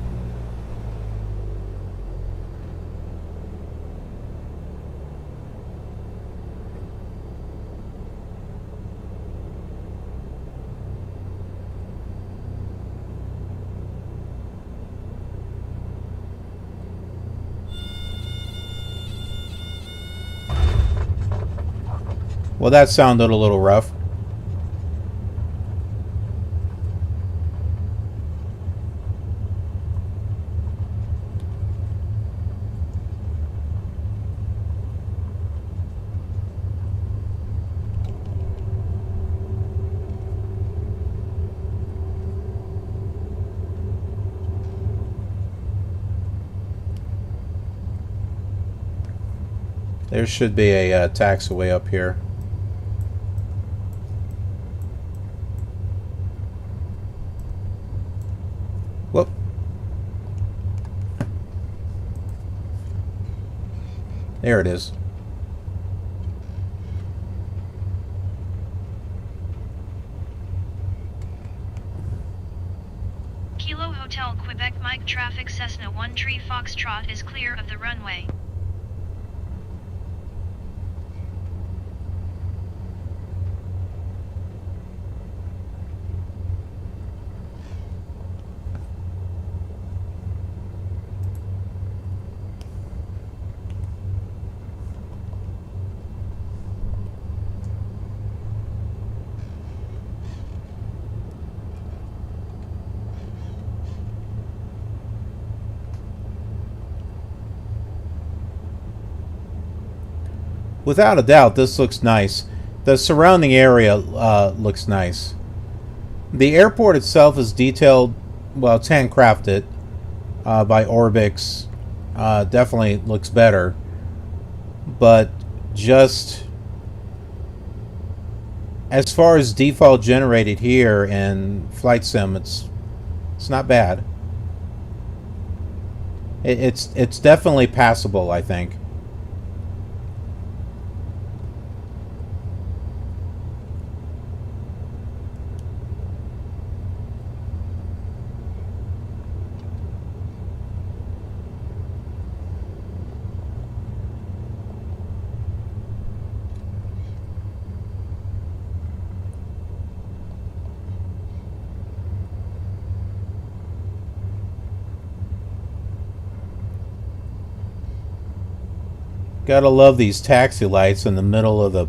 Well, that sounded a little rough. There should be a taxiway up here. Whoop. There it is. Kilo Hotel Quebec Mike traffic Cessna 1 Tree Foxtrot is clear of the runway. Without a doubt, this looks nice. The surrounding area looks nice. The airport itself is detailed, well, it's handcrafted by Orbix. Definitely looks better. But just as far as default generated here in Flight Sim, it's not bad. It's definitely passable, I think. Gotta love these taxi lights in the middle of the...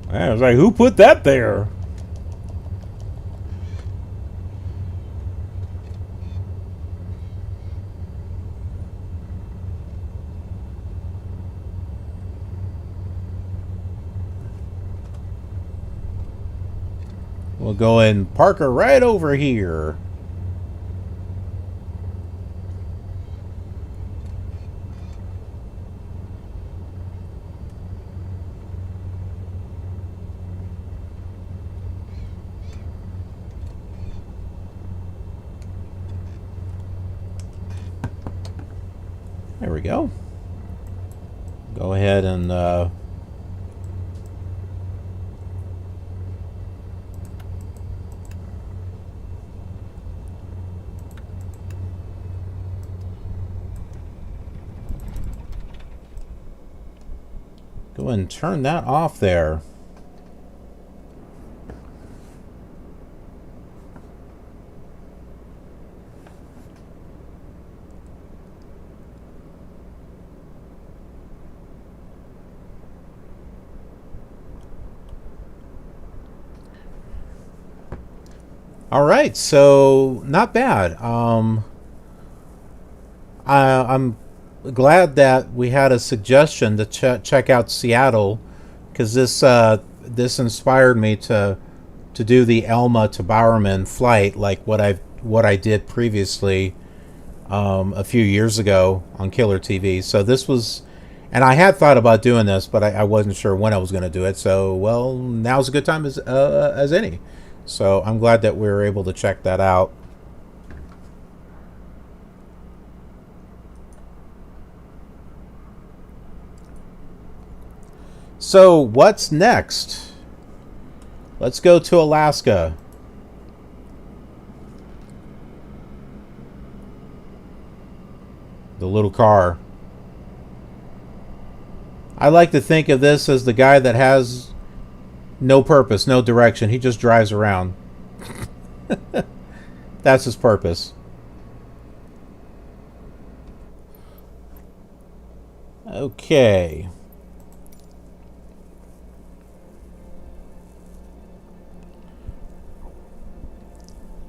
I was like, who put that there? We'll go and park her right over here. There we go. Go ahead and go ahead and turn that off there. All right, so not bad. I'm glad that we had a suggestion to check out Seattle, because this inspired me to do the Elma to Bowerman flight, like what I did previously a few years ago on Killer TV. So this was And I had thought about doing this, but I wasn't sure when I was going to do it. So, well, now's a good time as any. So I'm glad that we were able to check that out. So what's next? Let's go to Alaska. The little car. I like to think of this as the guy that has no purpose, no direction. He just drives around. That's his purpose. Okay.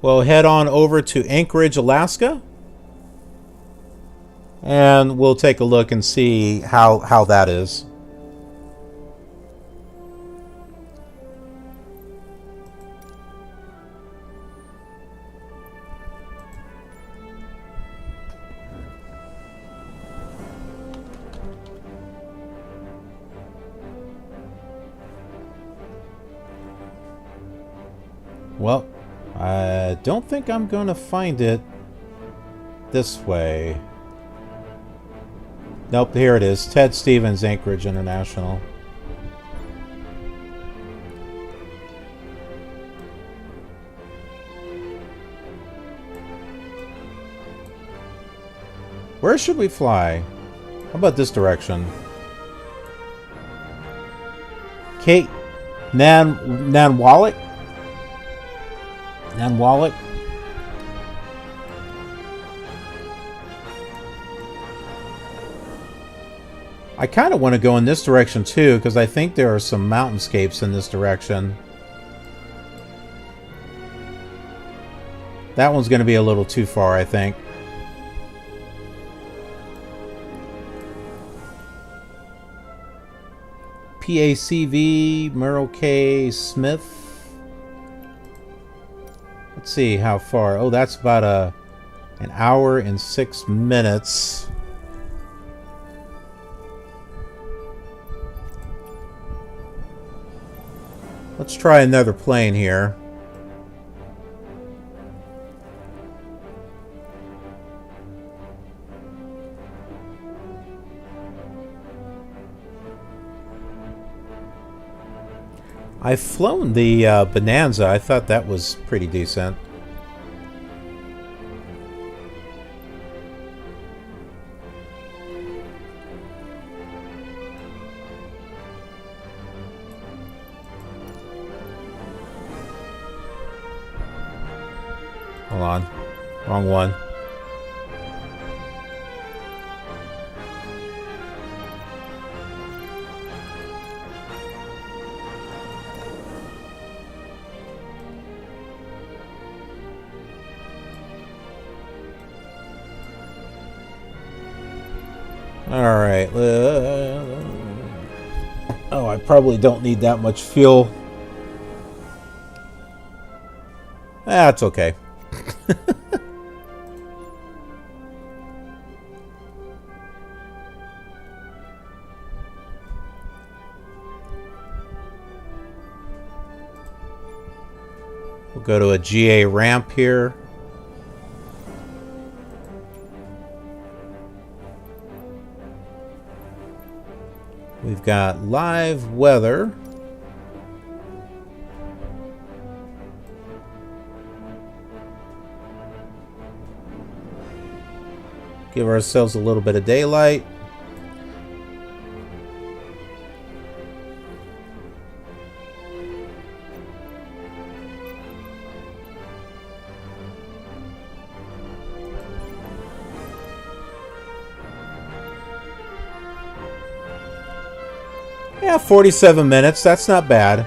We'll head on over to Anchorage, Alaska. And we'll take a look and see how that is. Well, I don't think I'm going to find it this way. Nope, here it is. Ted Stevens, Anchorage International. Where should we fly? How about this direction? Kate Nanwalek? Nanwalek? I kind of want to go in this direction too, because I think there are some mountainscapes in this direction. That one's going to be a little too far, I think. PACV, Merle K. Smith. Let's see how far. Oh, that's about an hour and 6 minutes. Let's try another plane here. I've flown the Bonanza. I thought that was pretty decent. Hold on. Wrong one. Alright. Oh, I probably don't need that much fuel. That's okay. We'll go to a GA ramp here. We've got live weather. Give ourselves a little bit of daylight. Yeah, 47 minutes. That's not bad.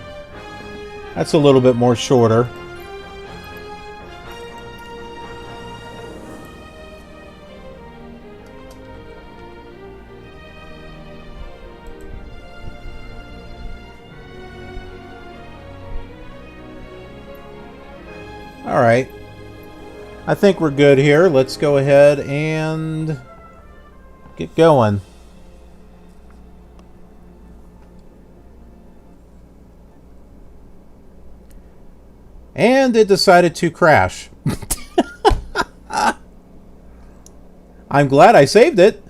That's a little bit more shorter. All right. I think we're good here. Let's go ahead and get going. And it decided to crash. I'm glad I saved it.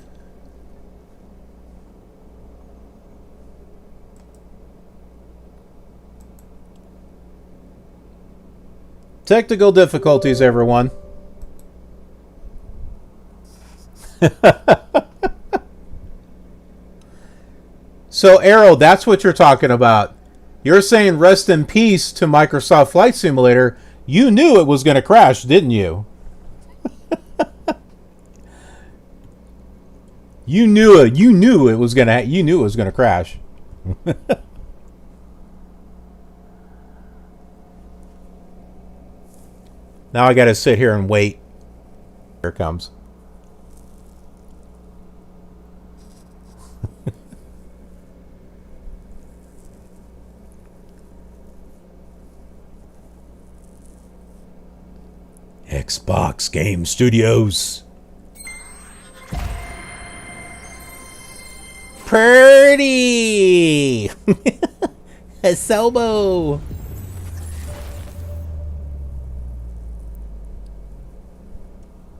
Technical difficulties, everyone. So, Arrow, that's what you're talking about. You're saying rest in peace to Microsoft Flight Simulator. You knew it was going to crash, didn't you? You knew it. You knew it was going to crash. Now I got to sit here and wait. Here it comes. Xbox Game Studios. Pretty. A Sobo.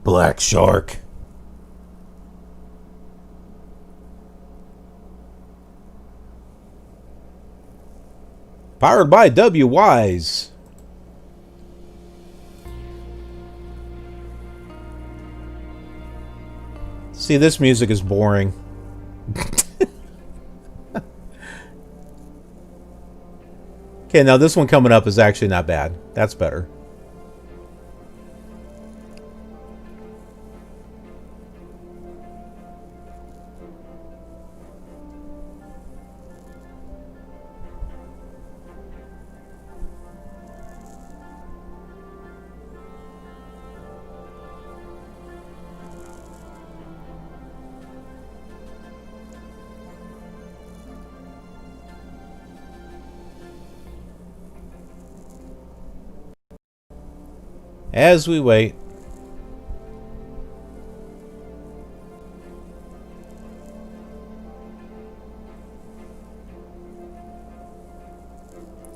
Black Shark. Powered by W Wise. See, this music is boring. Okay, now this one coming up is actually not bad. That's better. As we wait.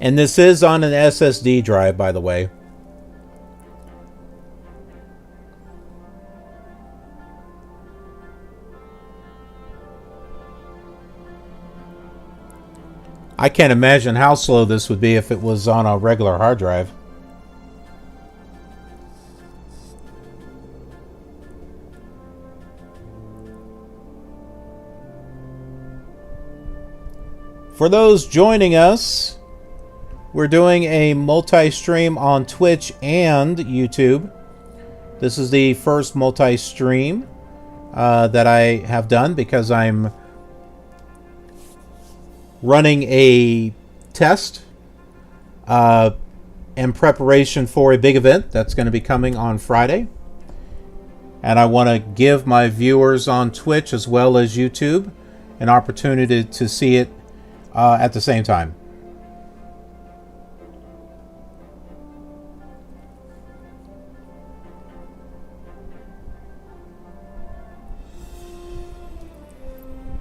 And this is on an SSD drive, by the way. I can't imagine how slow this would be if it was on a regular hard drive. For those joining us, we're doing a multi-stream on Twitch and YouTube. This is the first multi-stream that I have done because I'm running a test in preparation for a big event that's going to be coming on Friday. And I want to give my viewers on Twitch as well as YouTube an opportunity to see it at the same time.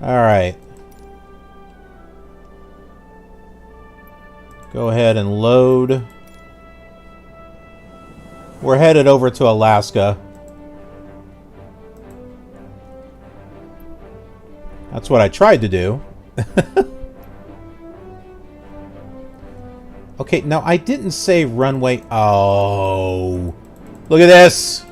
All right. Go ahead and load. We're headed over to Alaska. That's what I tried to do. Okay, now I didn't say runway. Oh, look at this.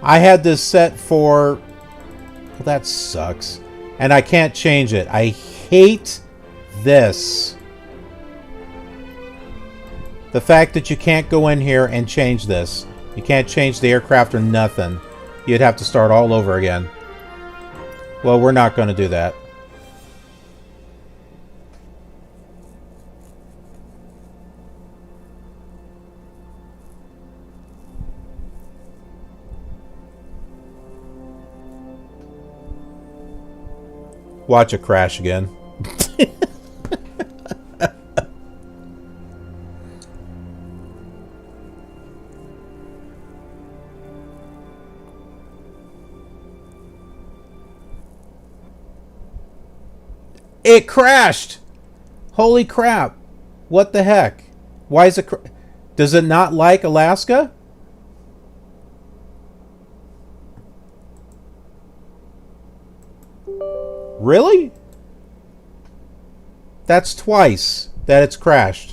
I had this set for... Well, that sucks. And I can't change it. I hate this. The fact that you can't go in here and change this. You can't change the aircraft or nothing. You'd have to start all over again. Well, we're not going to do that. Watch it crash again. It crashed! Holy crap. What the heck? Why is it Does it not like Alaska? Really? That's twice that it's crashed.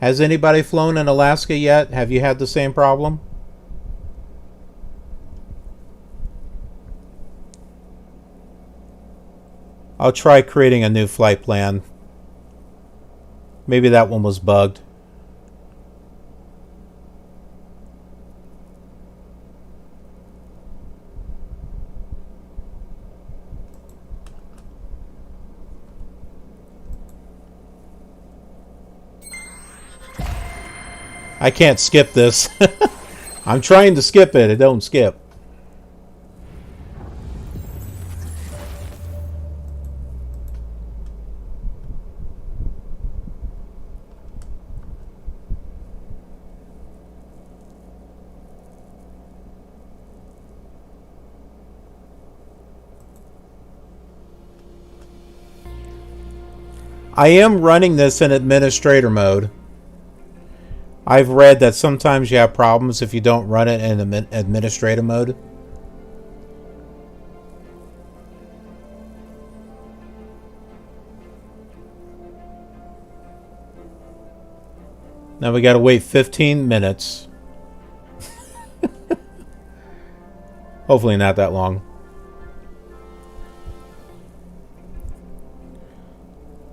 Has anybody flown in Alaska yet? Have you had the same problem? I'll try creating a new flight plan. Maybe that one was bugged. I can't skip this. I'm trying to skip it. It don't skip. I am running this in administrator mode. I've read that sometimes you have problems if you don't run it in administrative mode. Now we gotta wait 15 minutes. Hopefully not that long.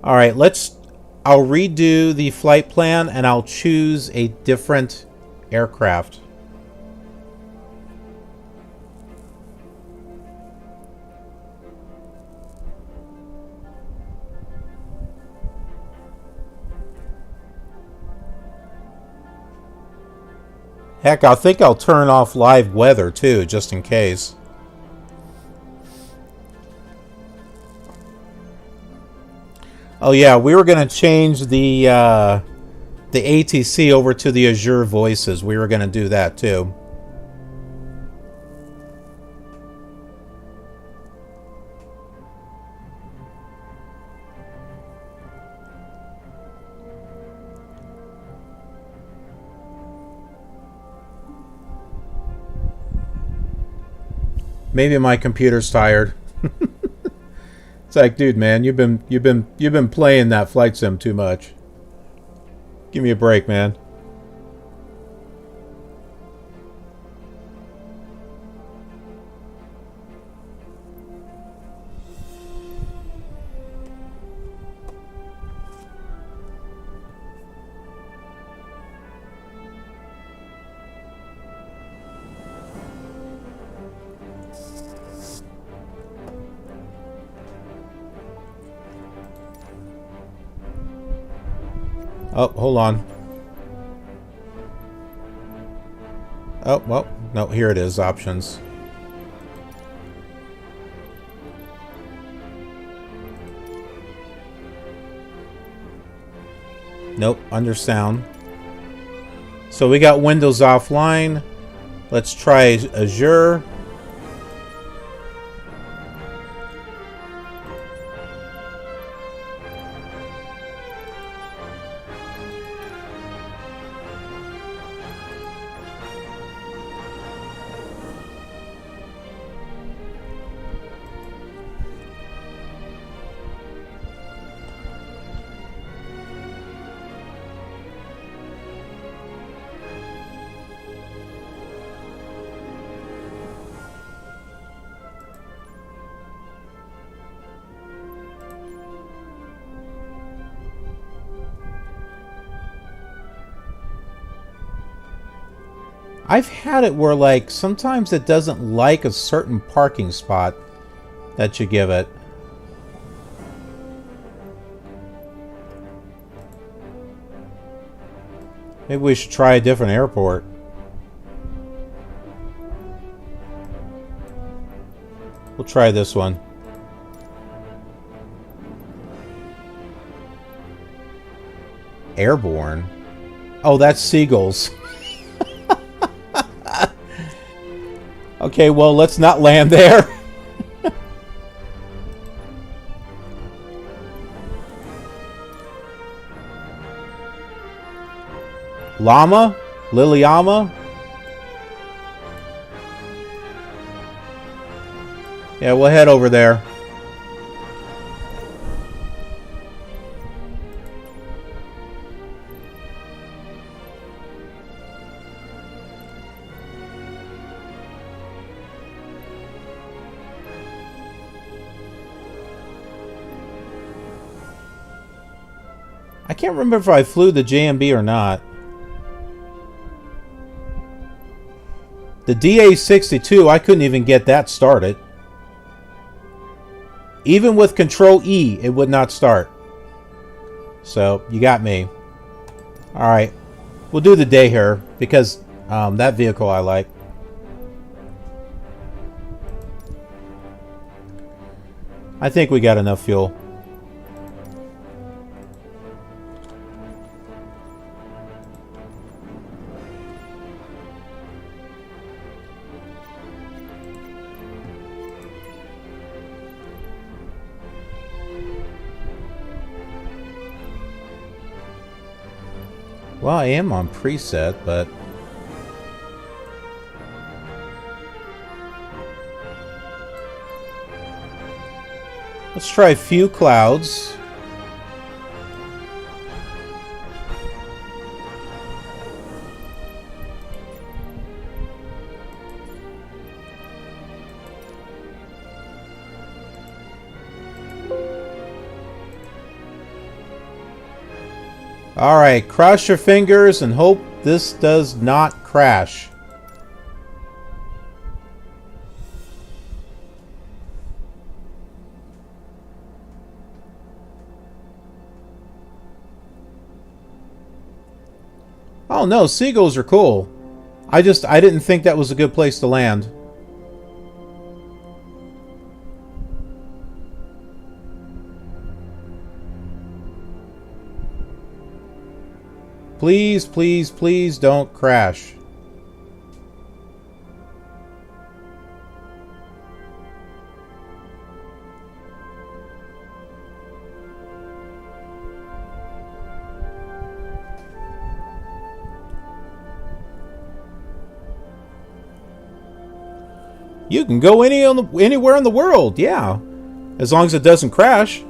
Alright, I'll redo the flight plan and I'll choose a different aircraft. Heck, I think I'll turn off live weather too, just in case. Oh yeah, we were going to change the ATC over to the Azure Voices. We were going to do that too. Maybe my computer's tired. It's like, dude, man, you've been playing that flight sim too much. Give me a break, man. Oh, hold on. Oh, well, no, here it is, options. Nope, under sound. So we got Windows offline. Let's try Azure. I've had it where, like, sometimes it doesn't like a certain parking spot that you give it. Maybe we should try a different airport. We'll try this one. Airborne? Oh, that's seagulls. Okay, well, let's not land there. Llama? Liliama? Yeah, we'll head over there. I can't remember if I flew the JMB or not. The DA-62, I couldn't even get that started. Even with Control E, it would not start. So, you got me. Alright. We'll do the day here, because that vehicle I like. I think we got enough fuel. Well, I am on preset, but... let's try few clouds. Alright, cross your fingers and hope this does not crash. Oh no, seagulls are cool. I didn't think that was a good place to land. Please, please, please don't crash. You can go anywhere in the world, yeah. As long as it doesn't crash.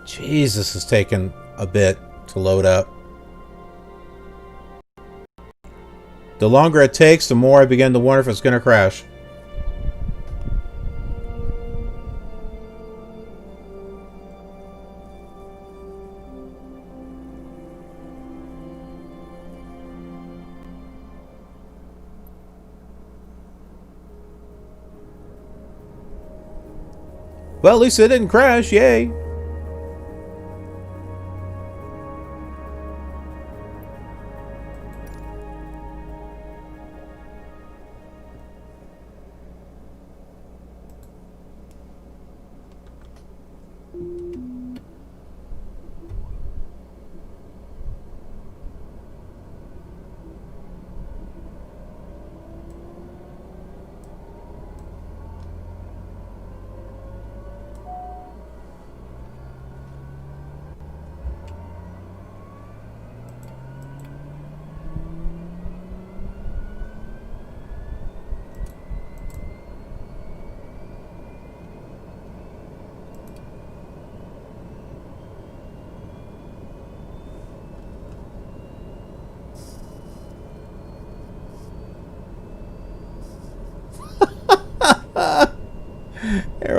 Jeez, this is taking a bit to load up. The longer it takes, the more I begin to wonder if it's going to crash. Well, at least it didn't crash, yay!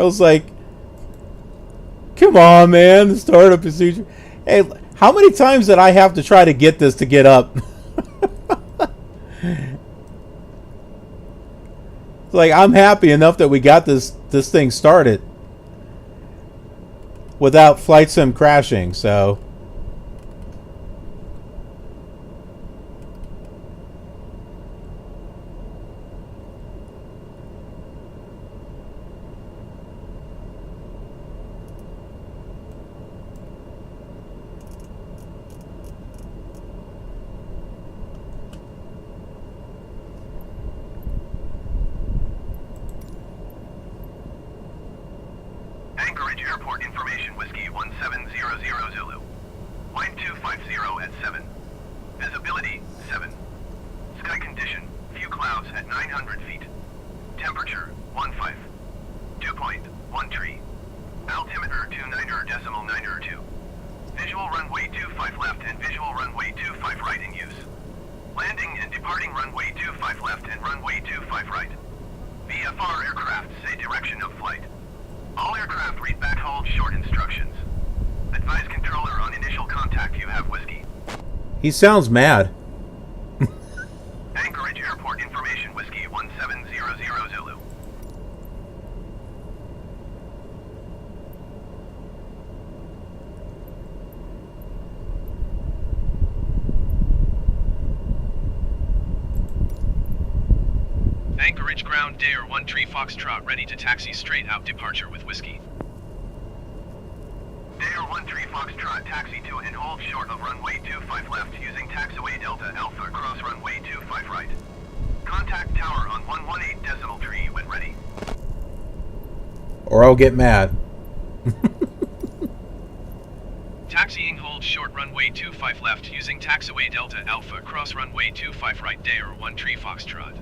I was like, come on, man, the startup procedure. Hey, how many times did I have to try to get this to get up? It's like, I'm happy enough that we got this thing started without flight sim crashing, so. Anchorage Airport information, Whiskey 1700 Zulu. Wind 250 at 7. Visibility 7. Sky condition, few clouds at 900 feet. Temperature 15. Dew point 13. Altimeter 29.902. Visual runway 25 left and visual runway 25 right in use. Landing and departing runway 25 left and runway 25 right. VFR aircraft say direction of flight. All aircraft read back hold short instructions. Advise controller on initial contact you have, Whiskey. He sounds mad. Anchorage Airport information, Whiskey 1700 Zulu. Anchorage ground Dare 1 Tree Foxtrot ready to taxi straight out departure with Whiskey. Dare 1 Tree Foxtrot taxi to and hold short of runway 25 left using taxiway Delta Alpha cross runway 25 right. Contact tower on 118.3 when ready. Or I'll get mad. Taxiing hold short runway 25 left using taxiway Delta Alpha cross runway 25 right Dare 1 Tree Foxtrot.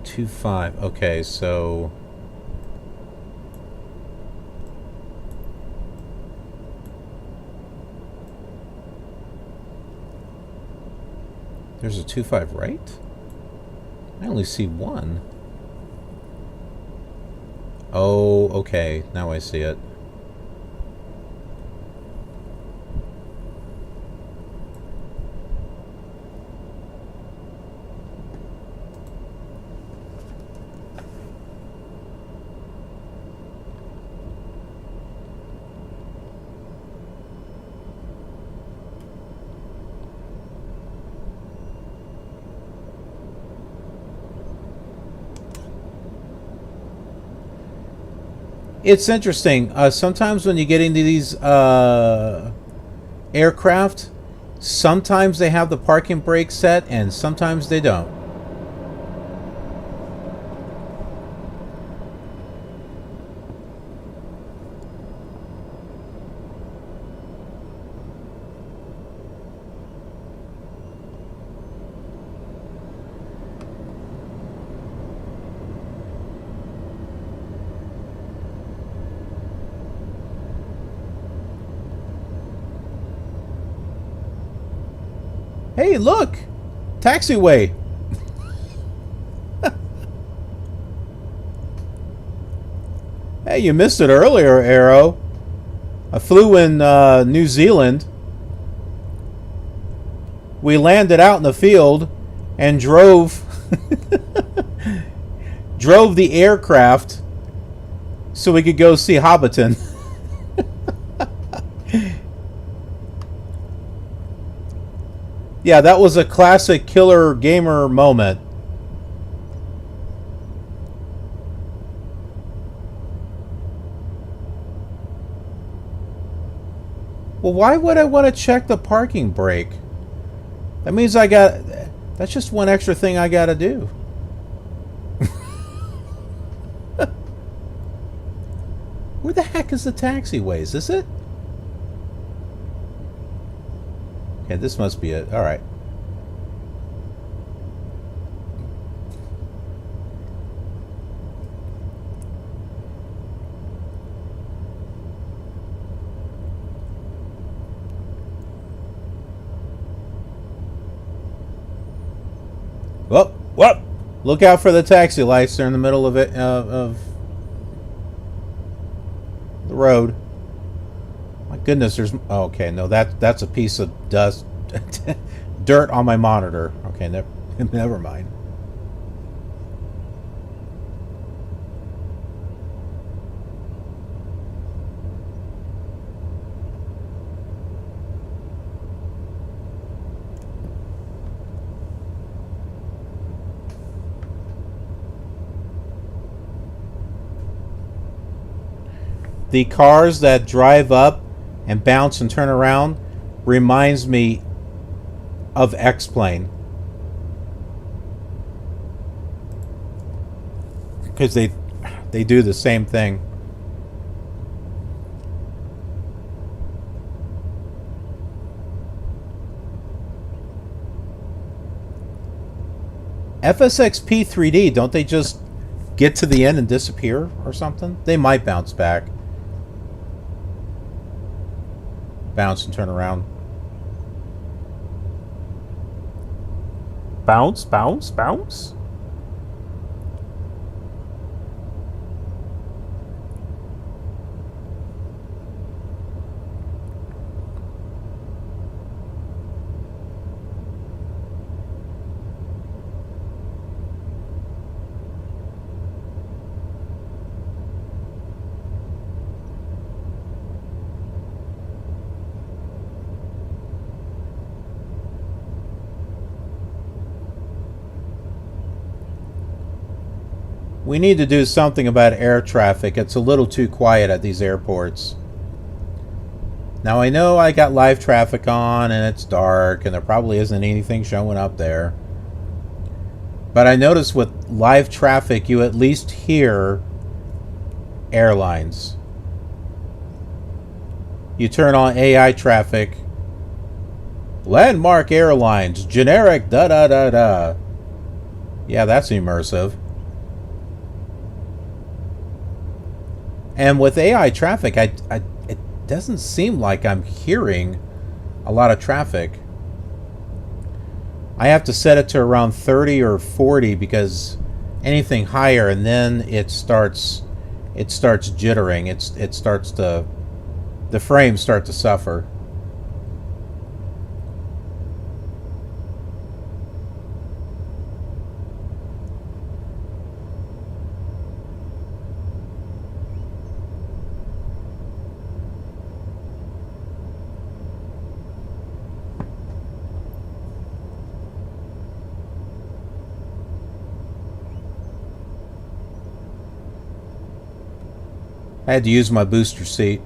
25. Okay, so there's a 25 right? I only see one. Oh, okay. Now I see it. It's interesting. Sometimes when you get into these aircraft, sometimes they have the parking brake set and sometimes they don't. Hey, look! Taxiway! Hey, you missed it earlier, Arrow. I flew in New Zealand. We landed out in the field and drove drove the aircraft so we could go see Hobbiton. Yeah, that was a classic killer gamer moment. Well, why would I want to check the parking brake? That means that's just one extra thing I gotta do. Where the heck is the taxiway? Is this it? Okay, this must be it. Alright. Whoop! Whoop! Look out for the taxi lights. They're in the middle of it of the road. My goodness, there's... Oh, okay, no, that's a piece of dust. Dirt on my monitor. Okay, never mind. The cars that drive up and bounce and turn around reminds me of X-Plane. Because they do the same thing. FSXP 3D, don't they just get to the end and disappear or something? They might bounce back. Bounce and turn around. Bounce, bounce, bounce. We need to do something about air traffic. It's a little too quiet at these airports. Now I know I got live traffic on and it's dark and there probably isn't anything showing up there. But I notice with live traffic you at least hear airlines. You turn on AI traffic. Landmark Airlines, generic da da da da. Yeah, that's immersive. And with AI traffic, it doesn't seem like I'm hearing a lot of traffic. I have to set it to around 30 or 40 because anything higher and then it starts jittering. The frames start to suffer. I had to use my booster seat.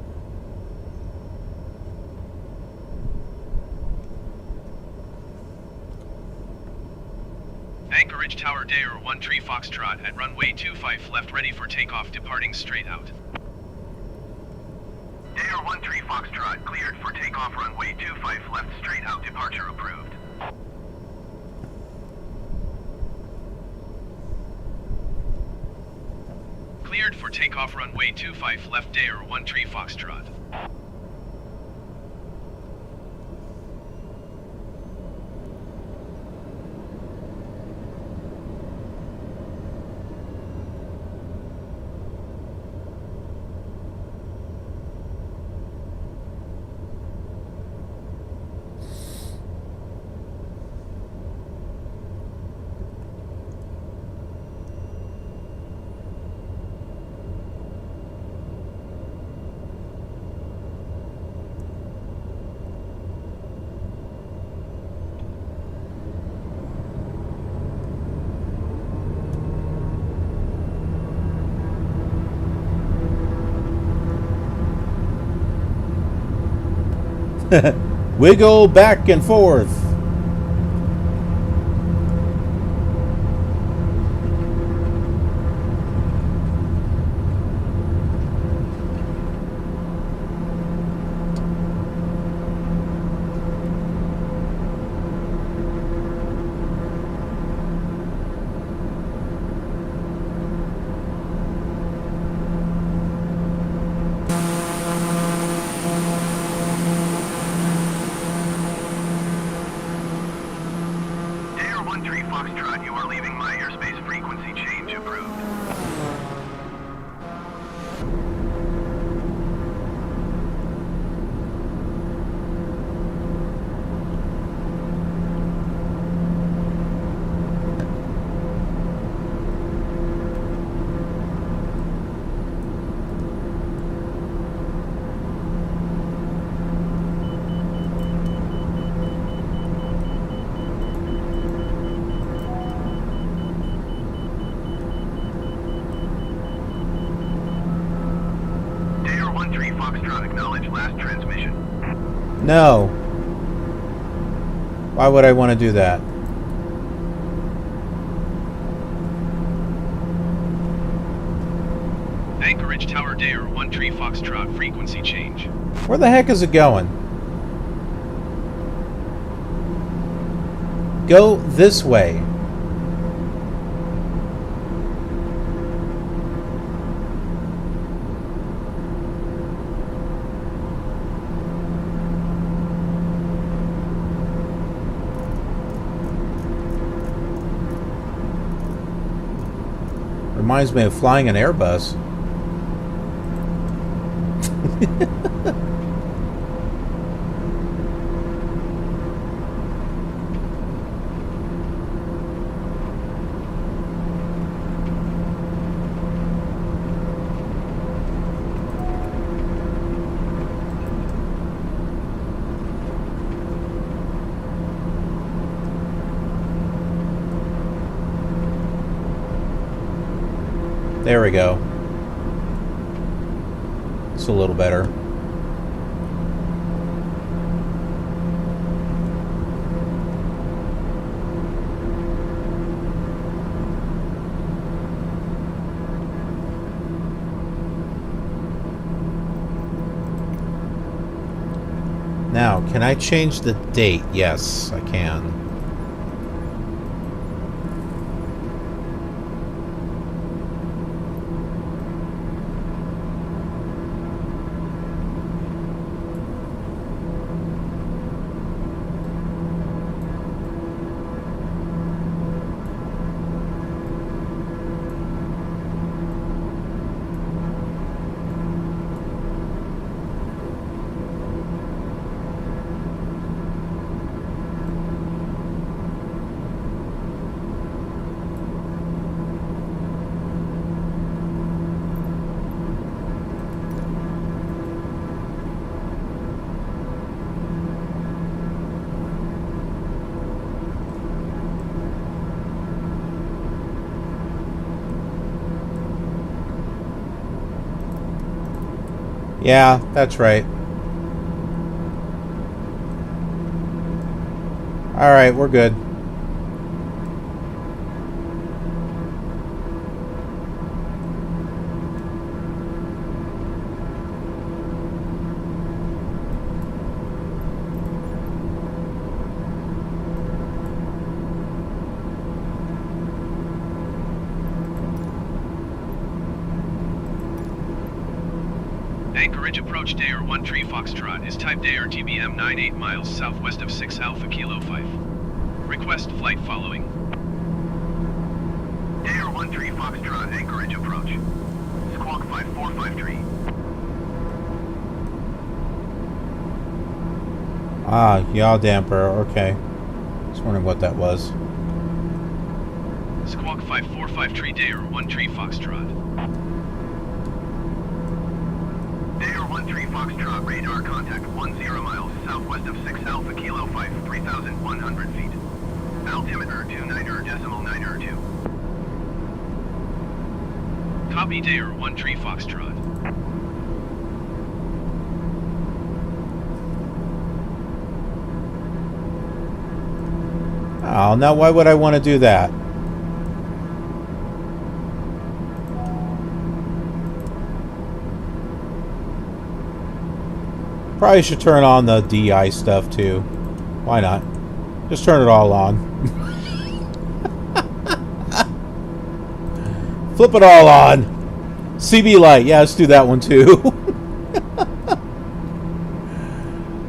Anchorage Tower Dare 13 Foxtrot at runway 25 left, ready for takeoff, departing straight out. Dare 13 Foxtrot cleared for takeoff, runway 25 left, straight out, departure approved. Cleared for takeoff, runway 25 left, Dare 13 Foxtrot. Wiggle back and forth. 13 Foxtrot, you are leaving my airspace. Frequency change approved. Foxtrot, acknowledge last transmission. No. Why would I want to do that? Anchorage Tower Dare 13 Foxtrot, frequency change. Where the heck is it going? Go this way. Reminds me of flying an Airbus. There we go. It's a little better. Now, can I change the date? Yes, I can. Yeah, that's right. Alright, we're good. Anchorage approach Dare 13 Foxtrot is type Dare TBM 98 miles southwest of 6 Alpha Kilo 5. Request flight following. Dare 13 Foxtrot, Anchorage approach. Squawk 5453. Ah, yaw damper, okay. Just wondering what that was. Squawk 5453 Dare 13 Foxtrot. Dare 13 Foxtrot, radar contact 10 miles southwest of 6 Alpha Kilo 5, 3,100 feet. Altimeter 29.92. Copy Dare 13 Foxtrot. Oh, now why would I want to do that? Probably should turn on the DI stuff too. Why not? Just turn it all on. Flip it all on. CB light. Yeah, let's do that one too.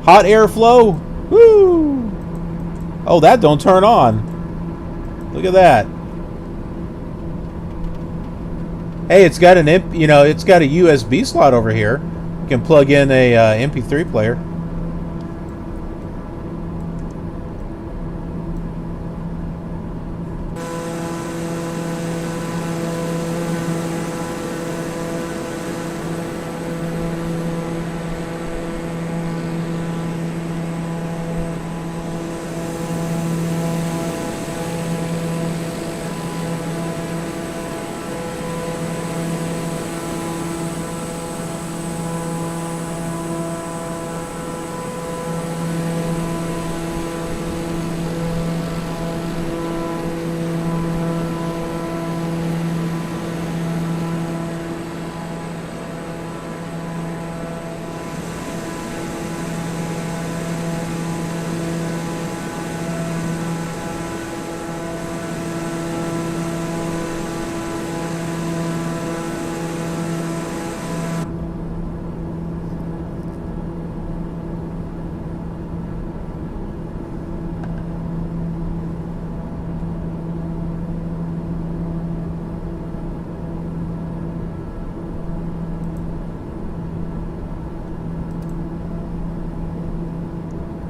Hot airflow. Woo! Oh, that don't turn on. Look at that. Hey, it's got an it's got a USB slot over here. You can plug in a MP3 player.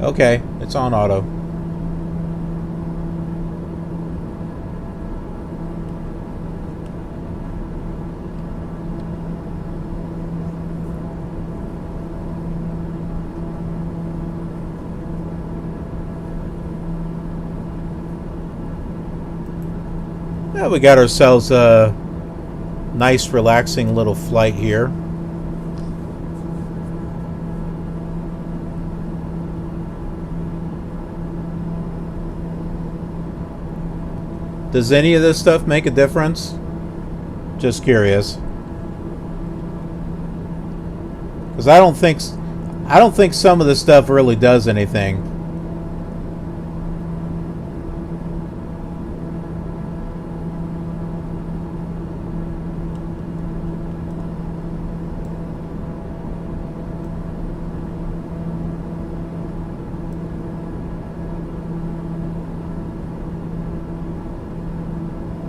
Okay, it's on auto. Yeah, we got ourselves a nice, relaxing little flight here. Does any of this stuff make a difference? Just curious. Because I don't think some of this stuff really does anything.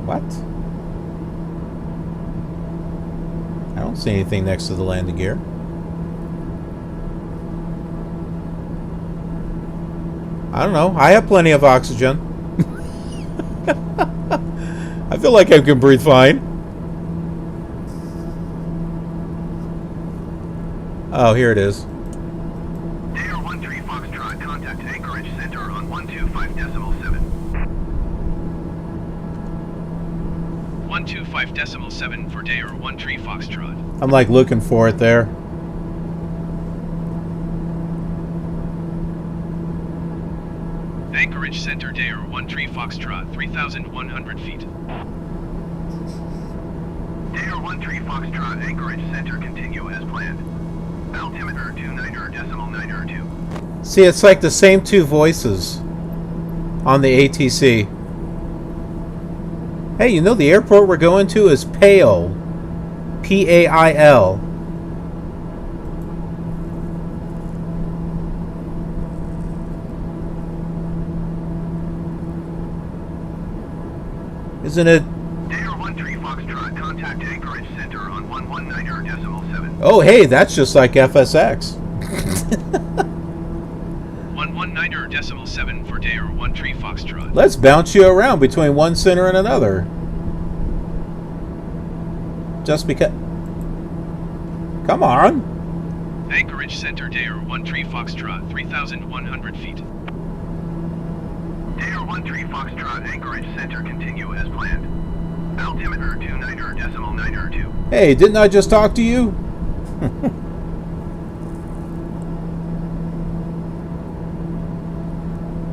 What? I don't see anything next to the landing gear. I don't know. I have plenty of oxygen. I feel like I can breathe fine. Oh, here it is. Dare 13 Foxtrot, contact Anchorage Center on 125.7. 125.7 for Dare 13 Foxtrot. I'm like looking for it there. Anchorage Center Dare 13 Foxtrot, 3,100 feet. Dare 13 Foxtrot, Anchorage Center, continue as planned. Altimeter 29.92. See, it's like the same two voices on the ATC. Hey, you know the airport we're going to is Pale. P-A-I-L. Isn't it? Dare 13 Foxtrot, contact Anchorage Center on 119.7. Oh, hey, that's just like FSX. 119.7 for Dare 13 Foxtrot. Let's bounce you around between one center and another. Just because. Come on. Anchorage Center Dare 13 Foxtrot, 3,100 feet. Dare 13 Foxtrot, Anchorage Center, continue as planned. Altimeter 29.92. Hey, didn't I just talk to you?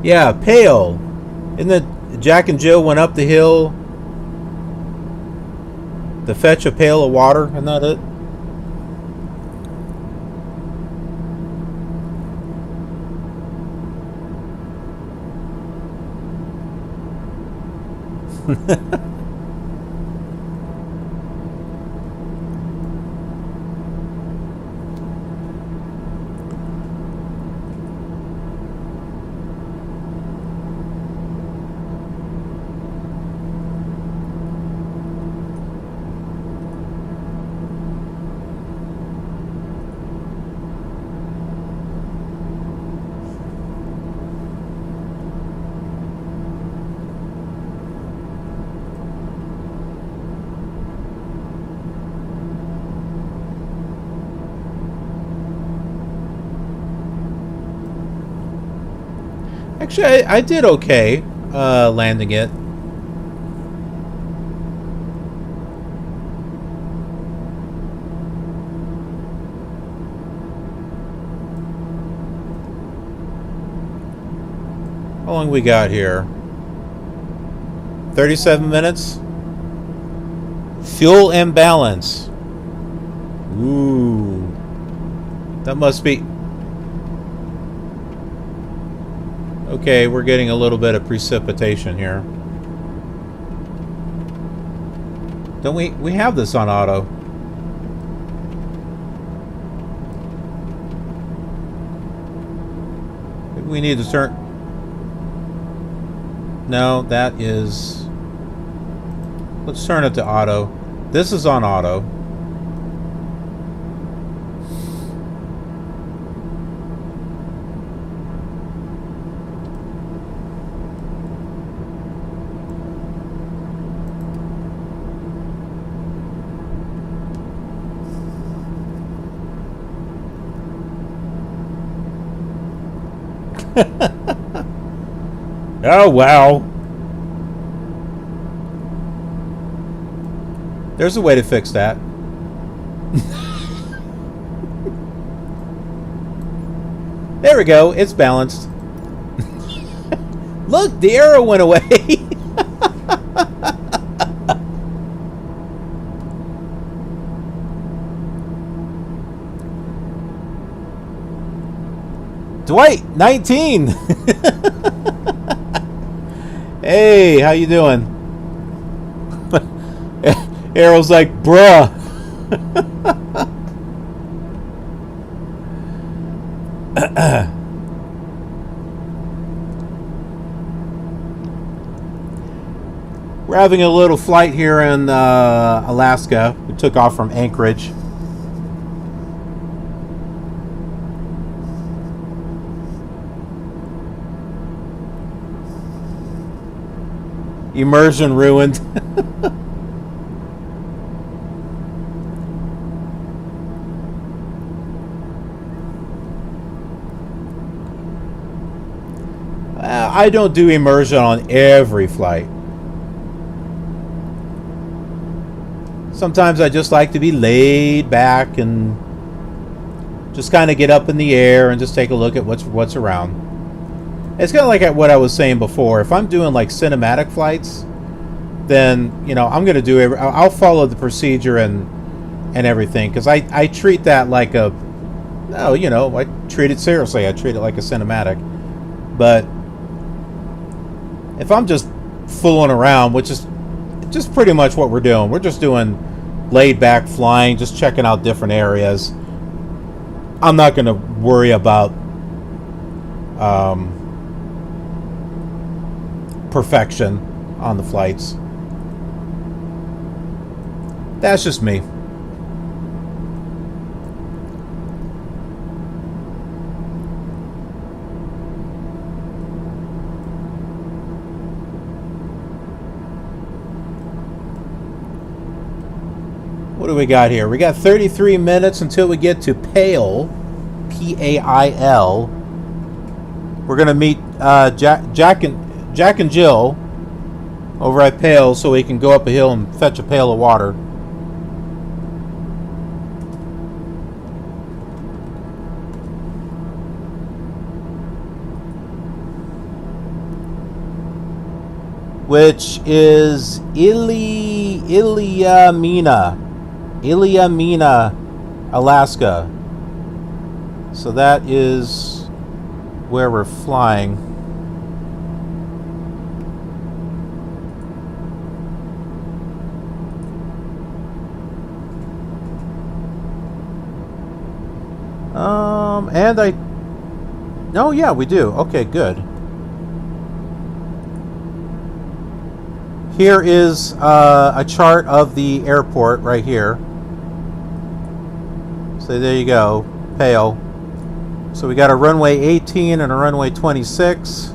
Yeah, Pale. Isn't it Jack and Jill went up the hill to fetch a pail of water? Isn't that it? Actually, I did okay landing it. How long we got here? 37 minutes? Fuel imbalance. Ooh. That must be... Okay, we're getting a little bit of precipitation here. Don't we have this on auto. Maybe we need to turn... No, that is... Let's turn it to auto. This is on auto. Oh, wow. There's a way to fix that. There we go. It's balanced. Look, the arrow went away. Dwight, 19. Hey, how you doing? Arrow's like, bruh. We're having a little flight here in Alaska. We took off from Anchorage. Immersion ruined. I don't do immersion on every flight. Sometimes I just like to be laid back and just kind of get up in the air and just take a look at what's around. It's kind of like what I was saying before. If I'm doing like cinematic flights, then I'm going to do I'll follow the procedure and everything, because I treat that like I treat it seriously. I treat it like a cinematic. But if I'm just fooling around, which is just pretty much what we're doing, we're just doing laid back flying, just checking out different areas. I'm not going to worry about perfection on the flights. That's just me. What do we got here? We got 33 minutes until we get to Pale, P-A-I-L. We're going to meet Jack and Jill over at Pale so we can go up a hill and fetch a pail of water. Which is Iliamina, Alaska. So that is where we're flying. Oh yeah, we do. Okay, good. Here is a chart of the airport right here. So there you go, Pale. So we got a runway 18 and a runway 26.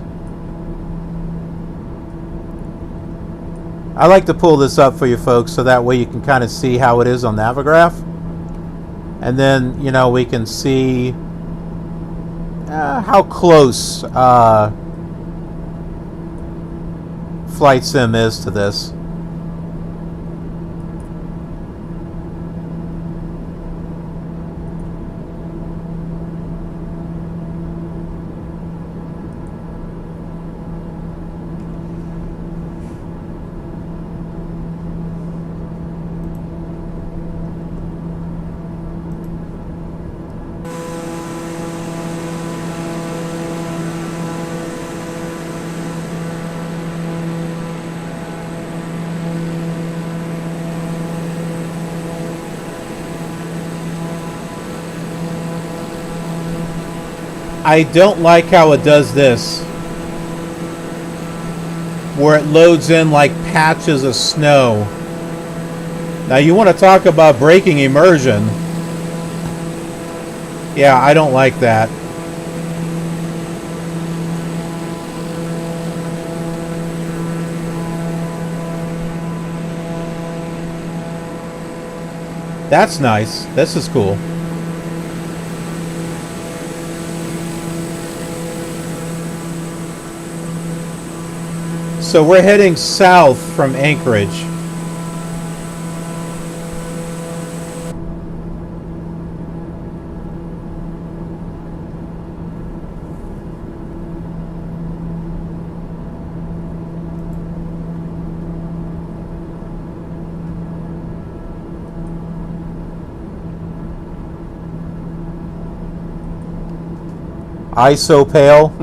I like to pull this up for you folks so that way you can kind of see how it is on Navigraph. And then, we can see how close flight sim is to this. I don't like how it does this, where it loads in like patches of snow. Now you want to talk about breaking immersion. Yeah, I don't like that. That's nice. This is cool. So we're heading south from Anchorage. ISO pale.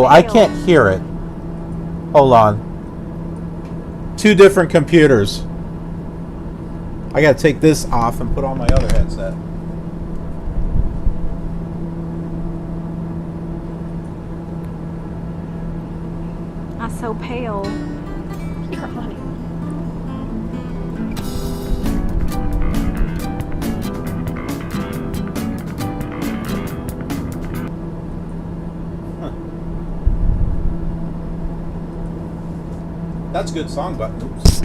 I can't hear it. Hold on. Two different computers. I gotta take this off and put on my other headset. I'm so pale. You're funny. That's a good song, but oops.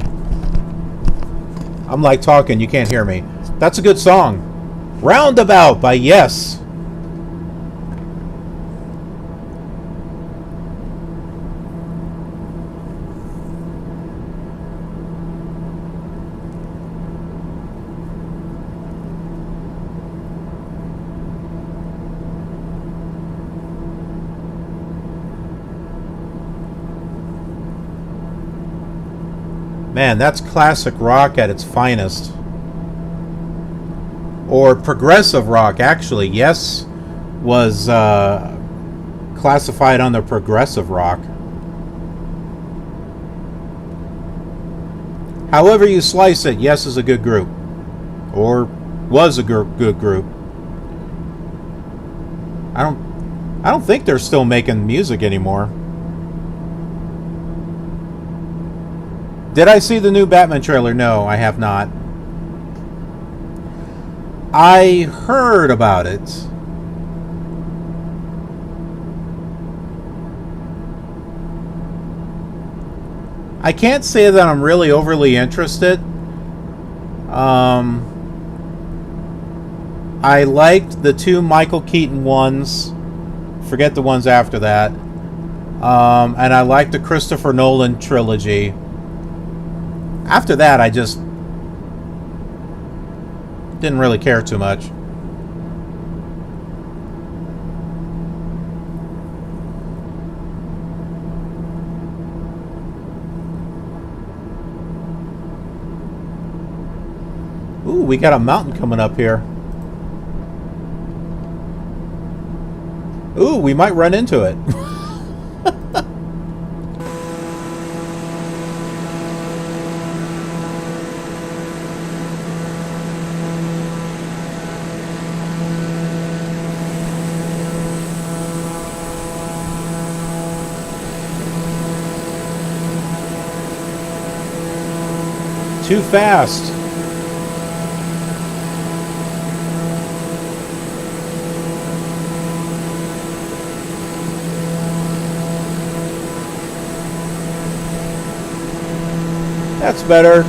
I'm like talking, you can't hear me. That's a good song. Roundabout by Yes. Man, that's classic rock at its finest. Or progressive rock, actually. Yes was classified under progressive rock. However you slice it, Yes is a good group. Or was a good group. I don't think they're still making music anymore. Did I see the new Batman trailer? No, I have not. I heard about it. I can't say that I'm really overly interested. I liked the two Michael Keaton ones. Forget the ones after that. And I liked the Christopher Nolan trilogy. After that, I just didn't really care too much. Ooh, we got a mountain coming up here. Ooh, we might run into it. Too fast. That's better.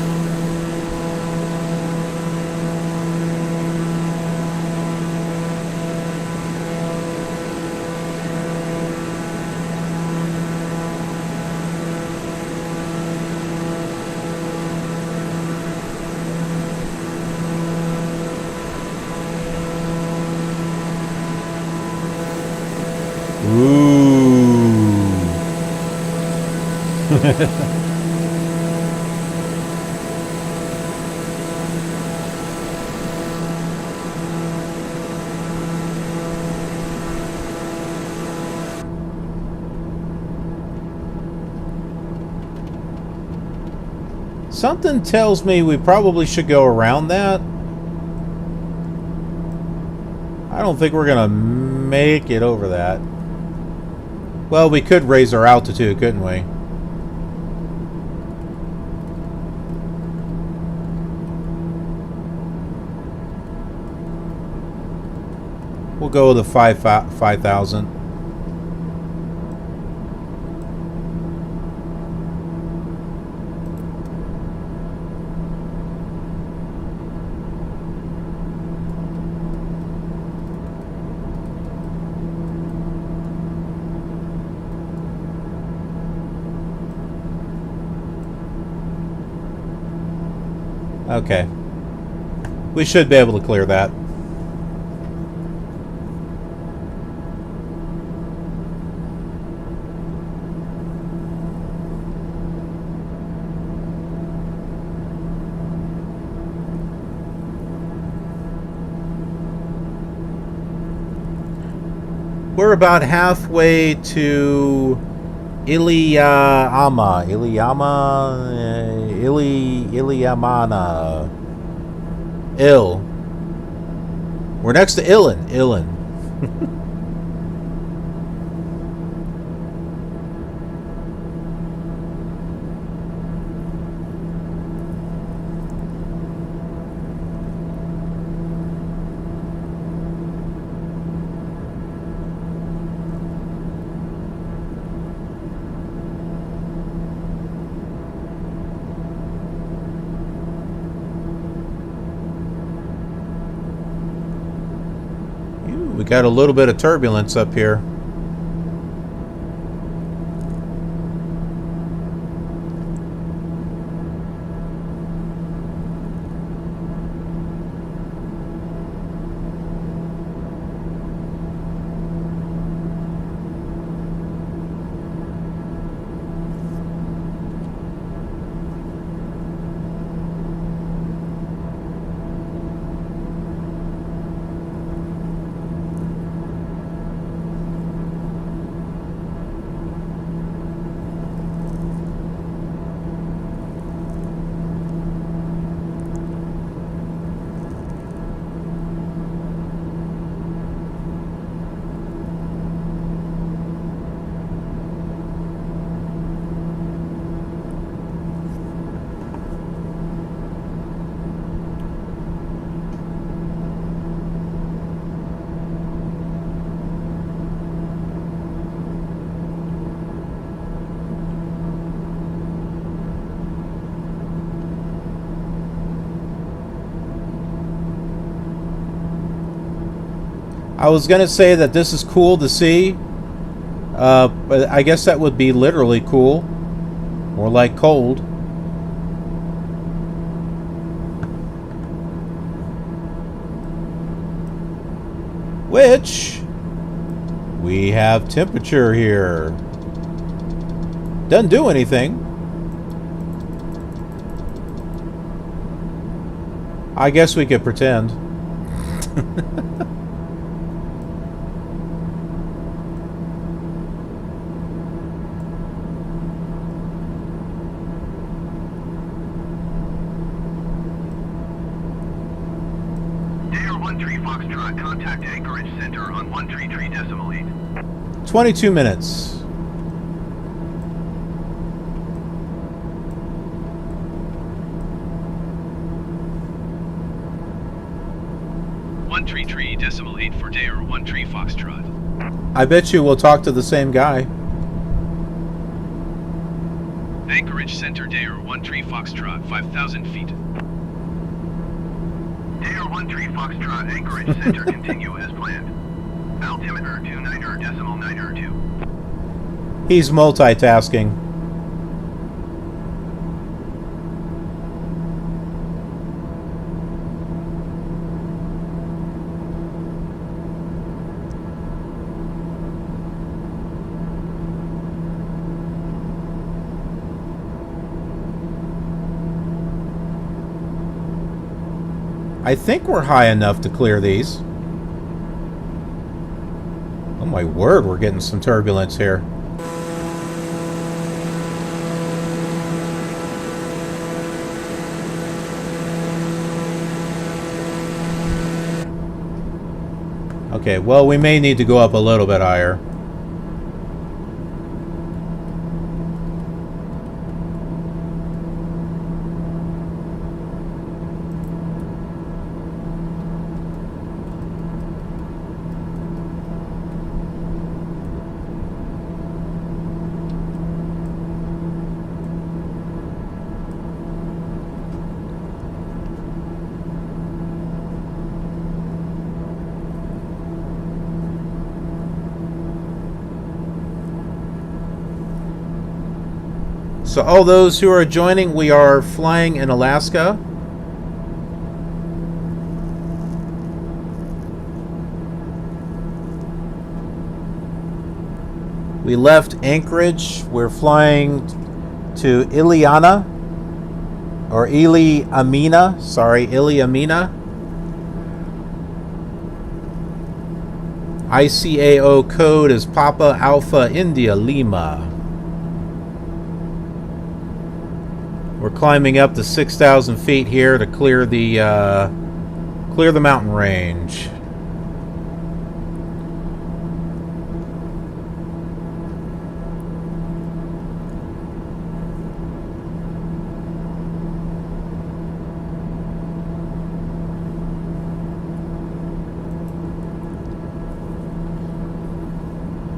Something tells me we probably should go around that. I don't think we're gonna make it over that. Well, we could raise our altitude, couldn't we? We'll go with the 5,000. Okay. We should be able to clear that. We're about halfway to Iliamana. We're next to Illin. We got a little bit of turbulence up here. I was going to say that this is cool to see, but I guess that would be literally cool. More like cold. Which, we have temperature here. Doesn't do anything. I guess we could pretend. Contact Anchorage Center on 133.8. 22 minutes. .8 for Dare 13 Foxtrot. I bet you we'll talk to the same guy. Anchorage Center Dare 13 Foxtrot, 5,000 feet. Dare 13 Foxtrot, Anchorage Center, continue as planned. Altimeter 29.92. He's multitasking. I think we're high enough to clear these. Oh my word, we're getting some turbulence here. Okay, well, we may need to go up a little bit higher. So all those who are joining, we are flying in Alaska. We left Anchorage. We're flying to Iliana, or Iliamina. Sorry, Iliamina. ICAO code is Papa Alpha India Lima. We're climbing up to 6,000 feet here to clear the mountain range.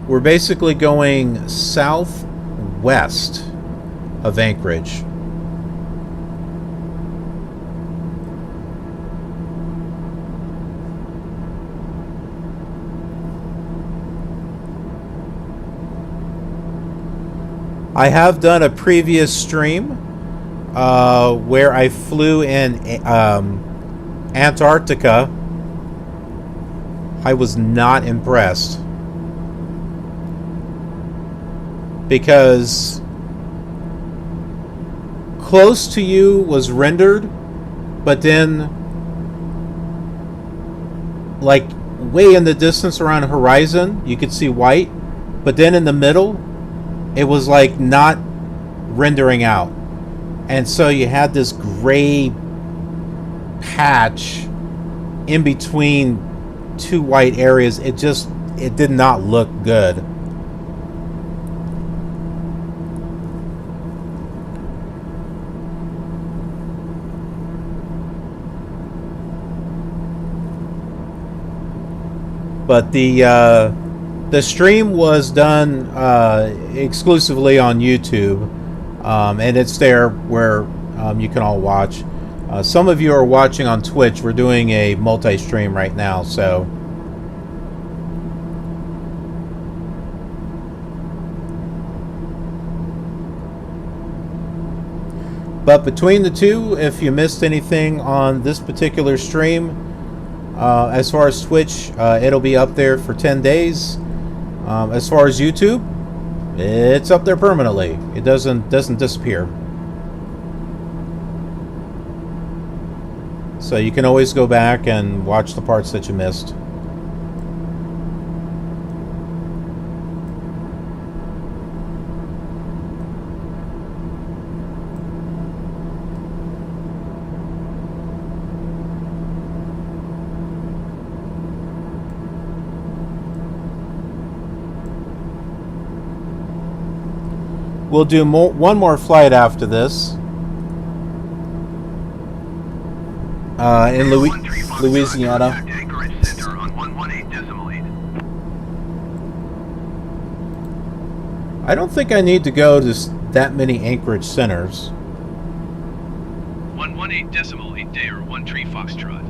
We're basically going southwest of Anchorage. I have done a previous stream where I flew in Antarctica. I was not impressed because close to you was rendered, but then like way in the distance around the horizon you could see white, but then in the middle it was like not rendering out, and so you had this gray patch in between two white areas. It did not look good. But the stream was done exclusively on YouTube, and it's there where you can all watch. Some of you are watching on Twitch. We're doing a multi-stream right now, so. But between the two, if you missed anything on this particular stream, as far as Twitch, it'll be up there for 10 days. As far as YouTube, it's up there permanently. It doesn't disappear. So you can always go back and watch the parts that you missed. We'll do one more flight after this. In Louisiana. Anchorage Center on 118.8. I don't think I need to go to that many Anchorage centers. 118.8 day or 1 tree Foxtrot.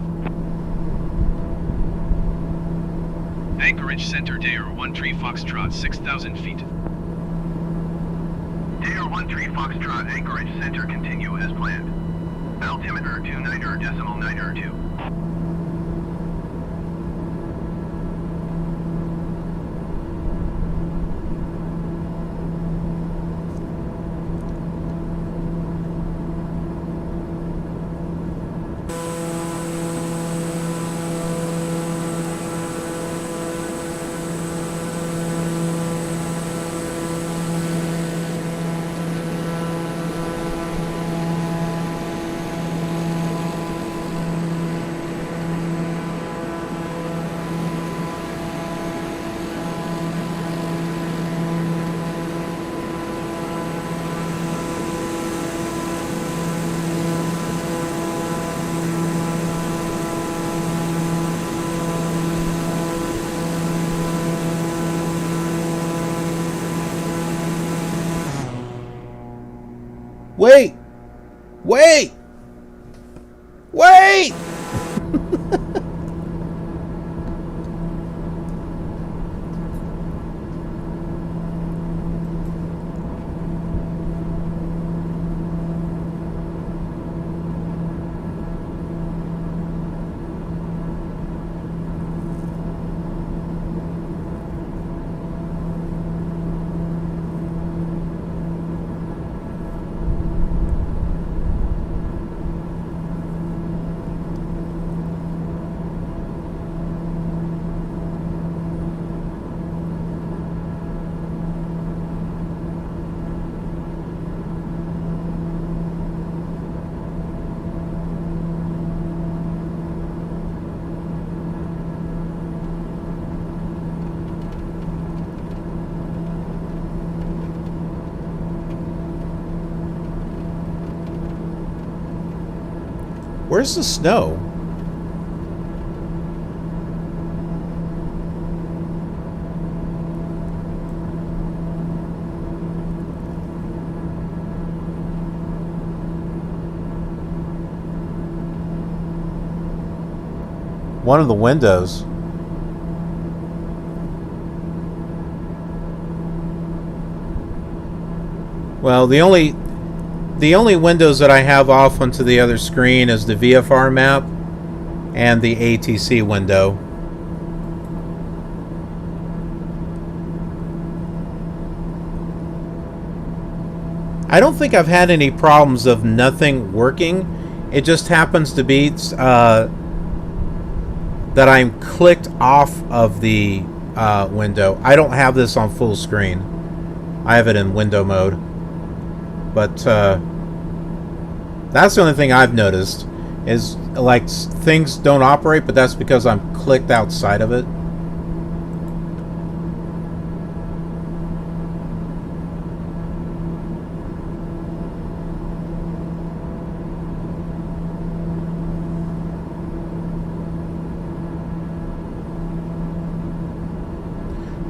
Anchorage Center day or 1 tree Foxtrot 6,000 feet. Dare 13 Foxtrot Anchorage Center continue as planned. Altimeter 29.902. Wait! Wait! Wait! Where's the snow? One of the windows. Well, the only windows that I have off onto the other screen is the VFR map and the ATC window. I don't think I've had any problems of nothing working. It just happens to be that I'm clicked off of the window. I don't have this on full screen. I have it in window mode. But that's the only thing I've noticed is like things don't operate, but that's because I'm clicked outside of it.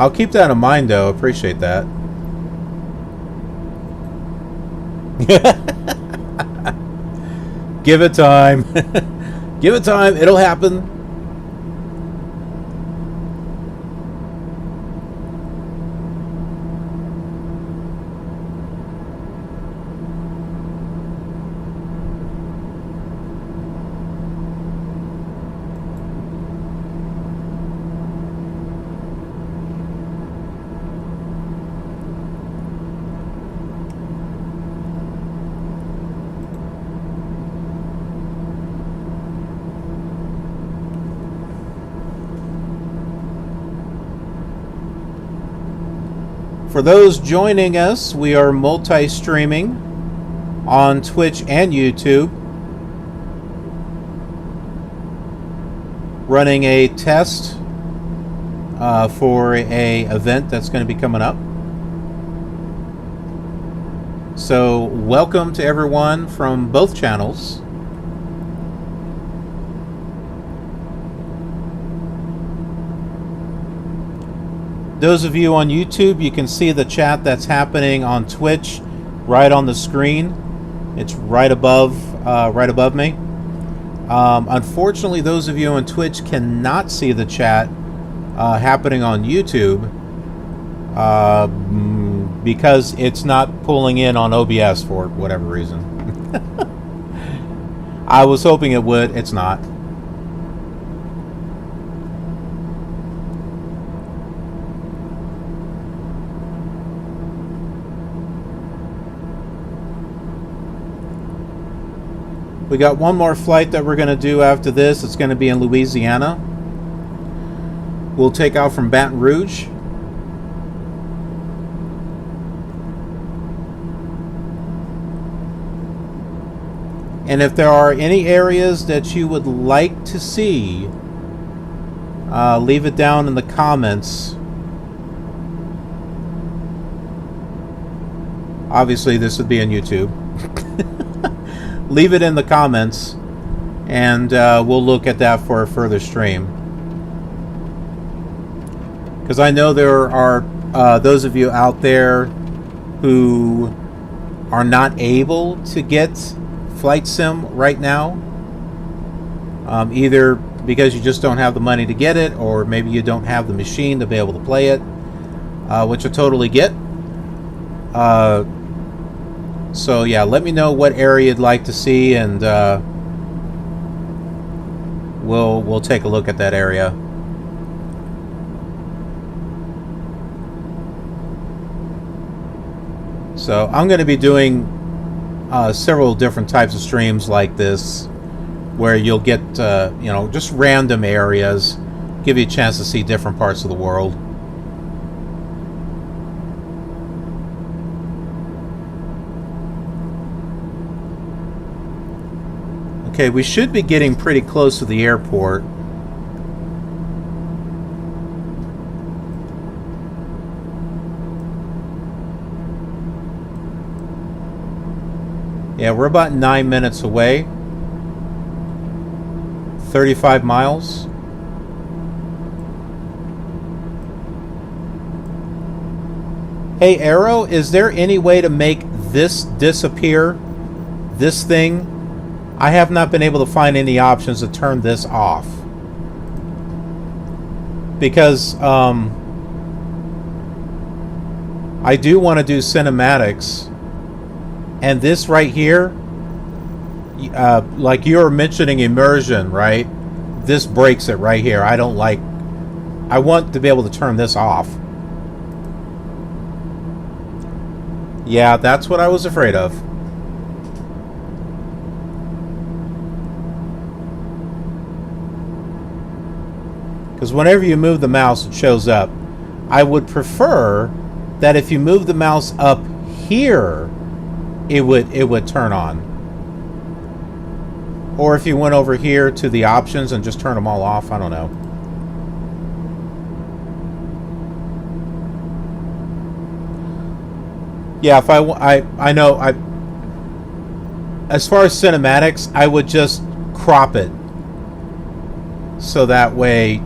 I'll keep that in mind though, appreciate that. Give it time. Give it time. It'll happen. For those joining us, we are multi-streaming on Twitch and YouTube, running a test for a event that's going to be coming up. So welcome to everyone from both channels. Those of you on YouTube, you can see the chat that's happening on Twitch right on the screen. It's right above me. Unfortunately, those of you on Twitch cannot see the chat happening on YouTube because it's not pulling in on OBS for whatever reason. I was hoping it would. It's not. We got one more flight that we're going to do after this. It's going to be in Louisiana. We'll take out from Baton Rouge. And if there are any areas that you would like to see, leave it down in the comments. Obviously, this would be on YouTube. Leave it in the comments, and we'll look at that for a further stream. Because I know there are those of you out there who are not able to get Flight Sim right now. Either because you just don't have the money to get it, or maybe you don't have the machine to be able to play it, which I totally get. So yeah, let me know what area you'd like to see, and we'll take a look at that area. So I'm going to be doing several different types of streams like this, where you'll get just random areas, give you a chance to see different parts of the world. Okay, we should be getting pretty close to the airport. Yeah, we're about 9 minutes away. 35 miles. Hey, Arrow, is there any way to make this disappear? This thing? I have not been able to find any options to turn this off. Because I do want to do cinematics. And this right here, like you were mentioning immersion, right? This breaks it right here. I want to be able to turn this off. Yeah, that's what I was afraid of. Because whenever you move the mouse, it shows up. I would prefer that if you move the mouse up here, it would turn on. Or if you went over here to the options and just turn them all off, I don't know. Yeah, if I know, as far as cinematics, I would just crop it so that way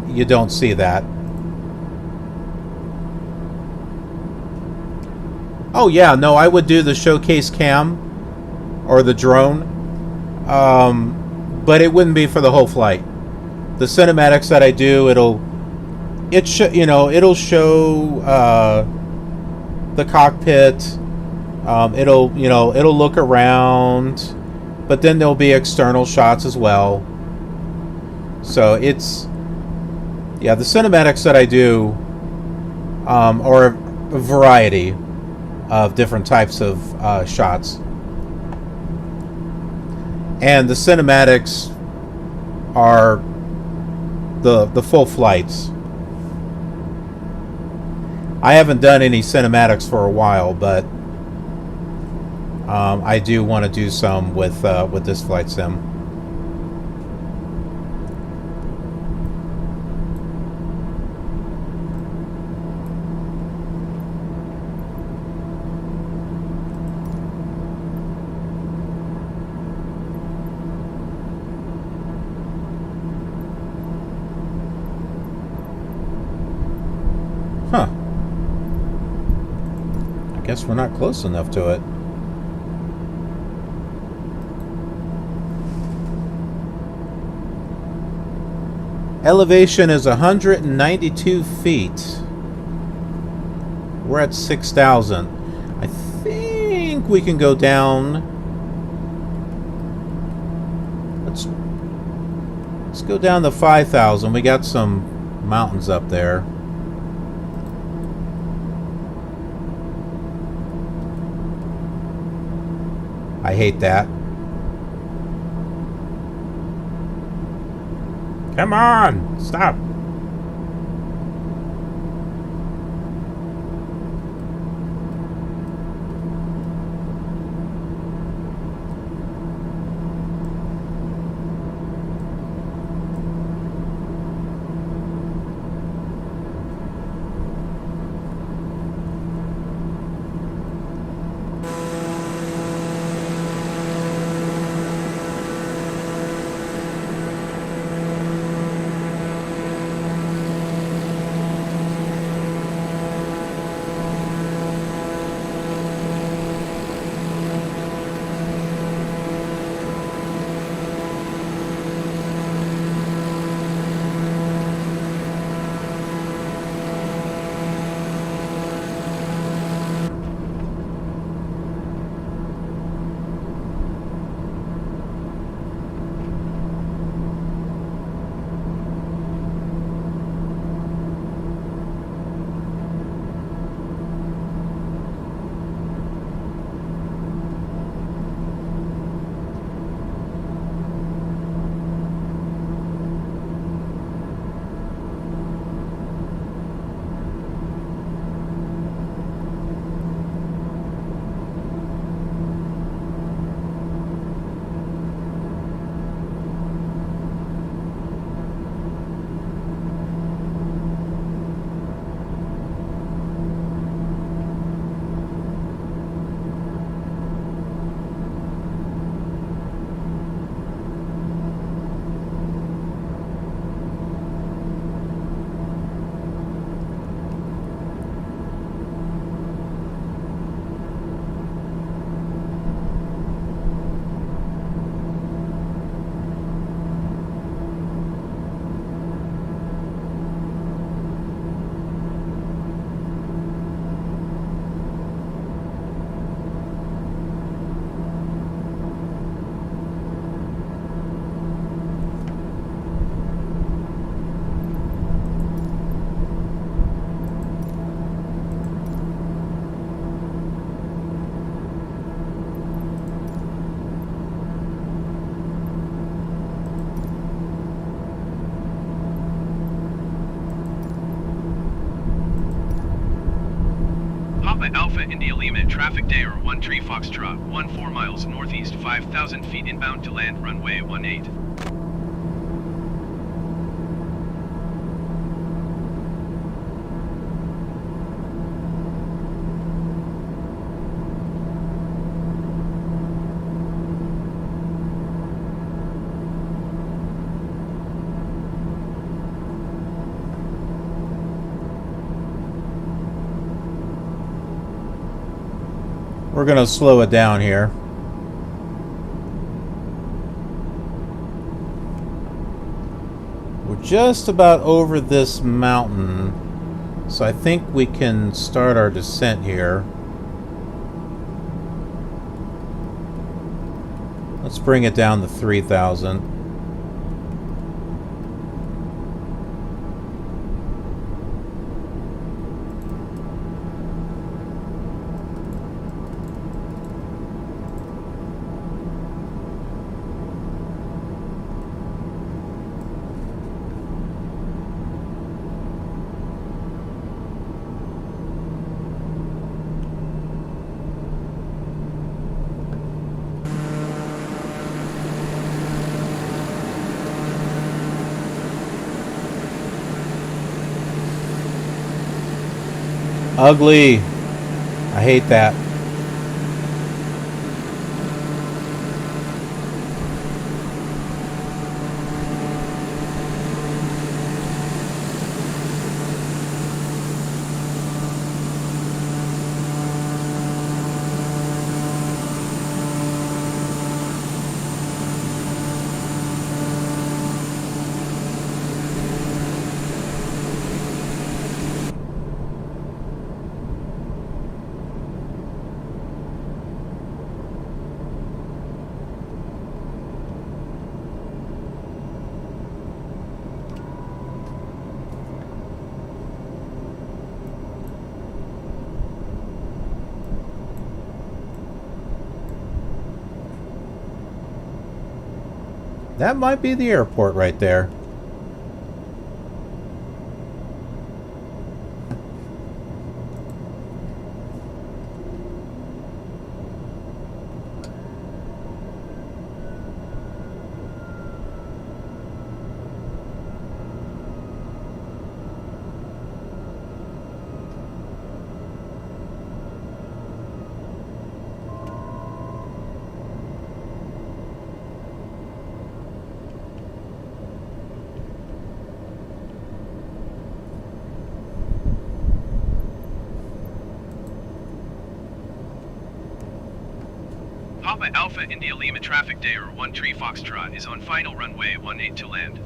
you don't see that. Oh yeah, no, I would do the showcase cam or the drone, but it wouldn't be for the whole flight. The cinematics that I do, it'll show the cockpit. It'll look around, but then there'll be external shots as well. So it's, yeah, the cinematics that I do are a variety of different types of shots. And the cinematics are the full flights. I haven't done any cinematics for a while, but I do want to do some with this flight sim. Huh. I guess we're not close enough to it. Elevation is 192 feet. We're at 6,000. I think we can go down. Let's go down to 5,000. We got some mountains up there. I hate that. Come on! Stop! Papa Alpha India Lima traffic day or 1 Tree Foxtrot, 14 miles northeast, 5,000 feet inbound to land runway 18. We're going to slow it down here. We're just about over this mountain, so I think we can start our descent here. Let's bring it down to 3,000. Ugly. I hate that. That might be the airport right there. Papa Alpha India Lima traffic day or 1 Tree Foxtrot is on final runway 18 to land.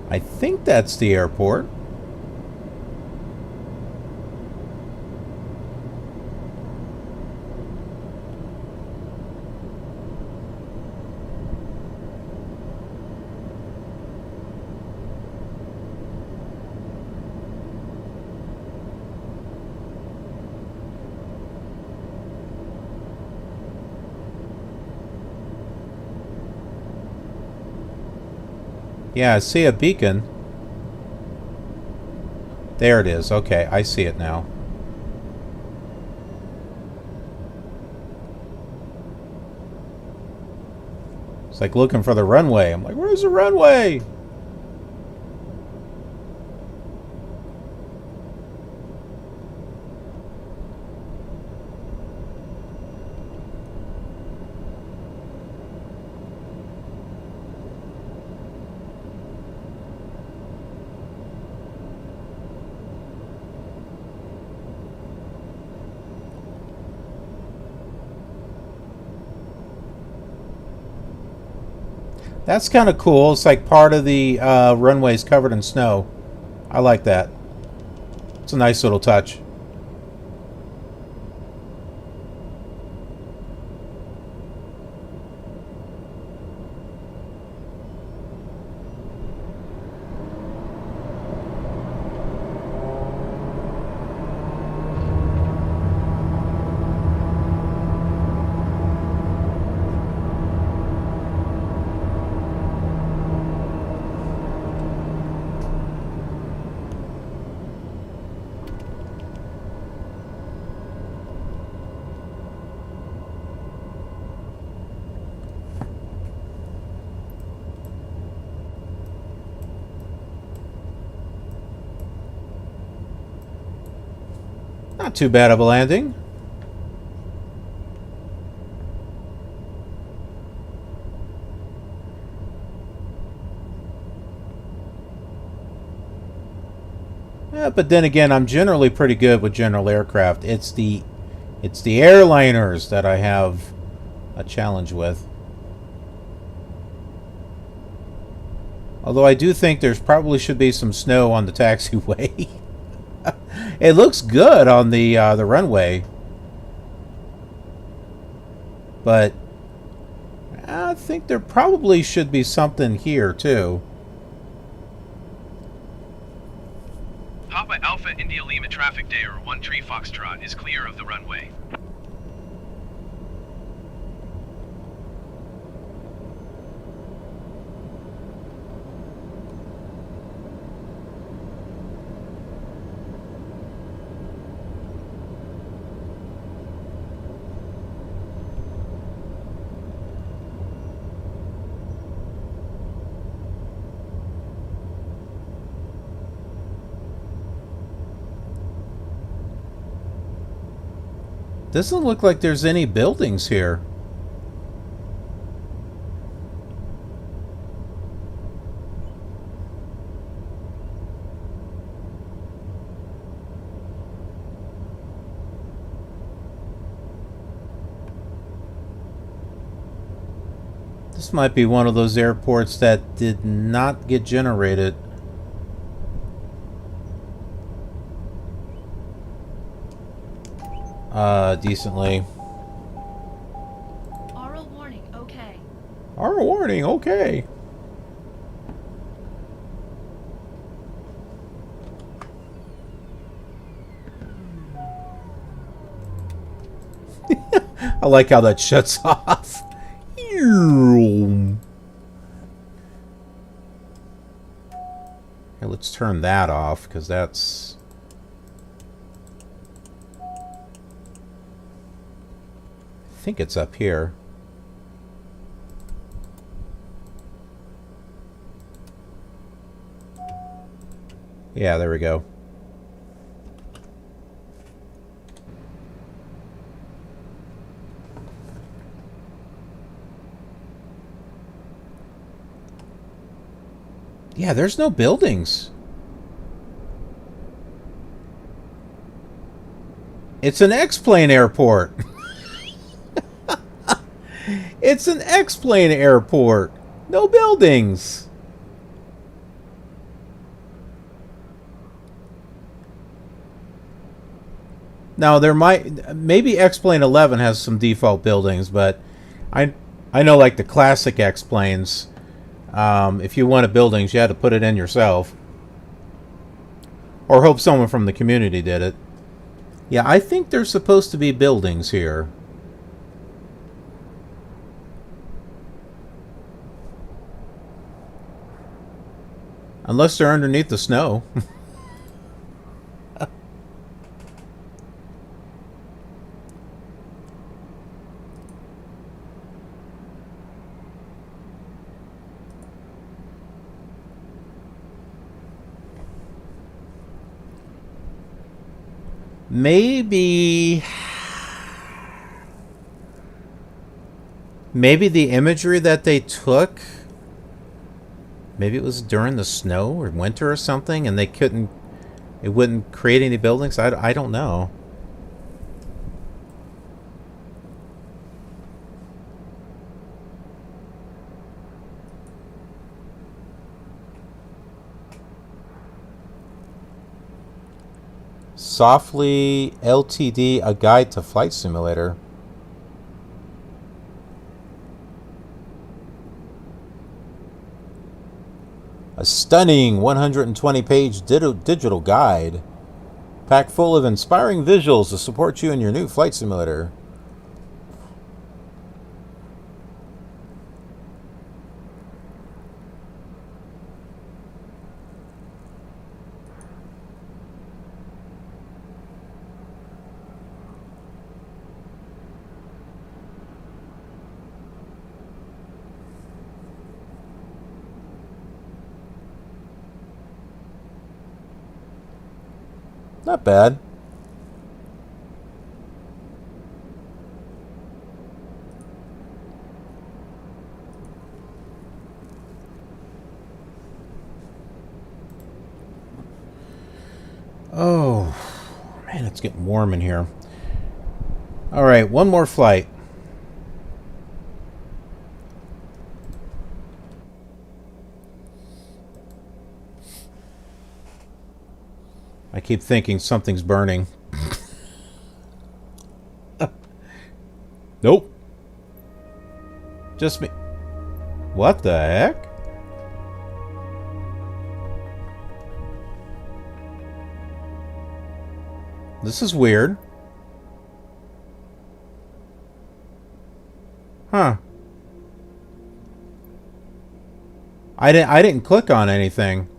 I think that's the airport. Yeah, I see a beacon. There it is. Okay, I see it now. It's like looking for the runway. I'm like, where's the runway? That's kind of cool. It's like part of the runway's covered in snow. I like that. It's a nice little touch. Not too bad of a landing. Yeah, but then again, I'm generally pretty good with general aircraft. It's the airliners that I have a challenge with. Although I do think there's probably should be some snow on the taxiway. It looks good on the runway, but I think there probably should be something here too. Papa Alpha India Lima traffic day or 1 Tree Foxtrot is clear of the runway. Doesn't look like there's any buildings here. This might be one of those airports that did not get generated. Decently. Oral warning, okay. Our warning, okay. I like how that shuts off. Here, let's turn that off, because that's... I think it's up here. Yeah, there we go. Yeah, there's no buildings. It's an X-plane airport. It's an X-plane airport. No buildings. Now there maybe X-plane 11 has some default buildings, but I know like the classic X-planes, if you wanted buildings, you had to put it in yourself, or hope someone from the community did it. Yeah, I think there's supposed to be buildings here. Unless they're underneath the snow. Maybe the imagery that they took, maybe it was during the snow or winter or something, and it wouldn't create any buildings. I don't know. Softly LTD, a guide to flight simulator. A stunning 120-page digital guide, packed full of inspiring visuals to support you in your new flight simulator. Not bad. Oh, man, it's getting warm in here. All right, one more flight. I keep thinking something's burning. Nope. Just me. What the heck? This is weird. Huh. I didn't click on anything.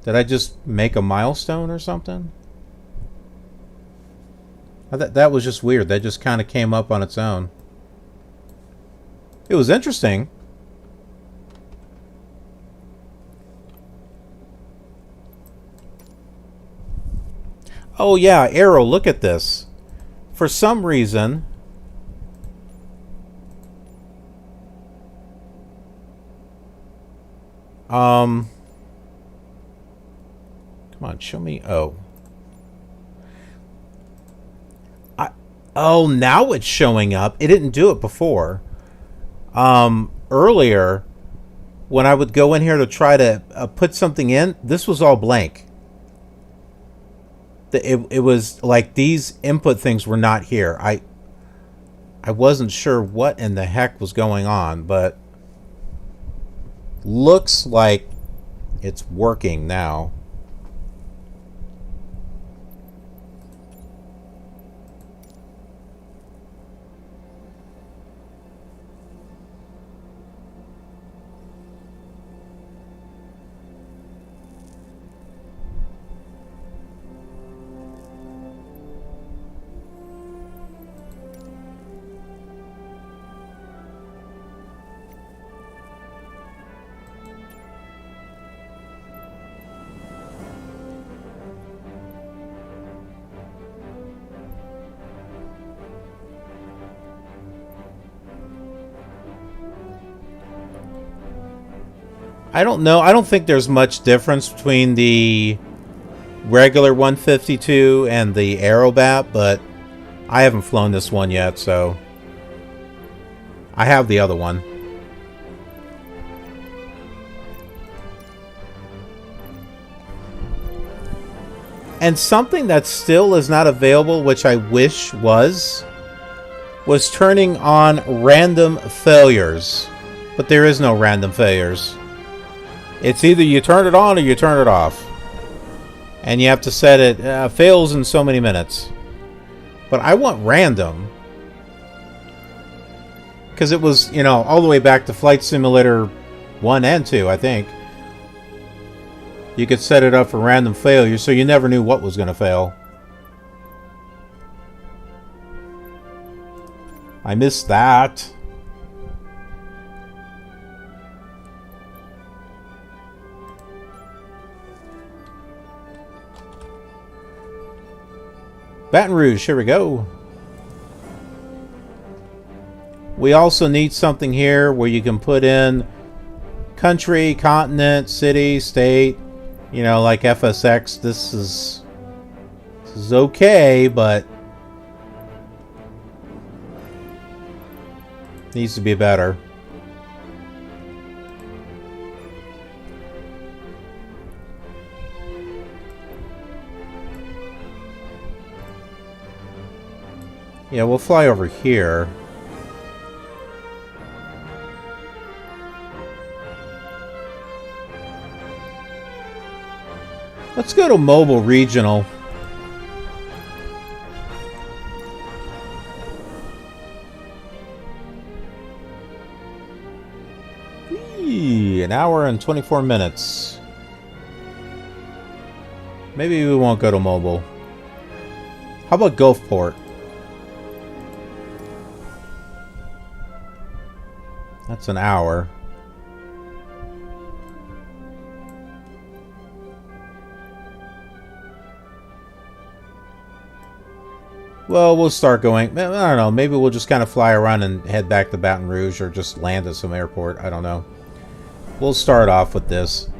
Did I just make a milestone or something? That was just weird. That just kind of came up on its own. It was interesting. Oh yeah, Arrow, look at this. For some reason... Come on, show me. Oh, now it's showing up. It didn't do it before. Earlier, when I would go in here to try to put something in, this was all blank. It was like these input things were not here. I wasn't sure what in the heck was going on, but looks like it's working now. I don't know. I don't think there's much difference between the regular 152 and the Aerobat, but I haven't flown this one yet, so I have the other one. And something that still is not available, which I wish was turning on random failures. But there is no random failures. It's either you turn it on or you turn it off. And you have to set it, fails in so many minutes. But I want random. Because it was, you know, all the way back to Flight Simulator 1 and 2, I think. You could set it up for random failure, so you never knew what was going to fail. I missed that. Baton Rouge, here we go. We also need something here where you can put in country, continent, city, state, you know, like FSX. This is okay, but needs to be better. Yeah, we'll fly over here. Let's go to Mobile Regional. An hour and 24 minutes. Maybe we won't go to Mobile. How about Gulfport? That's an hour. Well, we'll start going. I don't know. Maybe we'll just kind of fly around and head back to Baton Rouge or just land at some airport. I don't know. We'll start off with this.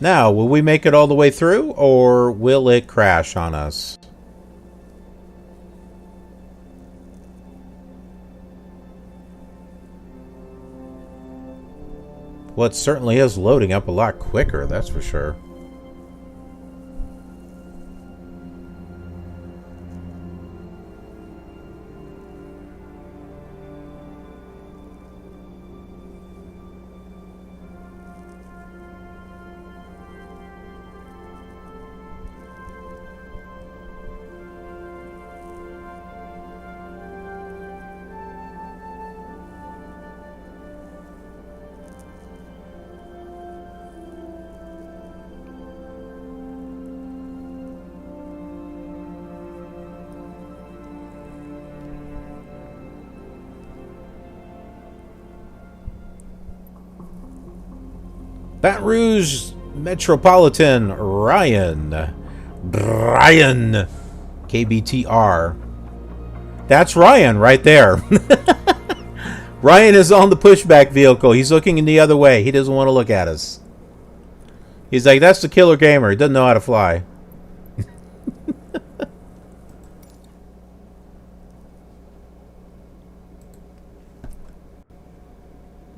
Now, will we make it all the way through, or will it crash on us? Well, it certainly is loading up a lot quicker, that's for sure. Baton Rouge Metropolitan Ryan. KBTR. That's Ryan right there. Ryan is on the pushback vehicle. He's looking in the other way. He doesn't want to look at us. He's like, that's the killer gamer. He doesn't know how to fly.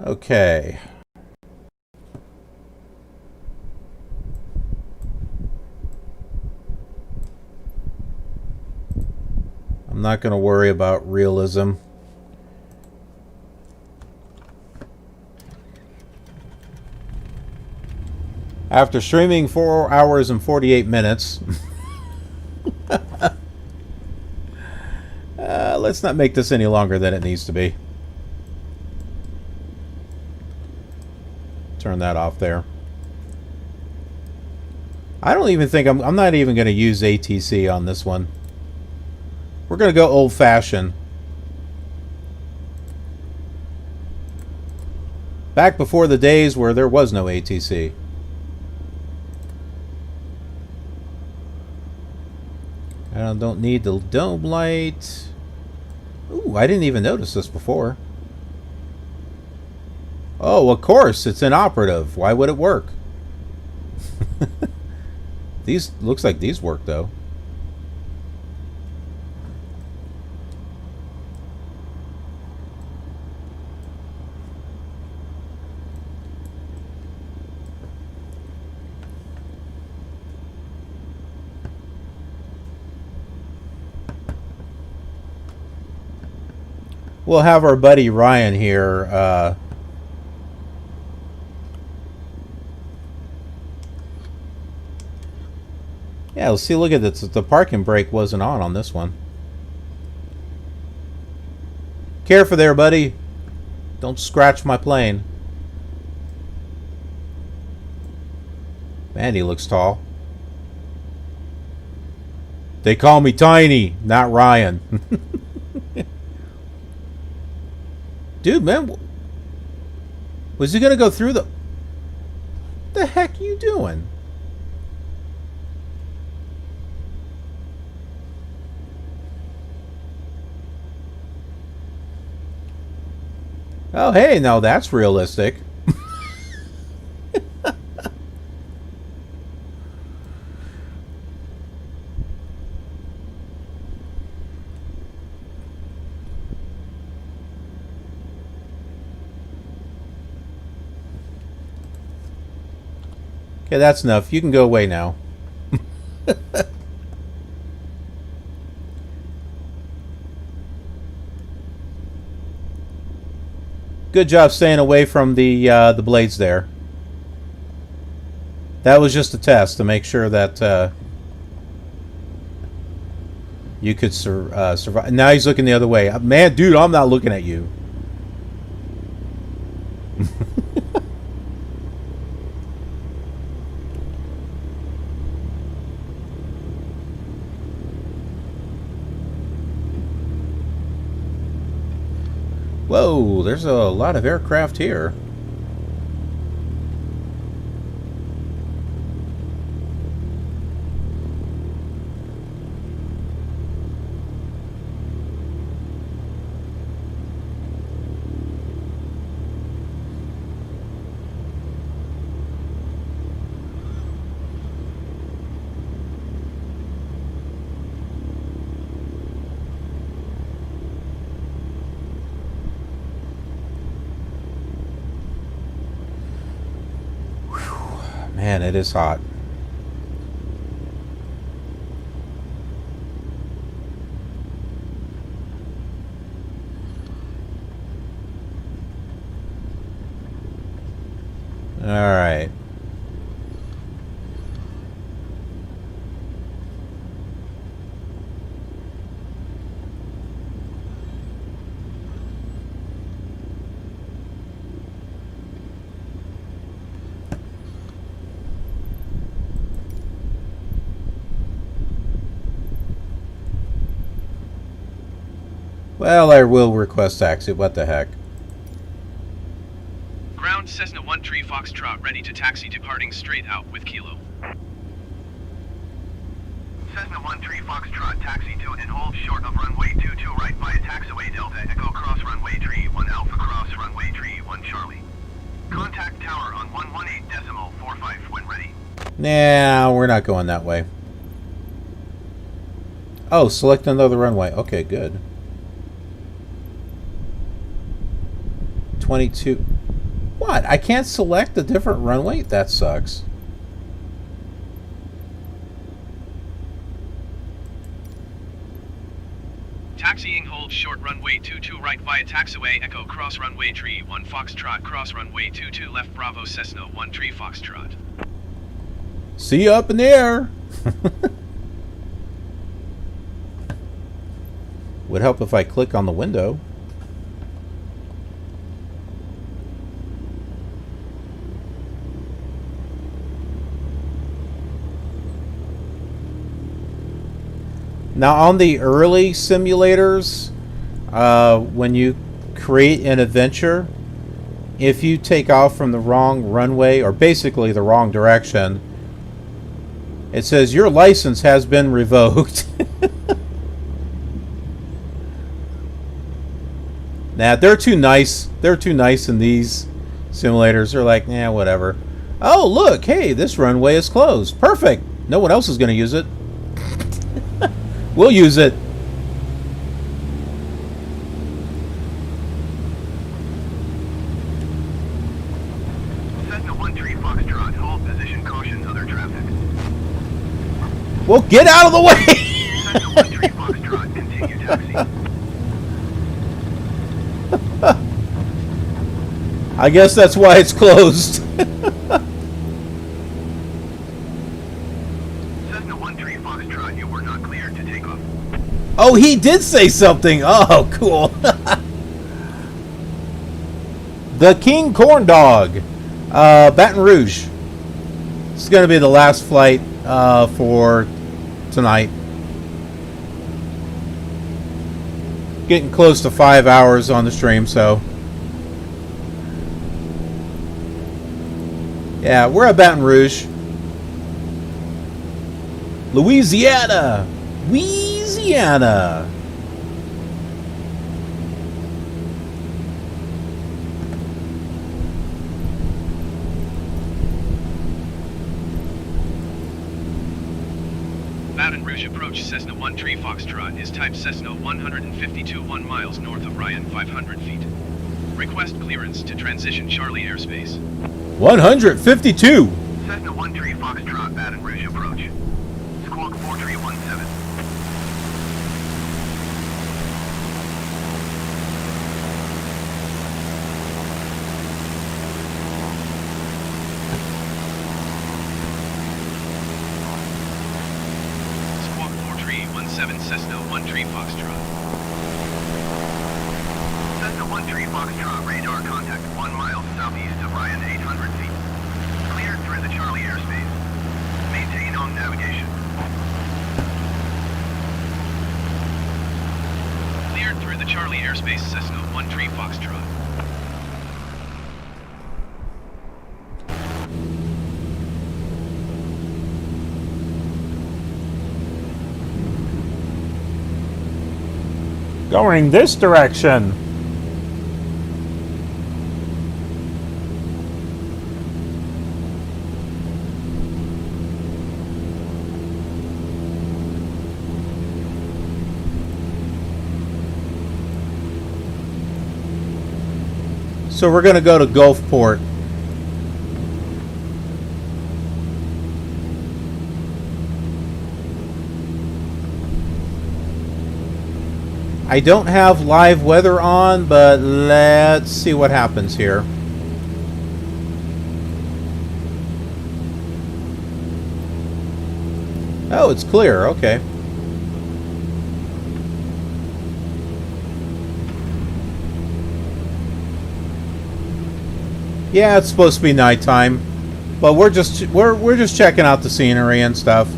Okay. I'm not going to worry about realism. After streaming 4 hours and 48 minutes, let's not make this any longer than it needs to be. Turn that off there. I don't even think I'm not even going to use ATC on this one. We're going to go old-fashioned. Back before the days where there was no ATC. I don't need the dome light. Ooh, I didn't even notice this before. Oh, of course, it's inoperative. Why would it work? These, looks like these work, though. We'll have our buddy Ryan here. Yeah, let's see. Look at this. The parking brake wasn't on this one. Careful there, buddy. Don't scratch my plane. Man, he looks tall. They call me Tiny, not Ryan. Dude, man. Was he going to go through the... The heck you doing? Oh, hey, now that's realistic. Okay, that's enough. You can go away now. Good job staying away from the blades there. That was just a test to make sure that you could survive. Now he's looking the other way. Man, dude, I'm not looking at you. Whoa, there's a lot of aircraft here. Man, it is hot. All right. Well, I will request taxi. What the heck? Ground Cessna 13 Foxtrot ready to taxi departing straight out with Kilo. Cessna 13 Foxtrot, taxi to and hold short of runway 22 right via taxiway Delta Echo cross runway tree 1 Alpha cross runway tree 1 Charlie. Contact tower on 118.45 when ready. Nah, we're not going that way. Oh, select another runway. Okay, good. 22. What? I can't select a different runway? That sucks. Taxiing hold short runway 22 right via taxiway Echo cross runway tree 1 Foxtrot cross runway 22 left Bravo Cessna 13 Foxtrot. See you up in the air. Would help if I click on the window. Now, on the early simulators, when you create an adventure, if you take off from the wrong runway, or basically the wrong direction, it says your license has been revoked. Nah, they're too nice. They're too nice in these simulators. They're like, yeah, whatever. Oh, look, hey, this runway is closed. Perfect. No one else is going to use it. We'll use it. Cessna 13 Foxtrot, hold position, caution, other traffic. Well, get out of the way! Cessna 13 Foxtrot, continue taxi. I guess that's why it's closed. Cessna 13 Foxtrot, you were not cleared to take off. Oh, he did say something. Oh, cool. The King Corn Dog, Baton Rouge. This is going to be the last flight for tonight. Getting close to 5 hours on the stream, so Yeah, we're at Baton Rouge. Louisiana! Louisiana! Baton Rouge approach Cessna 13 Foxtrot is type Cessna 152 1 miles north of Ryan 500 feet. Request clearance to transition Charlie airspace. 152! Cessna 13 Foxtrot, Baton Rouge approach. Squawk 4317. Squawk 4317 Cessna 13 Foxtrot. Cessna 13 Foxtrot, radar contact 1 mile southeast of Ryan 800 feet. Cleared through the Charlie airspace. Maintain on navigation. Cleared through the Charlie airspace Cessna 13 Foxtrot. Going this direction. So we're going to go to Gulfport. I don't have live weather on, but let's see what happens here. Oh, it's clear. Okay. Yeah, it's supposed to be nighttime, but we're just checking out the scenery and stuff.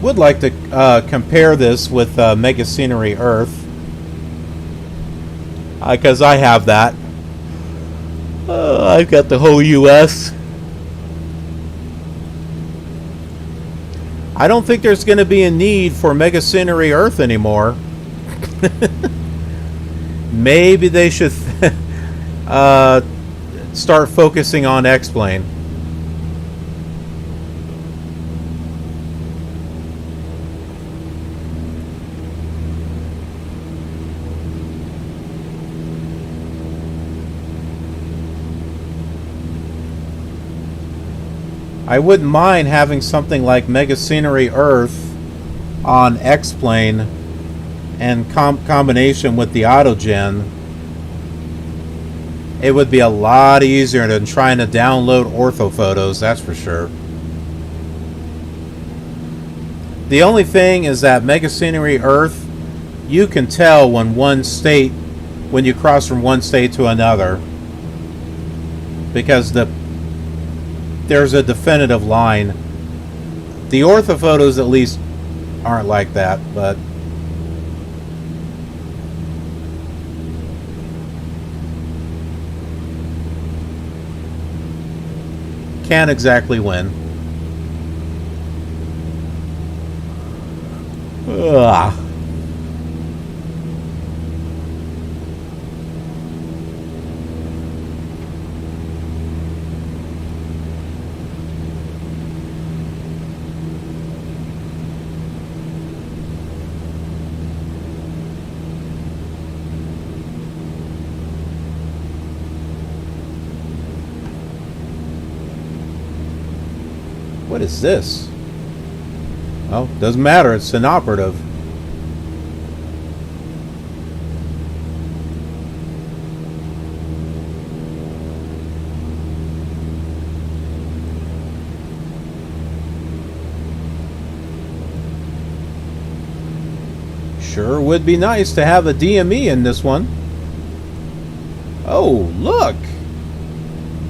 Would like to compare this with Mega Scenery Earth, because I have that. I've got the whole U.S. I don't think there's going to be a need for Mega Scenery Earth anymore. Maybe they should start focusing on X-Plane. I wouldn't mind having something like Mega Scenery Earth on X-Plane and combination with the Autogen. It would be a lot easier than trying to download ortho photos, that's for sure. The only thing is that Mega Scenery Earth, you can tell when you cross from one state to another, because there's a definitive line. The ortho photos at least aren't like that, but can't exactly win. Ugh. What is this? Well, doesn't matter. It's inoperative. Sure would be nice to have a DME in this one. Oh, look!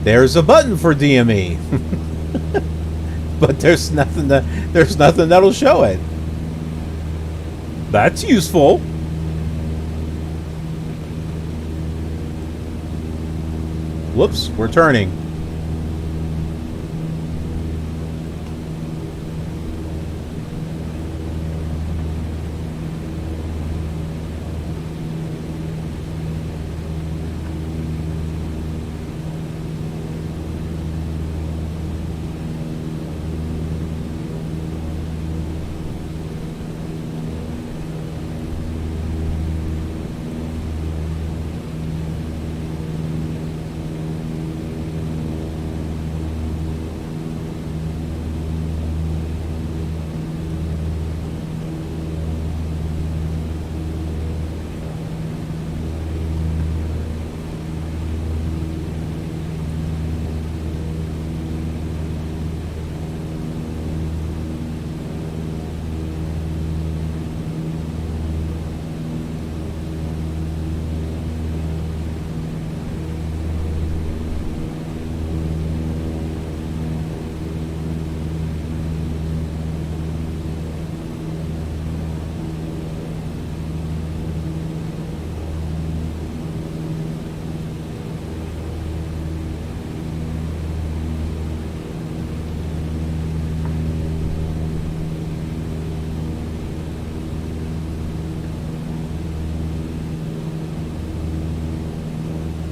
There's a button for DME. But there's nothing that'll show it. That's useful. Whoops, we're turning.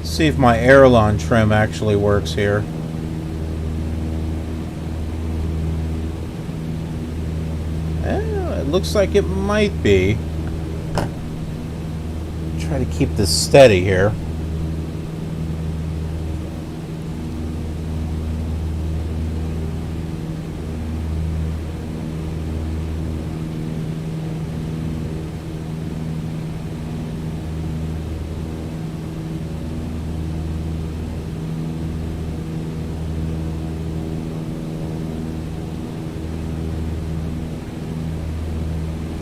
See if my aileron trim actually works here. It looks like it might be. Try to keep this steady here.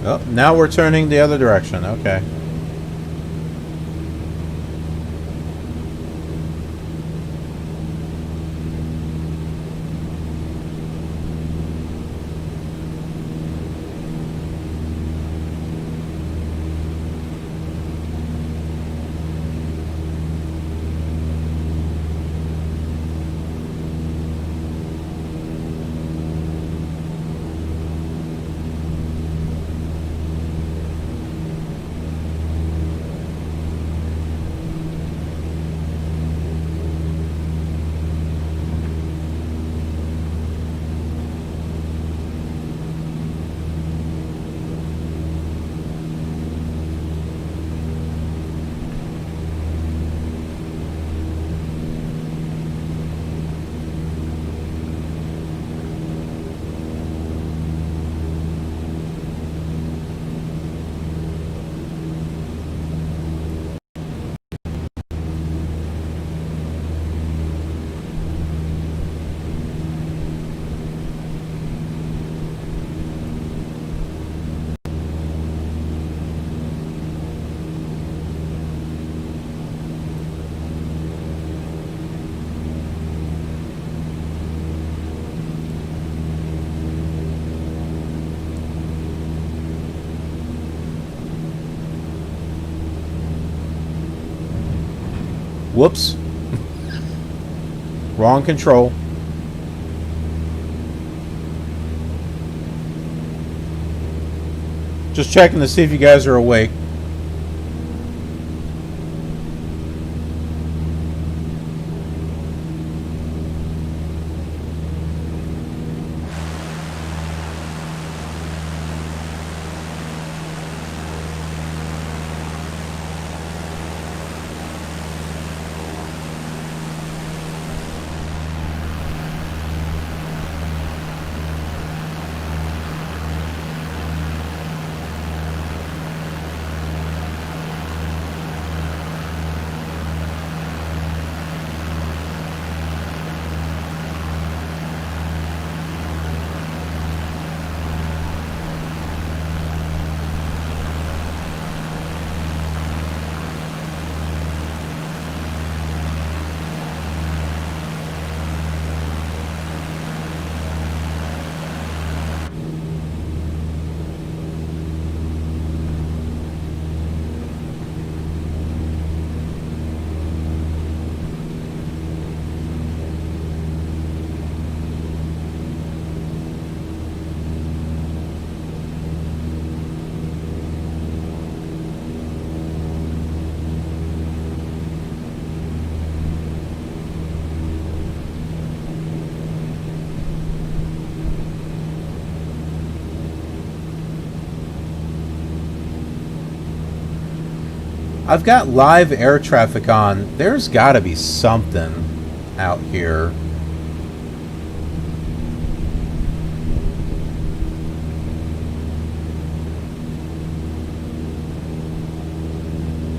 Oh, now we're turning the other direction. Okay. Whoops. Wrong control. Just checking to see if you guys are awake. I've got live air traffic on. There's got to be something out here.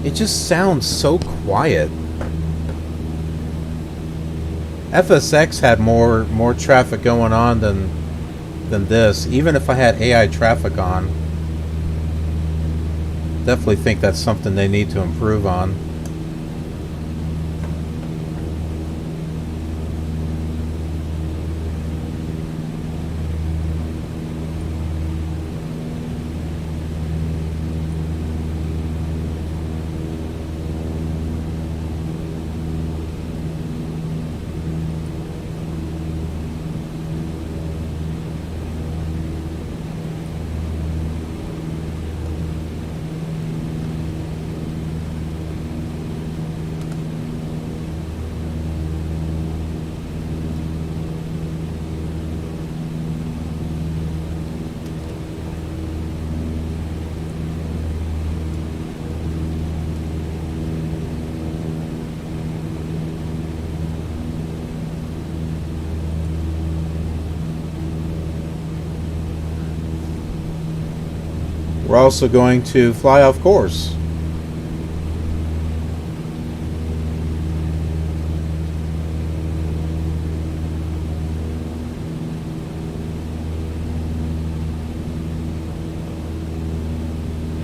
It just sounds so quiet. FSX had more traffic going on than this. Even if I had AI traffic on, definitely think that's something they need to improve on. We're also going to fly off course.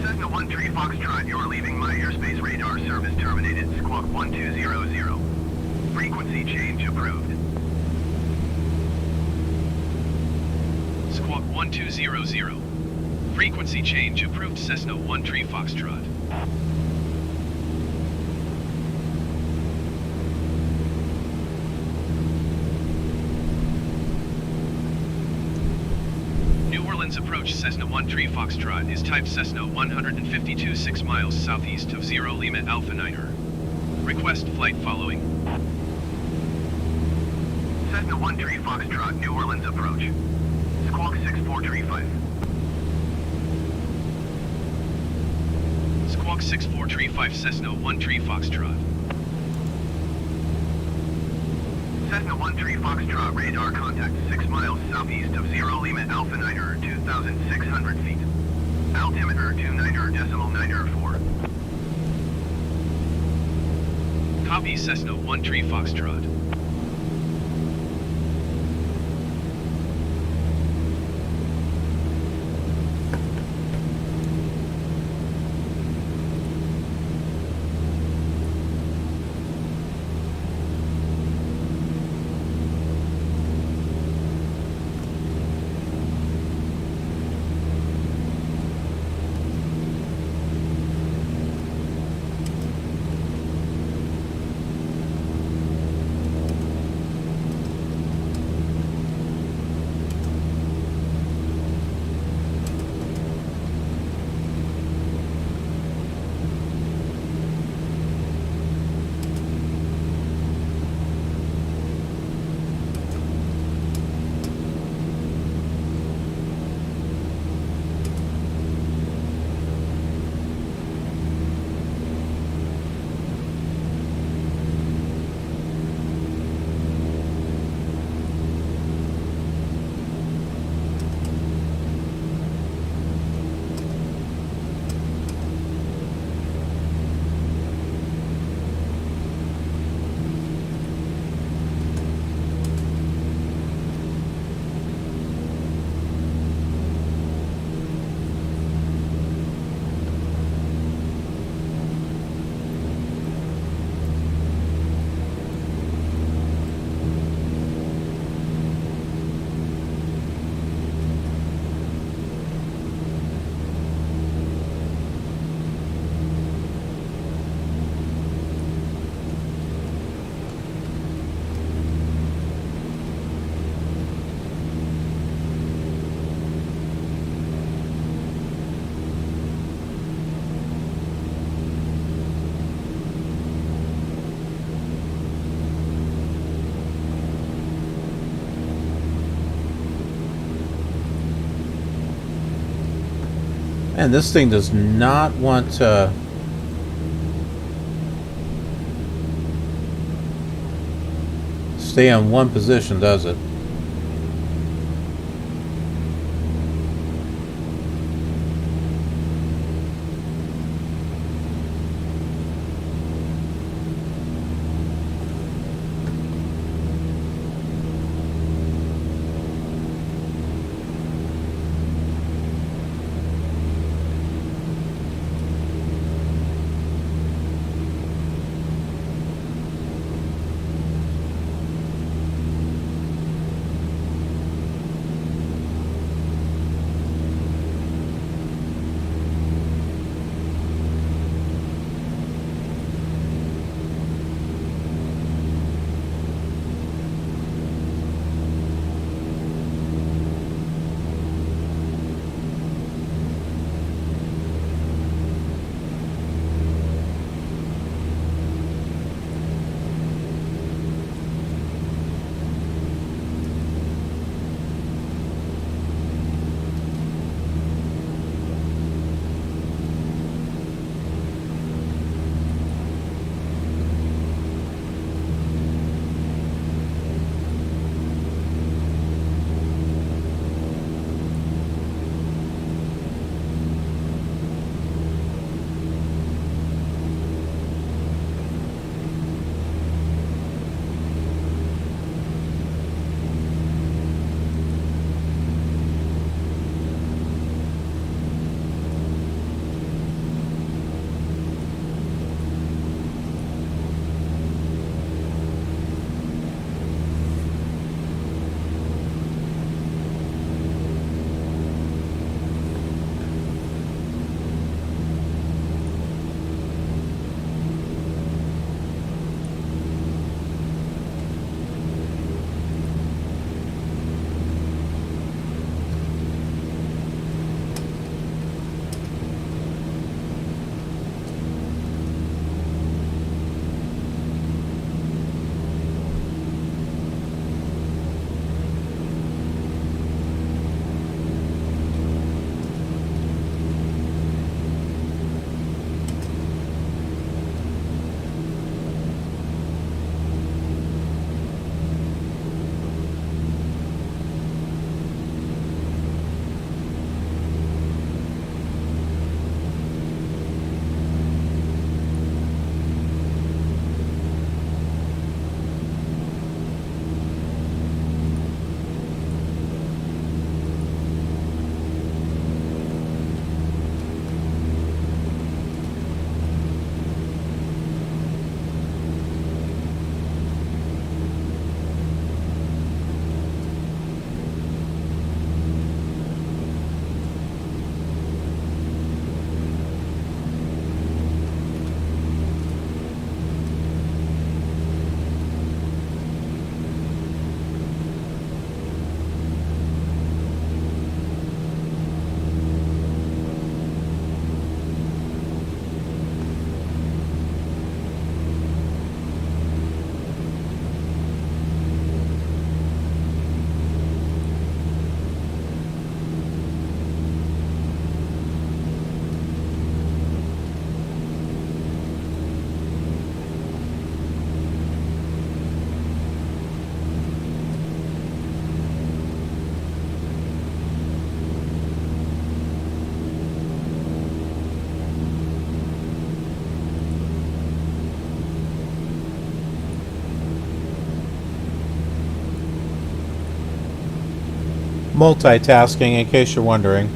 Cessna 13 Foxtrot, you're leaving my airspace radar service terminated. Squawk 1200. Frequency change approved. Squawk 1200. Frequency change approved. Cessna 13 Foxtrot. New Orleans approach. Cessna 13 Foxtrot is type Cessna 152 6 miles southeast of 0 Lima Alpha Niner. Request flight following. Cessna 13 Foxtrot, New Orleans approach. Squawk 6435. Squawk 6435 Cessna 13 Foxtrot. Cessna 13 Foxtrot, radar contact 6 miles southeast of 0 Lima Alpha Niner, 2,600 feet. Altimeter 29.94. Copy Cessna 13 Foxtrot. And this thing does not want to stay in one position, does it? Multitasking, in case you're wondering.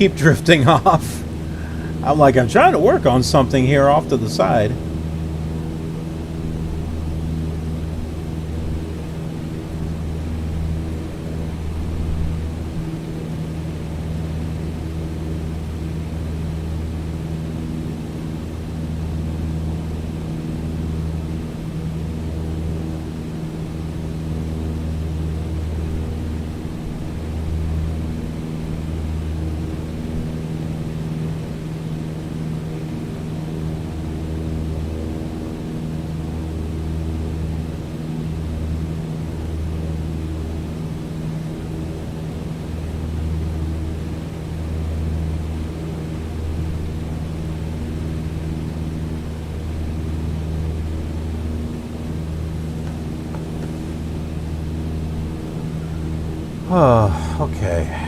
keep drifting off. I'm trying to work on something here off to the side. Oh, okay.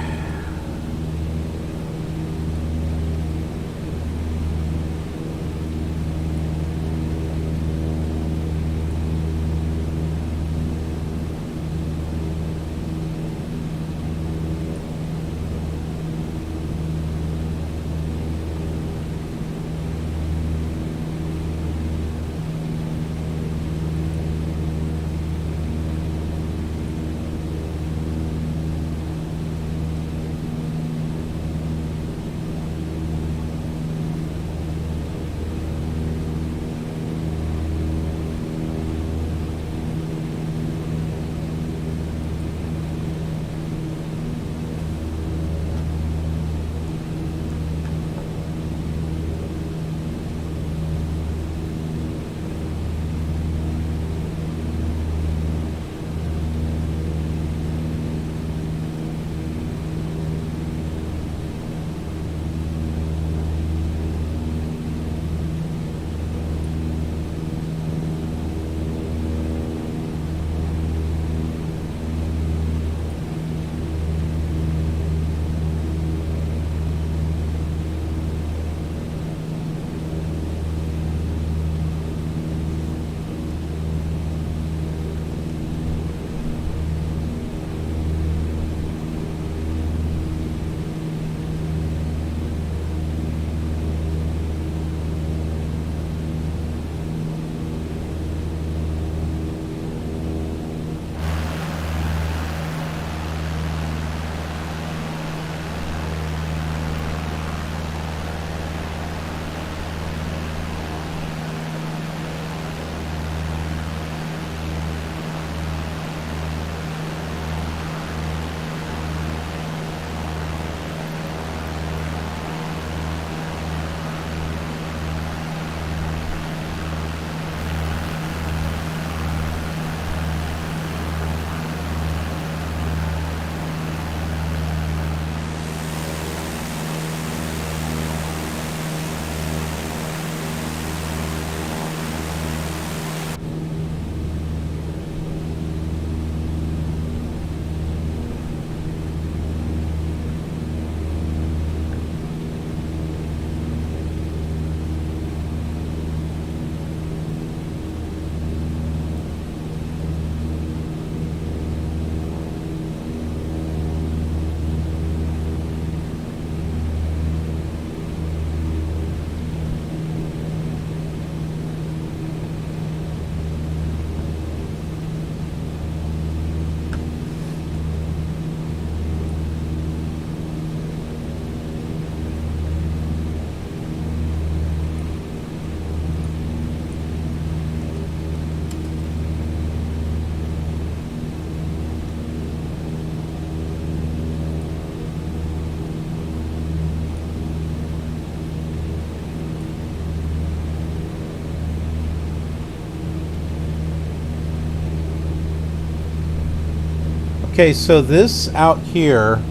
Okay, so this out here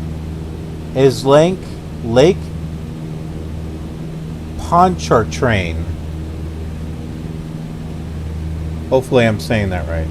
is Lake Pontchartrain. Hopefully I'm saying that right.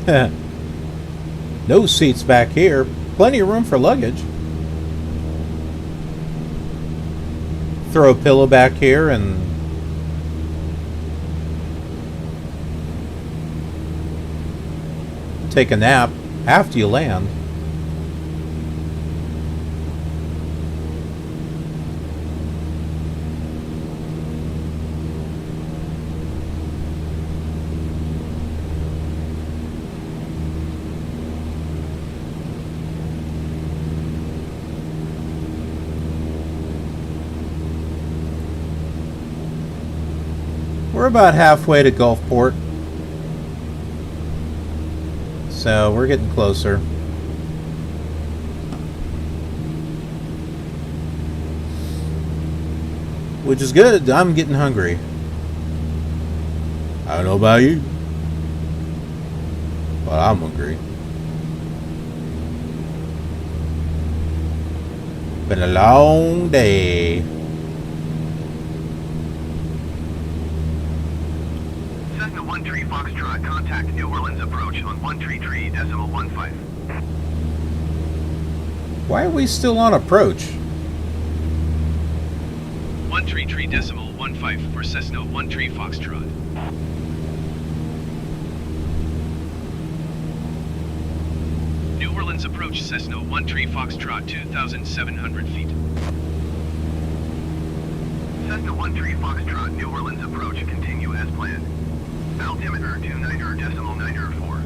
No seats back here. Plenty of room for luggage. Throw a pillow back here and take a nap after you land. We're about halfway to Gulfport, so we're getting closer. Which is good. I'm getting hungry. I don't know about you, but I'm hungry. Been a long day. Cessna 13 Foxtrot, contact New Orleans approach on 133.15. Why are we still on approach? 133.15 for Cessna 13 Foxtrot. New Orleans approach Cessna 13 Foxtrot, 2,700 feet. Cessna 13 Foxtrot, New Orleans approach, continue as planned. Altimeter 29.94.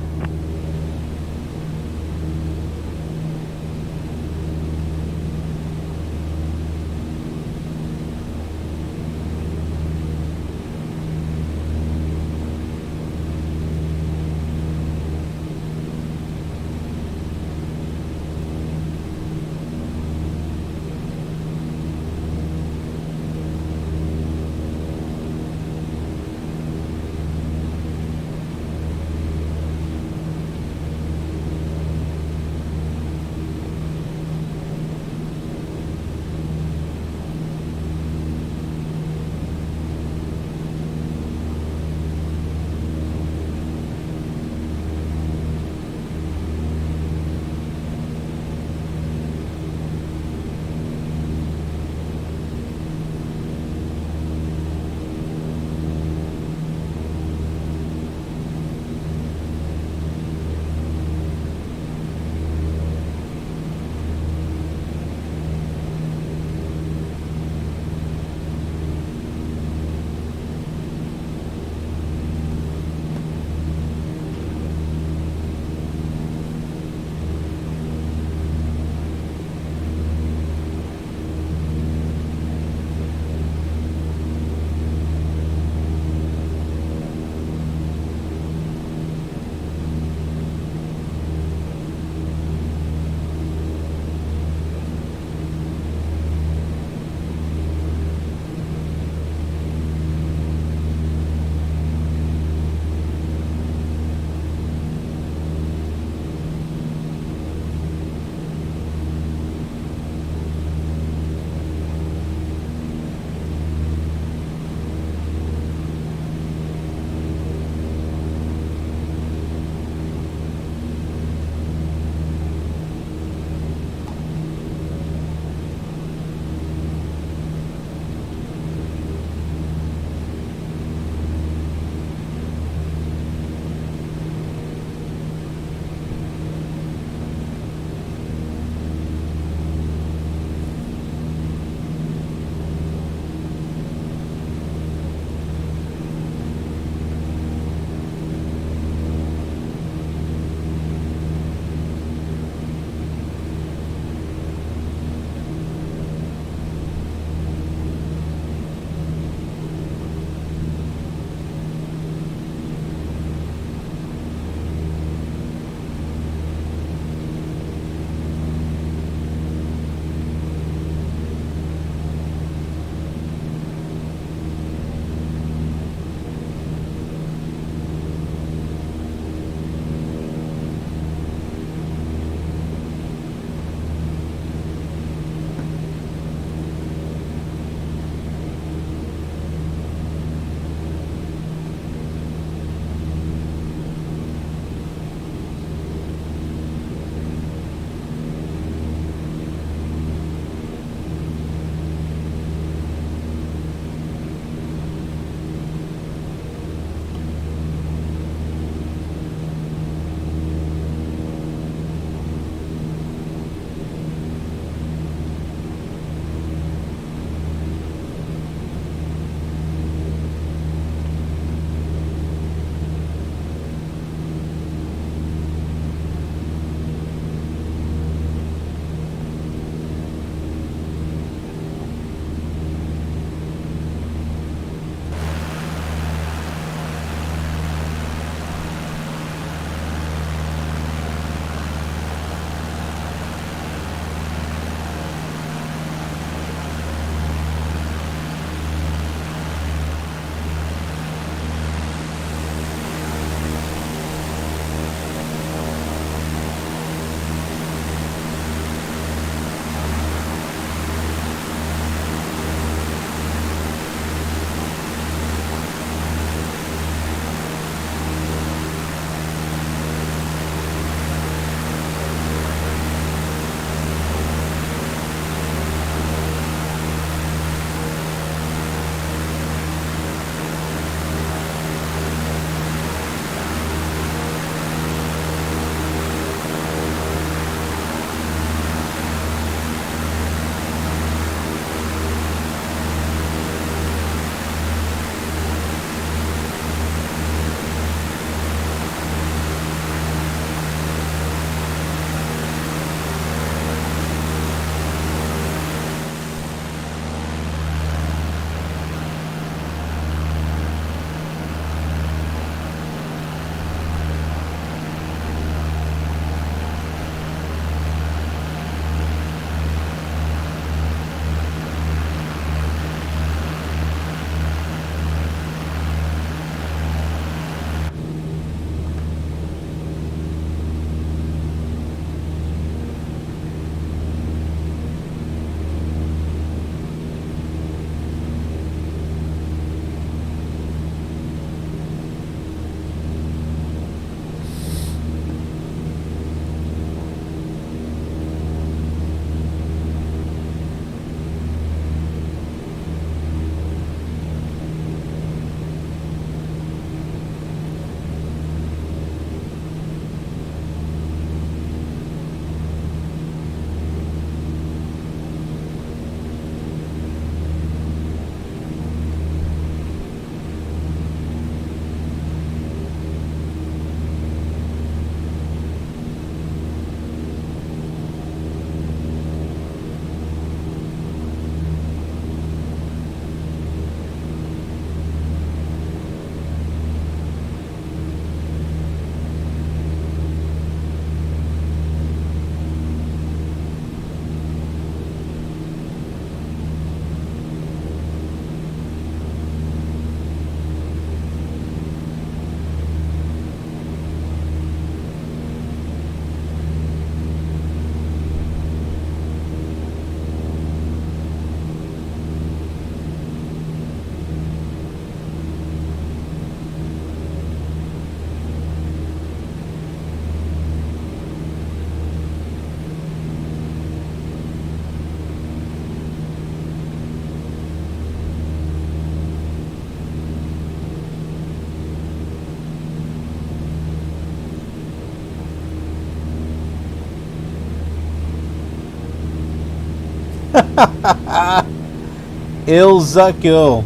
Il Zakil.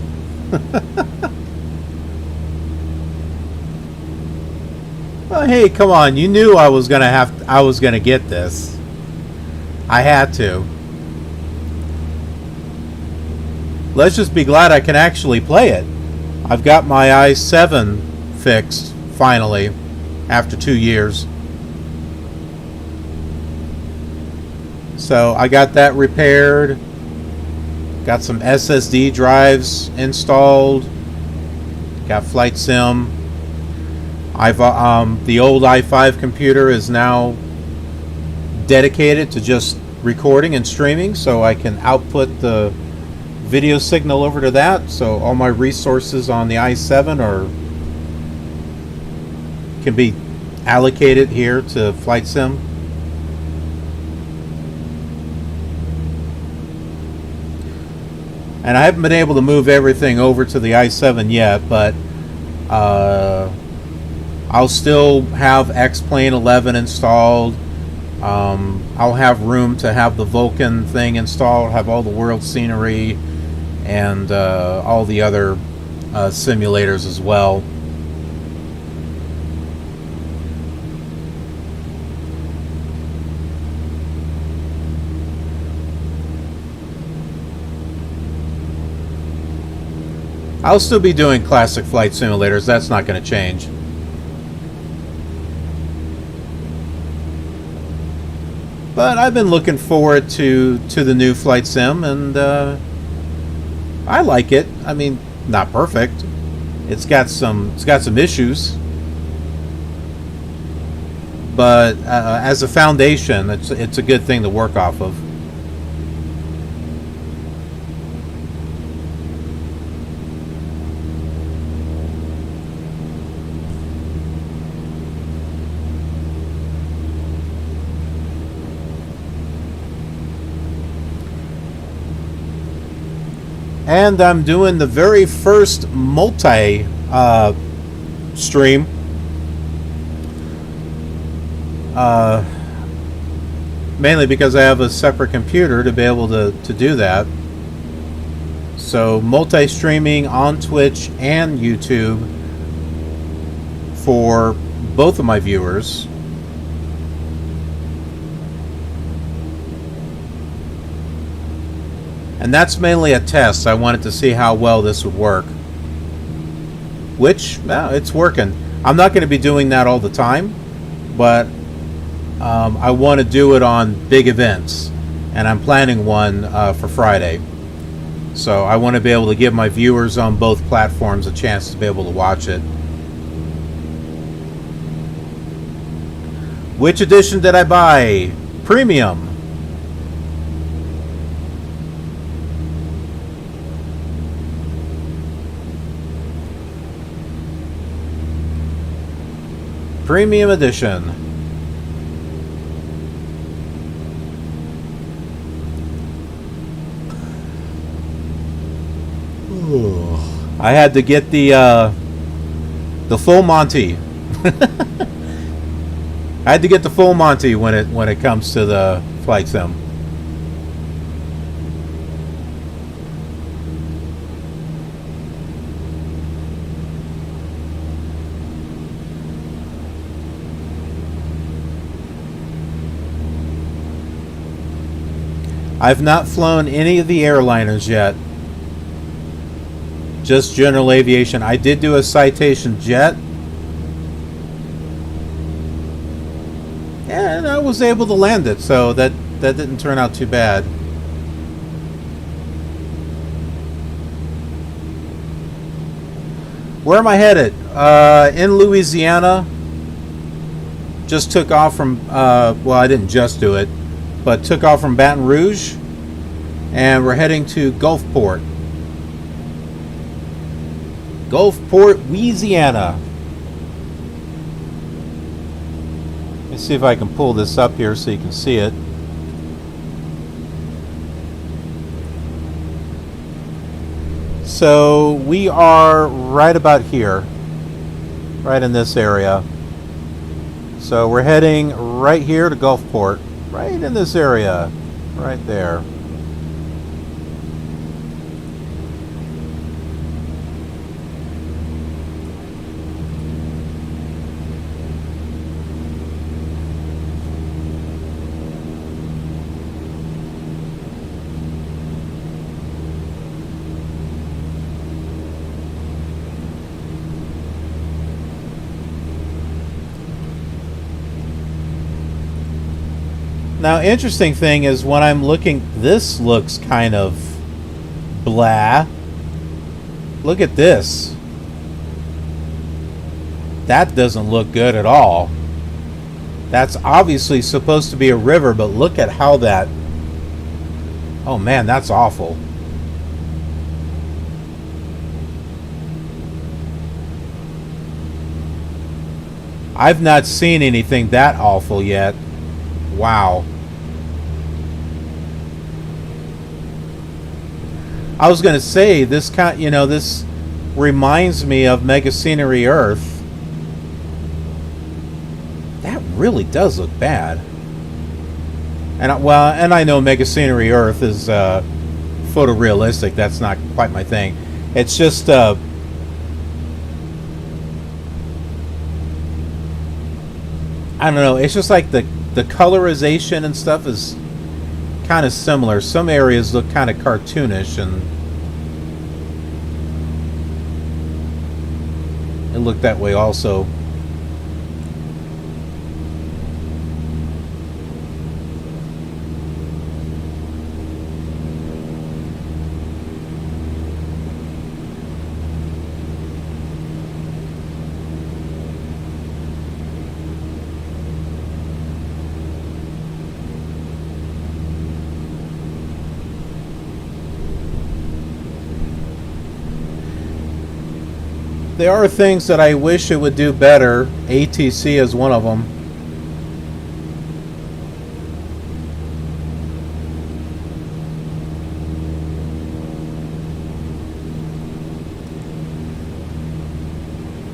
Well, hey, come on. You knew I was gonna get this. I had to. Let's just be glad I can actually play it. I've got my i7 fixed, finally, after 2 years. So I got that repaired. Got some SSD drives installed. Got Flight Sim. I've the old i5 computer is now dedicated to just recording and streaming, so I can output the video signal over to that. So all my resources on the i7 can be allocated here to Flight Sim. And I haven't been able to move everything over to the i7 yet, but I'll still have X-Plane 11 installed. I'll have room to have the Vulcan thing installed, have all the world scenery, and all the other simulators as well. I'll still be doing classic flight simulators. That's not going to change. But I've been looking forward to the new Flight Sim, and I like it. I mean, not perfect. It's got some issues, but as a foundation, it's a good thing to work off of. And I'm doing the very first multi stream. Mainly because I have a separate computer to be able to do that. So multi-streaming on Twitch and YouTube for both of my viewers. And that's mainly a test. I wanted to see how well this would work. Which, well, it's working. I'm not going to be doing that all the time, but I want to do it on big events. And I'm planning one for Friday. So I want to be able to give my viewers on both platforms a chance to be able to watch it. Which edition did I buy? Premium. Premium edition. Ooh. I had to get the full Monty. I had to get the full Monty when it comes to the Flight Sim. I've not flown any of the airliners yet. Just general aviation. I did do a Citation jet. And I was able to land it, so that didn't turn out too bad. Where am I headed? In Louisiana. Just took off from, well, I didn't just do it, but took off from Baton Rouge, and we're heading to Gulfport. Gulfport, Louisiana. Let me see if I can pull this up here so you can see it. So we are right about here, right in this area. So we're heading right here to Gulfport, right in this area, right there. Now, interesting thing is when I'm looking, this looks kind of blah. Look at this. That doesn't look good at all. That's obviously supposed to be a river, but look at how that... Oh man, that's awful. I've not seen anything that awful yet. Wow. I was going to say, this this reminds me of Mega Scenery Earth. That really does look bad. And I know Mega Scenery Earth is photorealistic. That's not quite my thing. It's just I don't know. It's just like the colorization and stuff is kind of similar. Some areas look kind of cartoonish, and it looked that way also. There are things that I wish it would do better. ATC is one of them.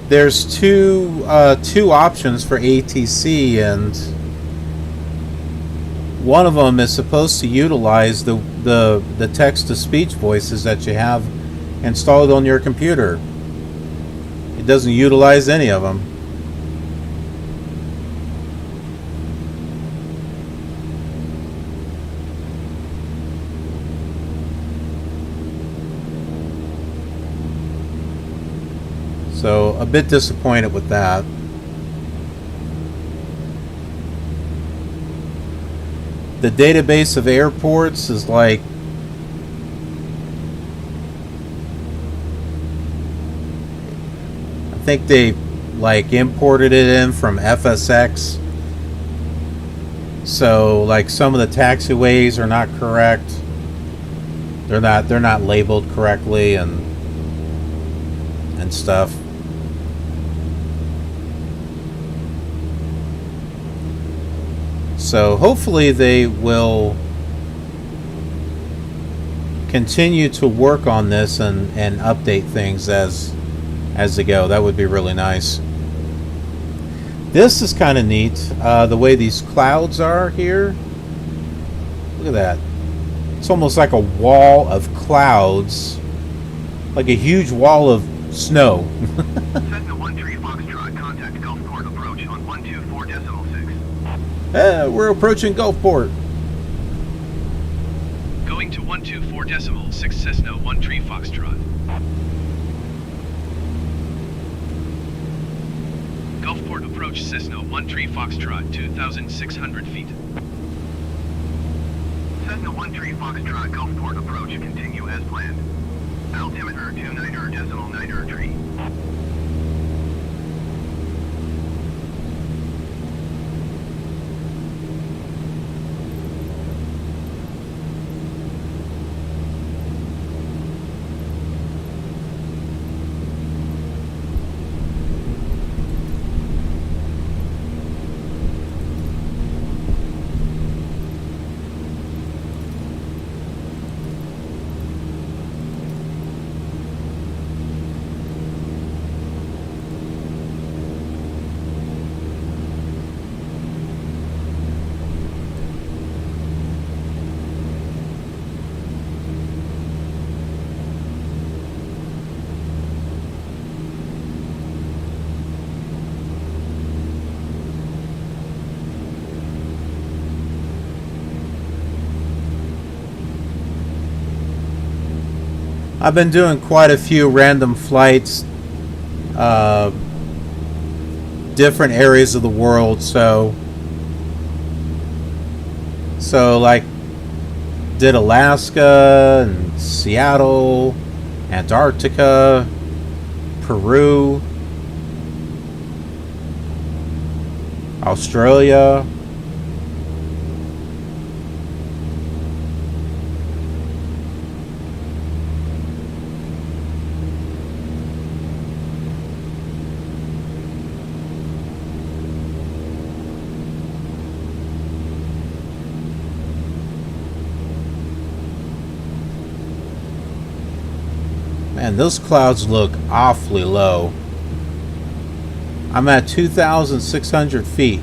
There's two options for ATC, and one of them is supposed to utilize the text-to-speech voices that you have installed on your computer. It doesn't utilize any of them. So a bit disappointed with that. The database of airports is like I think they like imported it in from FSX. So like some of the taxiways are not correct. They're not labeled correctly and stuff. So hopefully they will continue to work on this and update things as they go. That would be really nice. This is kind of neat, the way these clouds are here. Look at that. It's almost like a wall of clouds, like a huge wall of snow. Cessna 13 Foxtrot, contact Gulfport approach on 124.6. We're approaching Gulfport. Going to 124.6 Cessna 13 Foxtrot. Gulfport approach Cessna 13 Foxtrot, 2,600 feet. Cessna 13 Foxtrot, Gulfport approach, continue as planned. Altimeter 29.9 tree. I've been doing quite a few random flights, different areas of the world, so So, like, did Alaska and Seattle, Antarctica, Peru, Australia. Man, those clouds look awfully low. I'm at 2,600 feet.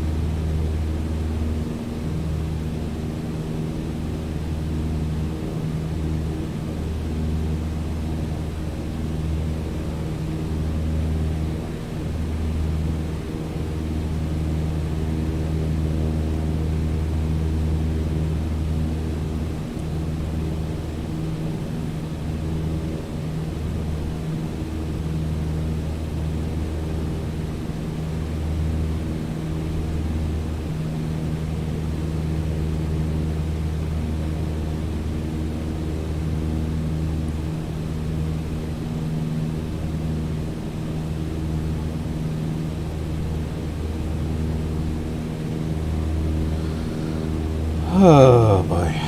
Oh boy.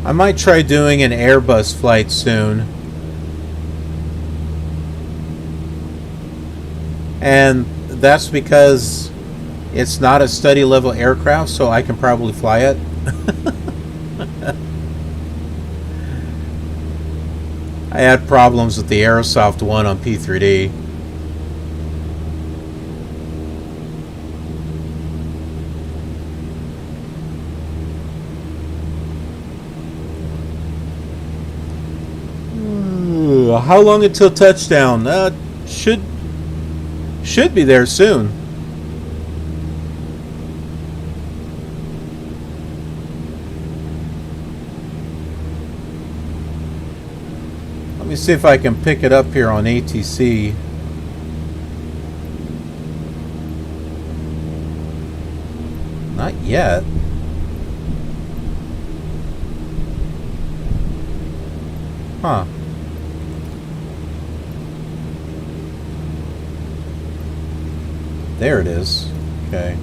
I might try doing an Airbus flight soon. And that's because it's not a study level aircraft, so I can probably fly it. I had problems with the Aerosoft one on P3D. How long until touchdown? Should be there soon. Let me see if I can pick it up here on ATC. Not yet. Huh. There it is. Okay.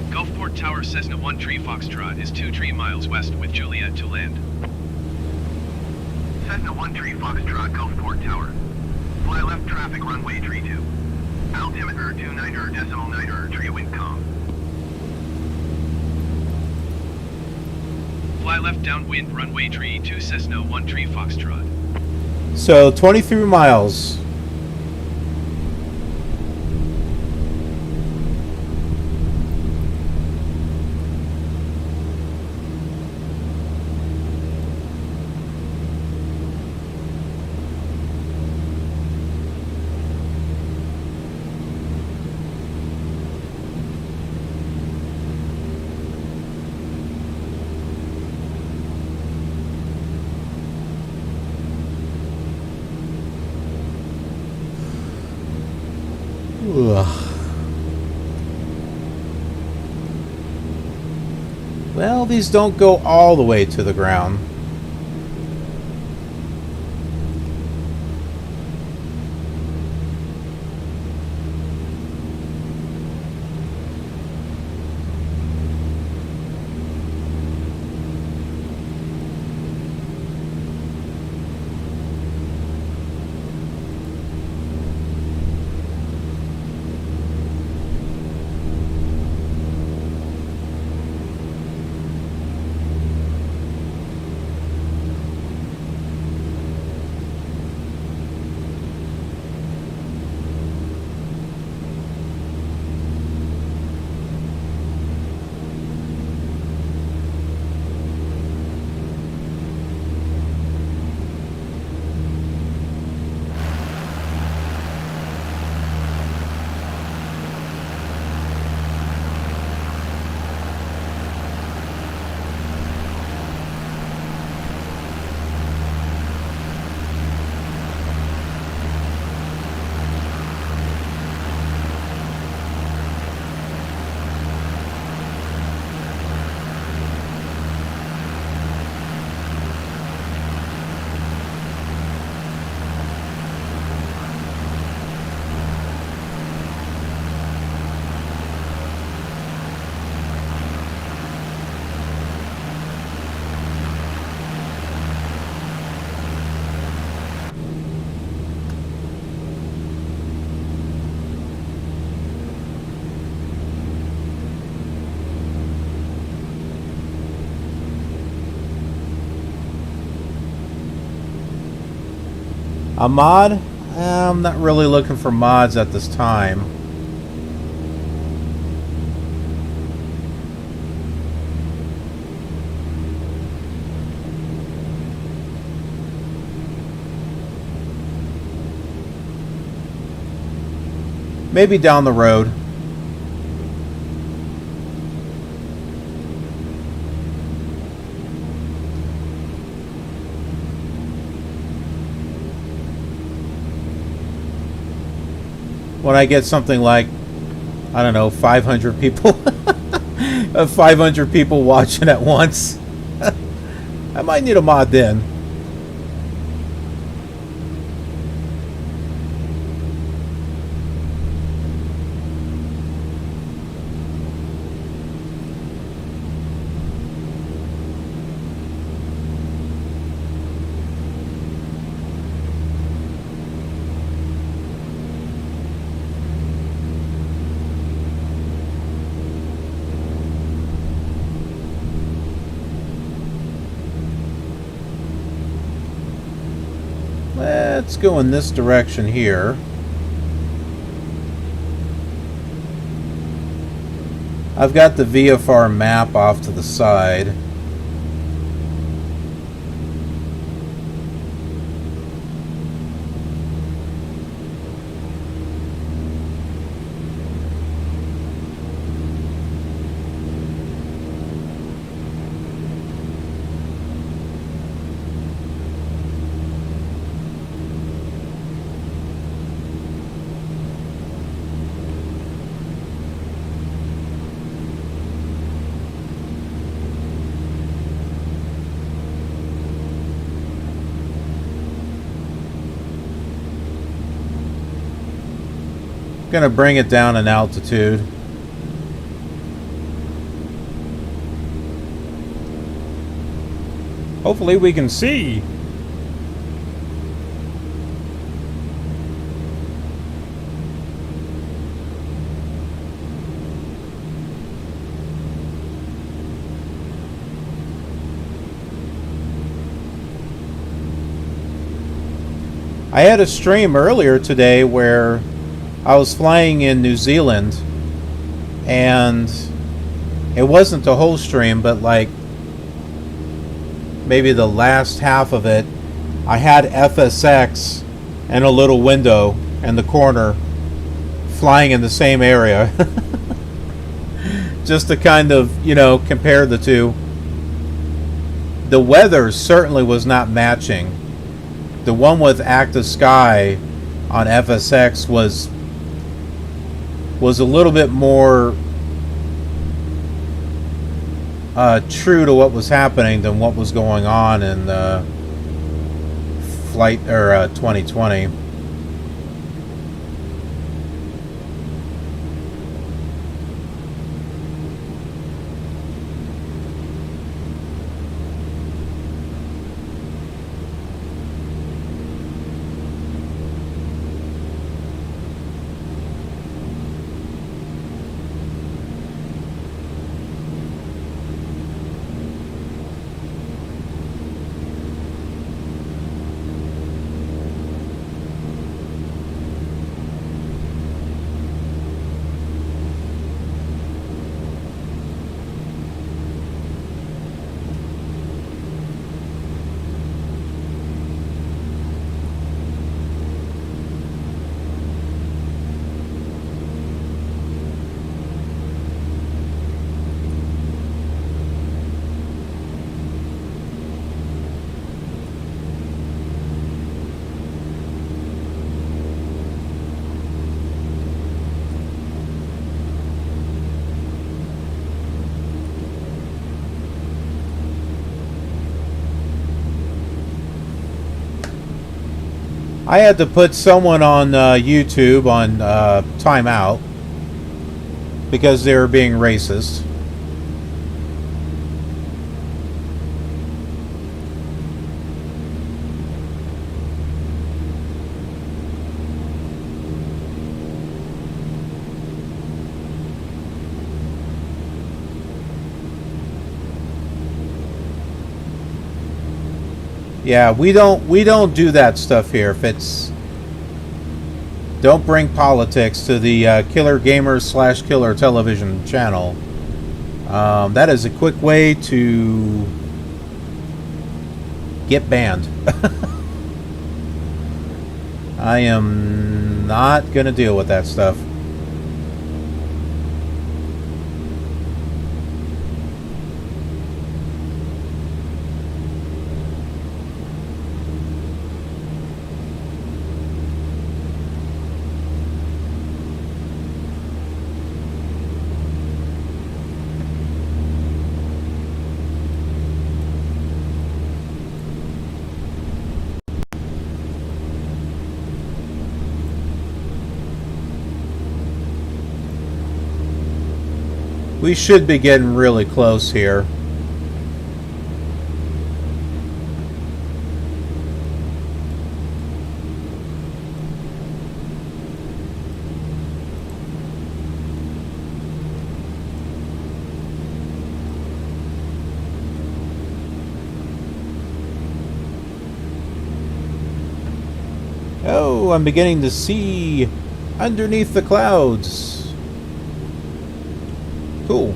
Gulfport Tower Cessna 1 Tree Foxtrot is 2 tree miles west with Juliet to land. Cessna 1 Tree Foxtrot, Gulfport Tower. Fly left traffic runway tree 2. Altimeter 29.9 tree wind calm. Fly left downwind runway tree 2 Cessna 1 Tree Foxtrot. So 23 miles. Ugh. Well, these don't go all the way to the ground. A mod? I'm not really looking for mods at this time. Maybe down the road. When I get something like, I don't know, 500 people, 500 people watching at once, I might need a mod then. Let's go in this direction here. I've got the VFR map off to the side. Gonna bring it down in altitude. Hopefully we can see. I had a stream earlier today where I was flying in New Zealand, and it wasn't the whole stream, but like maybe the last half of it, I had FSX and a little window in the corner flying in the same area. Just to kind of, you know, compare the two. The weather certainly was not matching. The one with active sky on FSX was a little bit more true to what was happening than what was going on in flight or 2020. I had to put someone on YouTube on timeout because they were being racist. Yeah, we don't do that stuff here. If it's don't bring politics to the Killer Gamers / Killer Television channel. That is a quick way to get banned. I am not gonna deal with that stuff. We should be getting really close here. Oh, I'm beginning to see underneath the clouds. Cool.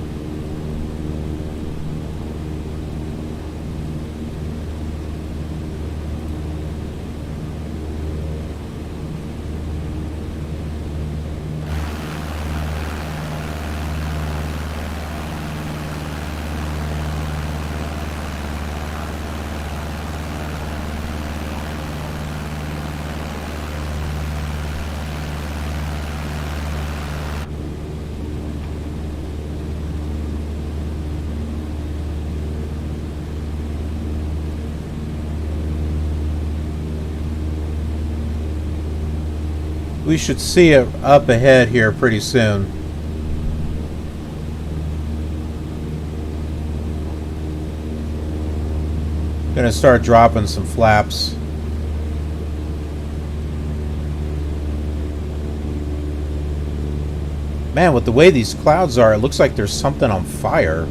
We should see it up ahead here pretty soon. Gonna start dropping some flaps. Man, with the way these clouds are, it looks like there's something on fire.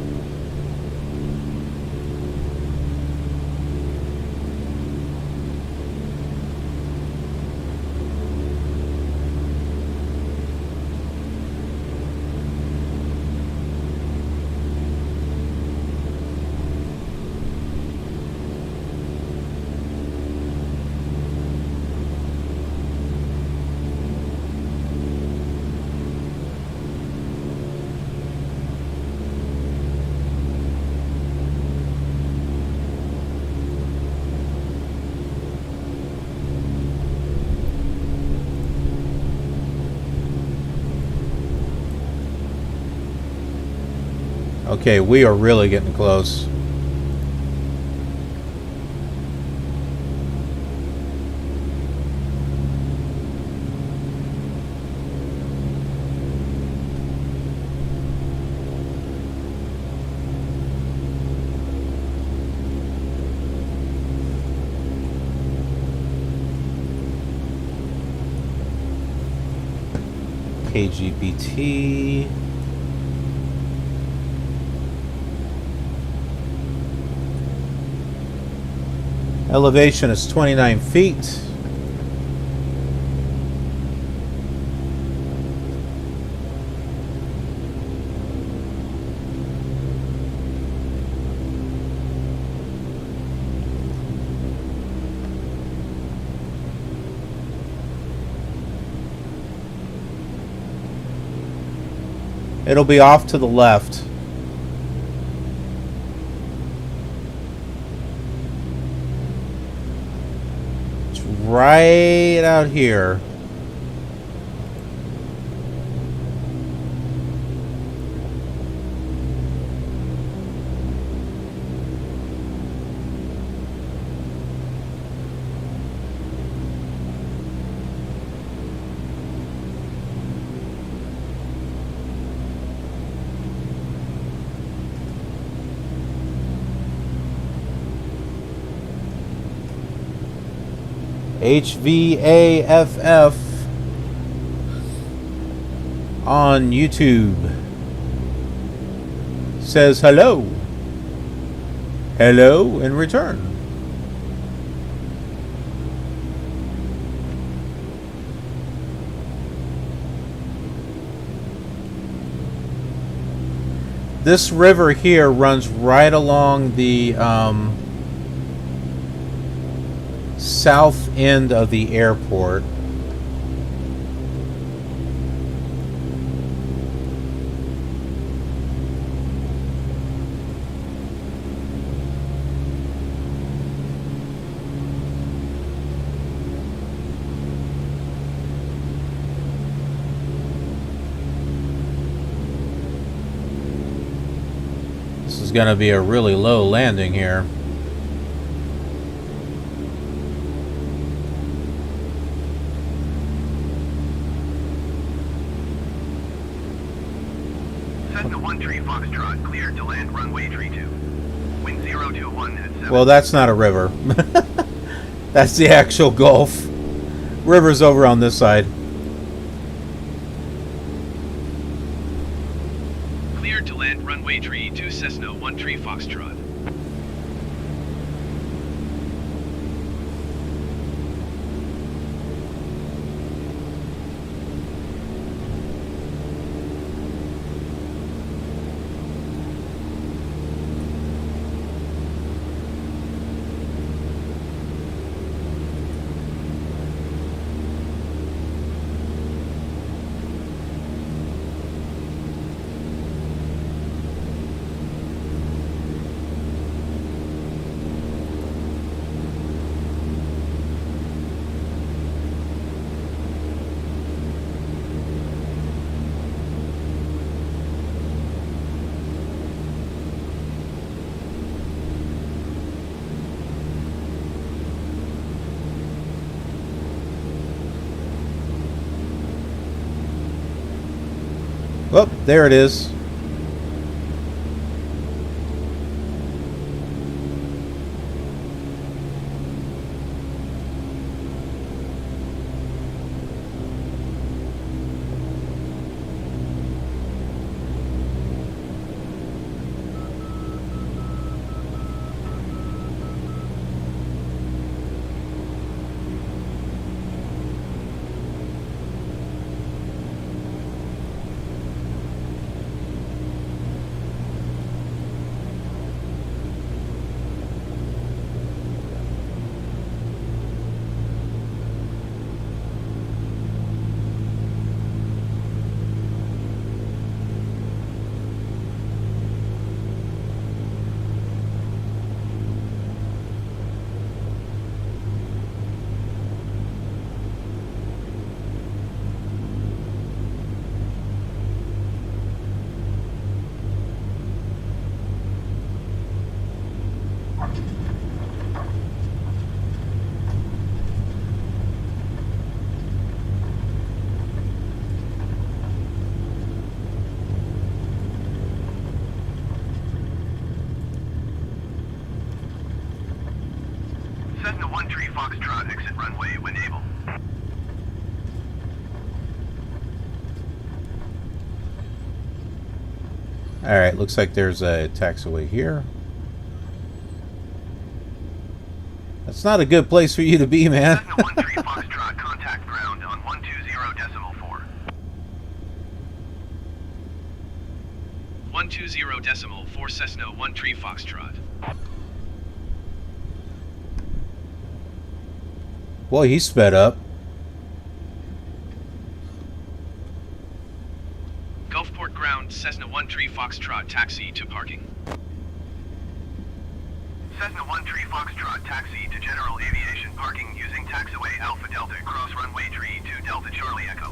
Okay, we are really getting close. KGPT. Elevation is 29 feet. It'll be off to the left. Right out here. HVAFF on YouTube says hello. Hello in return. This river here runs right along the south end of the airport. This is going to be a really low landing here. Cessna 13 Foxtrot, cleared to land runway tree 2. Wind 021 at 7. Well, that's not a river. That's the actual Gulf. River's over on this side. Cleared to land runway tree 2 Cessna 13 Foxtrot. Oh, there it is. Cessna 13 Foxtrot, exit runway when able. Alright, looks like there's a taxiway here. That's not a good place for you to be, man. Cessna 13 Foxtrot, contact ground on 120.4. 120.4 Cessna 13 Foxtrot. Boy, he sped up. Gulfport ground, Cessna 13 Foxtrot, taxi to parking. Cessna 13 Foxtrot, taxi to general aviation parking using taxiway Alpha Delta, cross runway tree 2 Delta Charlie Echo.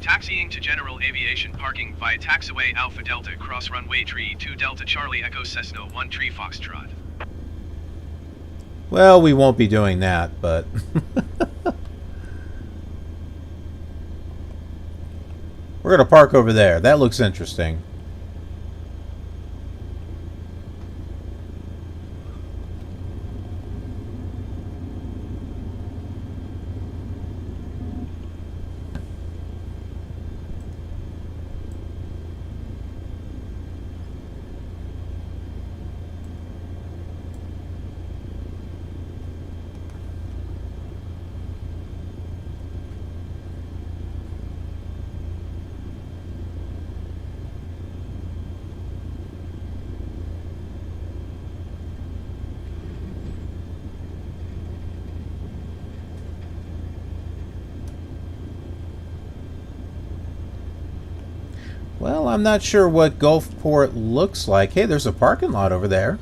Taxiing to general aviation parking via taxiway Alpha Delta, cross runway tree 2 Delta Charlie Echo Cessna 13 Foxtrot. Well, we won't be doing that, but... We're going to park over there. That looks interesting. Well, I'm not sure what Gulfport looks like. Hey, there's a parking lot over there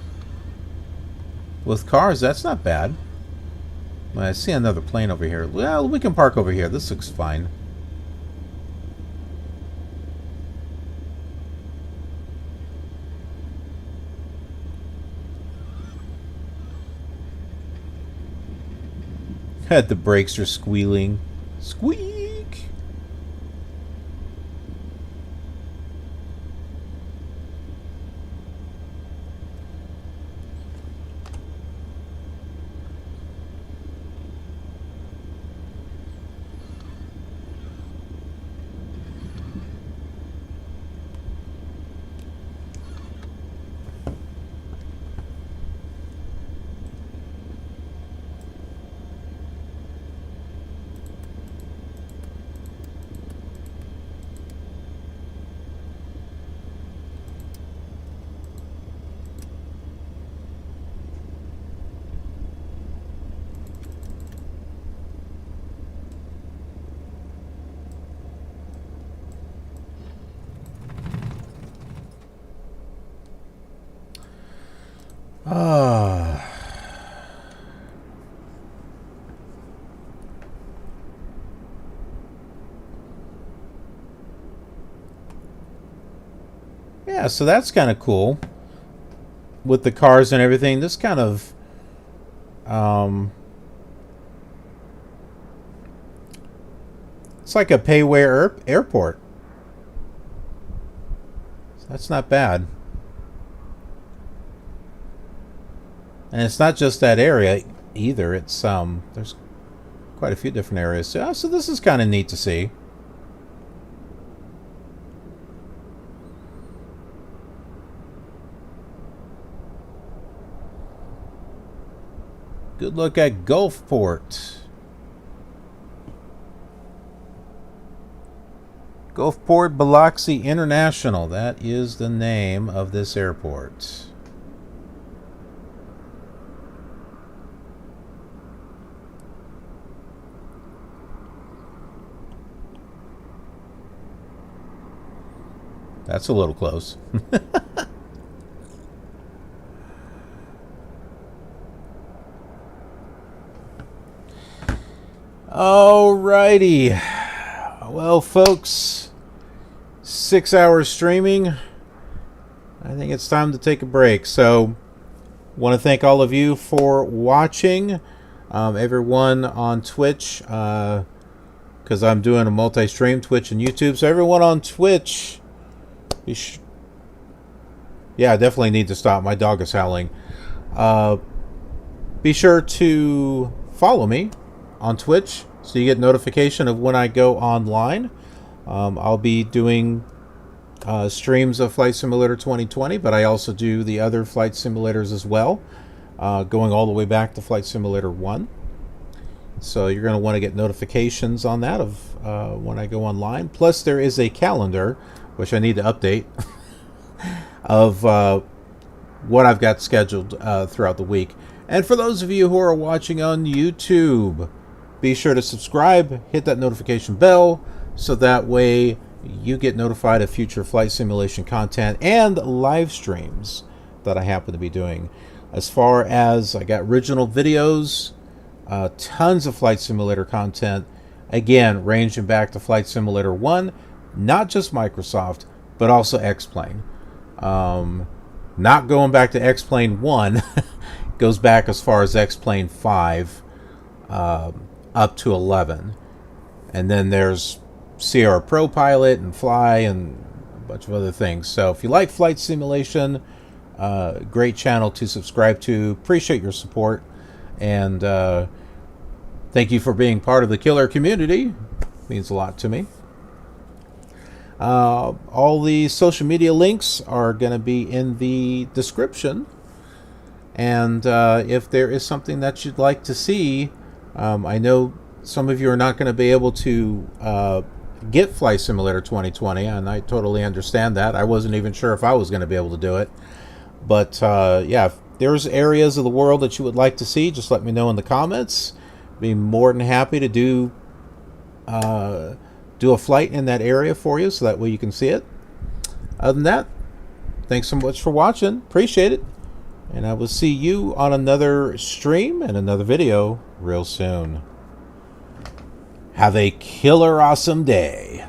with cars. That's not bad. I see another plane over here. Well, we can park over here. This looks fine. The brakes are squealing. Squeak! Yeah, so that's kind of cool with the cars and everything. This kind of it's like a pay-where airport. So that's not bad. And it's not just that area either. It's there's quite a few different areas. So this is kind of neat to see. Good look at Gulfport. Gulfport Biloxi International. That is the name of this airport. That's a little close. Alrighty. Well, folks, 6 hours streaming. I think it's time to take a break. So, want to thank all of you for watching. Everyone on Twitch, because I'm doing a multi-stream, Twitch and YouTube. So, everyone on Twitch, yeah, I definitely need to stop. My dog is howling. Be sure to follow me on Twitch so you get notification of when I go online. I'll be doing streams of Flight Simulator 2020, but I also do the other flight simulators as well, going all the way back to Flight Simulator 1. So you're going to want to get notifications on that of when I go online. Plus there is a calendar, which I need to update, of what I've got scheduled throughout the week. And for those of you who are watching on YouTube, be sure to subscribe, hit that notification bell, so that way you get notified of future flight simulation content and live streams that I happen to be doing. As far as I got original videos, tons of Flight Simulator content, again, ranging back to Flight Simulator 1, not just Microsoft, but also X-Plane. Not going back to X-Plane 1, goes back as far as X-Plane 5, up to 11. And then there's Sierra Pro Pilot and Fly and a bunch of other things. So if you like flight simulation, great channel to subscribe to. Appreciate your support. And thank you for being part of the killer community. Means a lot to me. All the social media links are going to be in the description. And if there is something that you'd like to see, I know some of you are not going to be able to get Flight Simulator 2020, and I totally understand that. I wasn't even sure if I was going to be able to do it. But yeah, if there's areas of the world that you would like to see, just let me know in the comments. Be more than happy to do a flight in that area for you, so that way you can see it. Other than that, thanks so much for watching. Appreciate it. And I will see you on another stream and another video real soon. Have a killer awesome day.